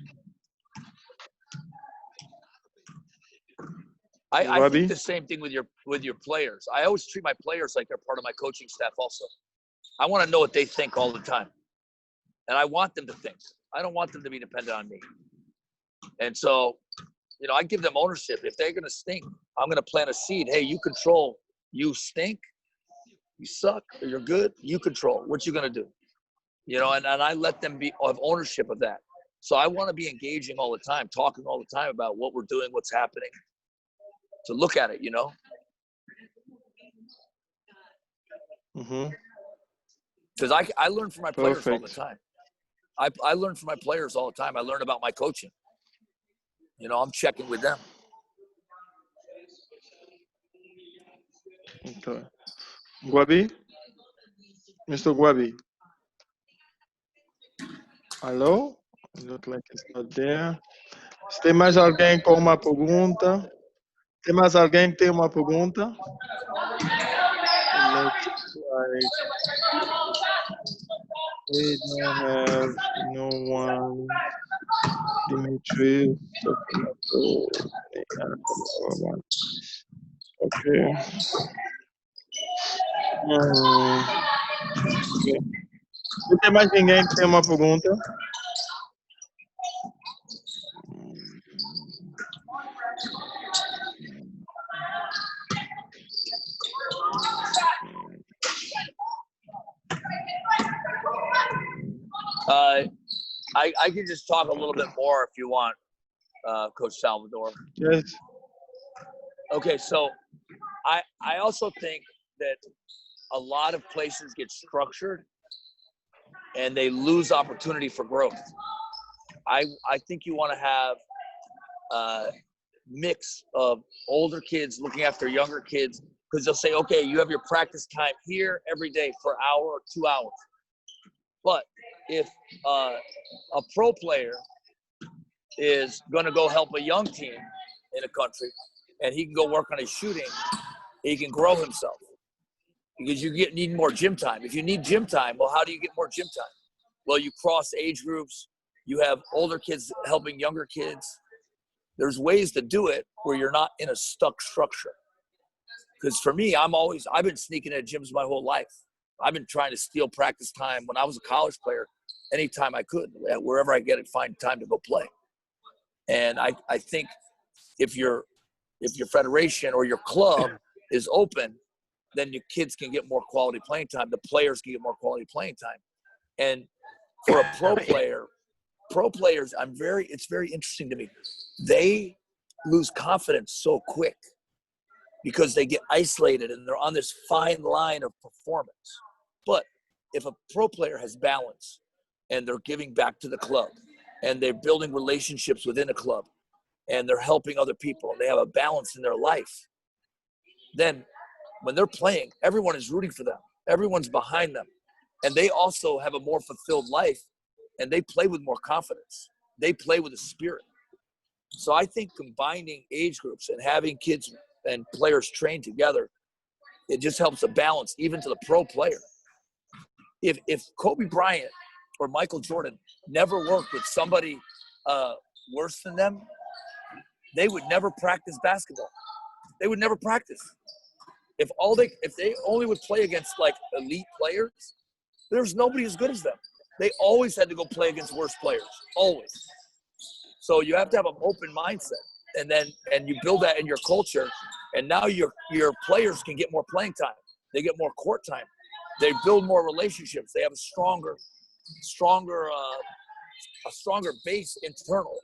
I think the same thing with your players. I always treat my players like they're part of my coaching staff also. I want to know what they think all the time. And I want them to think. I don't want them to be dependent on me. And so, I give them ownership. If they're going to stink, I'm going to plant a seed. Hey, you control. You stink. You suck. Or you're good. You control. What you going to do? And I let them have ownership of that. So I want to be engaging all the time, talking all the time about what we're doing, what's happening. To look at it, Because I learn from my players all the time. I learn from my players all the time. I learn about my coaching. I'm checking with them. Okay. Guabi? Mr. Guabi? Alô? Look like it's not there. Se tem mais alguém com uma pergunta? Tem mais alguém que tem uma pergunta? Looks like we don't have no one. Dimitri. Okay. Okay. Não tem mais ninguém que tem uma pergunta? I can just talk a little bit more if you want, Coach Salvador. Yes. Okay, so I also think that a lot of places get structured and they lose opportunity for growth. I think you want to have a mix of older kids looking after younger kids, because they'll say, okay, you have your practice time here every day for an hour or 2 hours. But if a pro player is going to go help a young team in a country and he can go work on his shooting, he can grow himself. Because you need more gym time. If you need gym time, well, how do you get more gym time? Well, you cross age groups. You have older kids helping younger kids. There's ways to do it where you're not in a stuck structure. Because for me, I've been sneaking at gyms my whole life. I've been trying to steal practice time when I was a college player, anytime I could, wherever I get it, find time to go play. And I think if your federation or your club is open, then your kids can get more quality playing time. The players can get more quality playing time. And for a pro players, it's very interesting to me. They lose confidence so quick because they get isolated and they're on this fine line of performance. But if a pro player has balance and they're giving back to the club and they're building relationships within a club and they're helping other people and they have a balance in their life, then when they're playing, everyone is rooting for them. Everyone's behind them. And they also have a more fulfilled life and they play with more confidence. They play with a spirit. So I think combining age groups and having kids and players train together, it just helps a balance even to the pro player. If Kobe Bryant or Michael Jordan never worked with somebody worse than them, they would never practice basketball. They would never practice. If they only would play against like elite players, there's nobody as good as them. They always had to go play against worse players, always. So you have to have an open mindset, and you build that in your culture, and now your players can get more playing time. They get more court time. They build more relationships. They have a stronger base internal,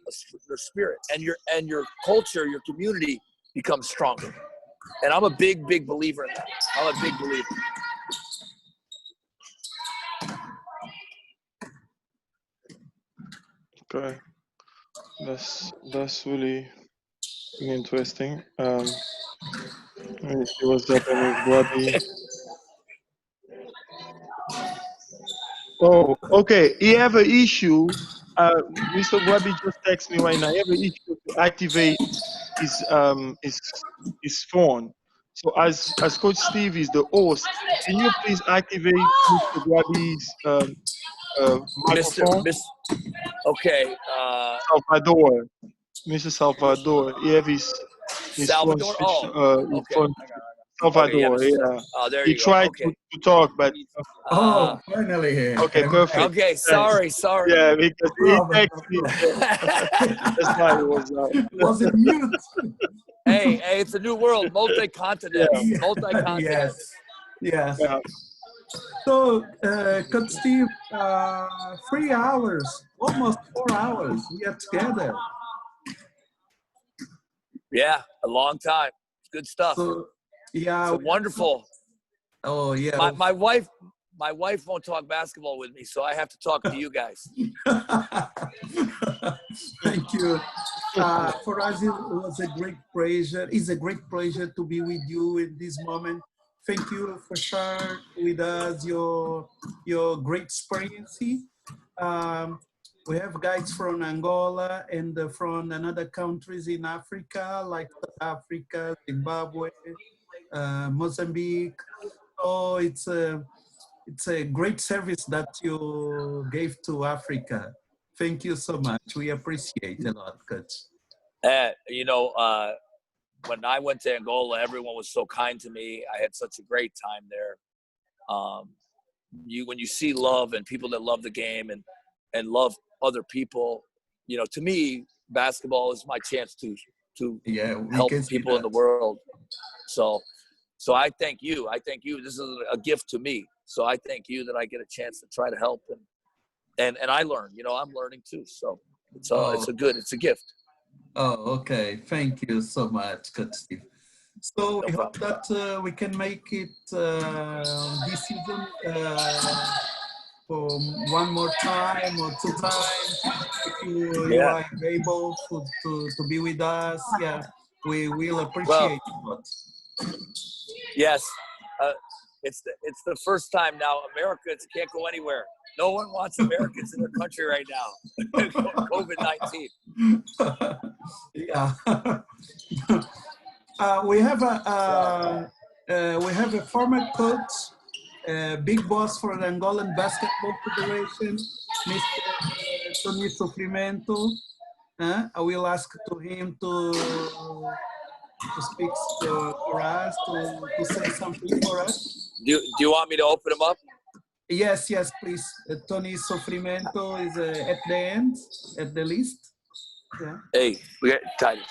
their spirit, and your culture, your community becomes stronger. And I'm a big believer in that. I'm a big believer. Okay, that's really interesting. Let me see what's happening with Guabi. Oh, okay. He have an issue. Mr. Guabi just text me right now. He have an issue to activate his phone. So as Coach Steve is the host, can you please activate Mr. Guabi's microphone? Okay. Salvador, Mr. Salvador, he have his He's Salvador. from, Oh, okay. from Okay, yeah, Salvador. Mr. Yeah. Oh, there He you go. tried Okay. to talk, but Oh, finally. okay, perfect. Okay, Thanks. sorry. Yeah, because No he problem, texted me. That's why it was. Was it mute? Hey, it's a new world, multi-continents, Yeah. multi-continents. Yes. Yeah. So, Coach Steve, 3 hours, almost 4 hours, we are together. Yeah, a long time. Good stuff. So, yeah. So wonderful. Oh, yeah. My wife won't talk basketball with me, so I have to talk to you guys. Thank you. For us, it was a great pleasure. It's a great pleasure to be with you in this moment. Thank you for sharing with us your great experience. We have guys from Angola and from another countries in Africa, like South Africa, Zimbabwe, Mozambique. So it's a great service that you gave to Africa. Thank you so much. We appreciate a lot, Coach. When I went to Angola, everyone was so kind to me. I had such a great time there. When you see love and people that love the game and love other people, to me, basketball is my chance to help people in the world. So I thank you. This is a gift to me. So I thank you that I get a chance to try to help and I learn. I'm learning too. So it's a gift. Oh, okay. Thank you so much, Coach Steve. So we hope that we can make it this season for one more time or 2 times. If you are able to be with us, we will appreciate it. Yes, it's the first time now. Americans can't go anywhere. No one wants Americans in their country right now. COVID-19. Yeah. We have a former coach, big boss for the Angolan Basketball Federation, Mr. Tony Sofrimento. I will ask to him to speak for us, to say something for us. Do you want me to open him up? Yes, please. Tony Sofrimento is at the end, at the list. Yeah. Hey, we got Titus.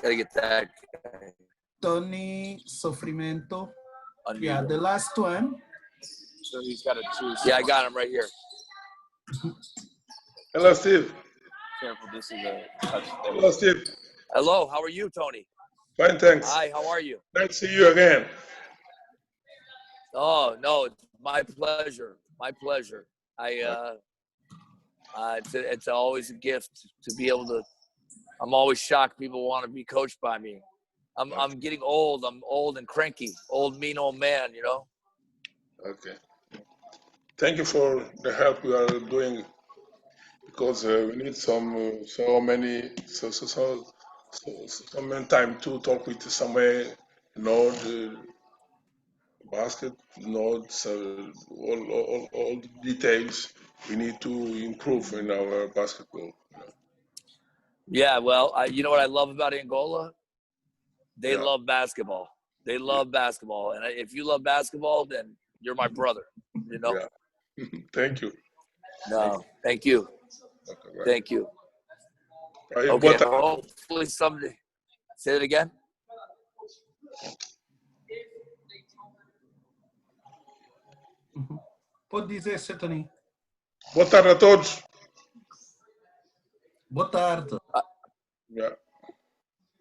Gotta get that guy. Tony Sofrimento. Yeah, the last one. So he's got to choose. Yeah, I got him right here. Hello, Steve. Careful, this is a touch. Hello, Steve. Hello, how are you, Tony? Fine, thanks. Hi, how are you? Nice to see you again. Oh no, it's my pleasure. My pleasure. It's always a gift to be able to. I'm always shocked people want to be coached by me. I'm getting old. I'm old and cranky. Old mean old man. Okay. Thank you for the help you are doing, because we need so many time to talk with somewhere, the basket, all the details we need to improve in our basketball. Yeah, well, you know what I love about Angola? They love basketball. They love basketball, and if you love basketball, then you're my brother. Yeah. Thank you. No, thank you. Okay, right. Thank you. Okay, hopefully someday. Say it again. Pode dizer, Tony. Boa tarde a todos. Boa tarde. Yeah.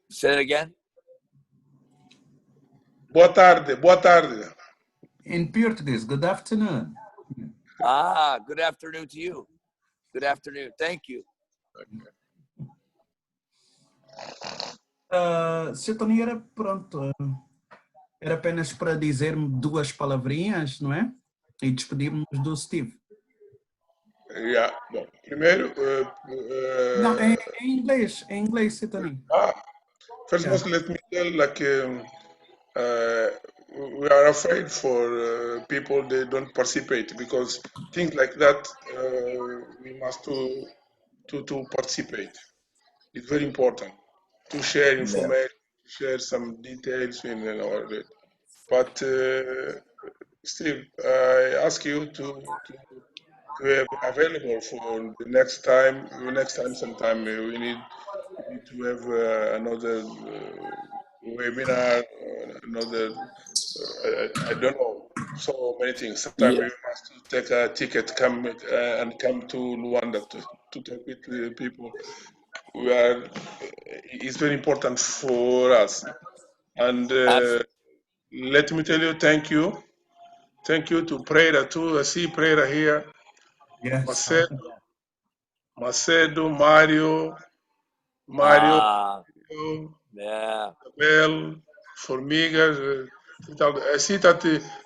Say it again. Boa tarde. Boa tarde. In Portuguese, good afternoon. Good afternoon to you. Good afternoon. Thank you. Sr. Tony, era pronto. Era apenas para dizer 2 palavrinhas, não é? E despedirmos do Steve. Yeah. Bom, primeiro. Não, em inglês, Sr. Tony. First of all, let me tell, we are afraid for people they don't participate, because things like that we must to participate. It's very important to share information, to share some details in all that. But Steve, I ask you to have available for the next time. Next time, sometime we need to have another webinar, another. I don't know. So many things. Sometimes we must take a ticket, come and come to Luanda to talk with people. We are. It's very important for us. And let me tell you, thank you. Thank you to Preda too. I see Preda here. Yes. Macedo, Mario, Yeah. Isabel, Formigas. I see that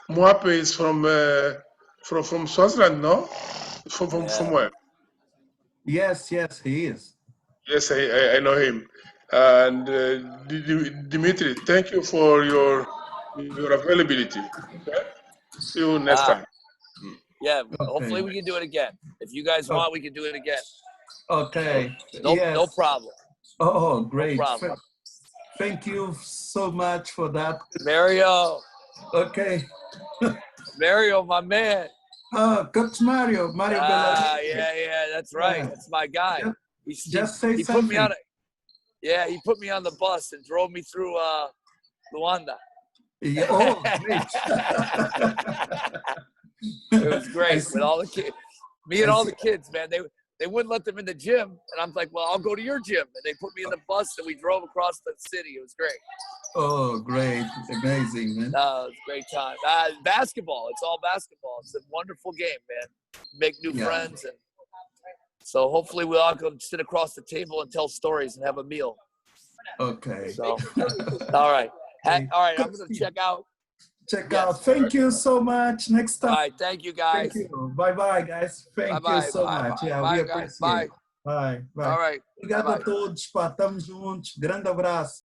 Muape is from Swaziland, no? From where? Yes, he is. Yes, I know him. And Dimitri, thank you for your availability. Okay? See you next time. Yeah, hopefully we can do it again. If you guys want, we can do it again. Okay. No problem. Oh, great. No problem. Thank you so much for that. Mario. Okay. Mario, my man. Coach Mario Bella. Yeah, that's right. Yeah. That's my guy. Just say he something. put me on he put me on the bus and drove me through Luanda. Yeah. Oh, great. It was great with all the kids. Me and all the kids, man. They wouldn't let them in the gym, and I'm like, well, I'll go to your gym. And they put me in the bus, and we drove across the city. It was great. Oh, great. Amazing, man. No, it was a great time. Basketball. It's all basketball. It's a wonderful game, man. Make new friends. And so hopefully we'll all go sit across the table and tell stories and have a meal. Okay. So, all right. All right, I'm going to check out. Check out. Thank you so much. Next time. All right. Thank you, guys. Thank you. Bye-bye, guys. Thank you so much. Yeah, we appreciate it. Bye. All right. Obrigado a todos. Pá, estamos juntos. Grande abraço.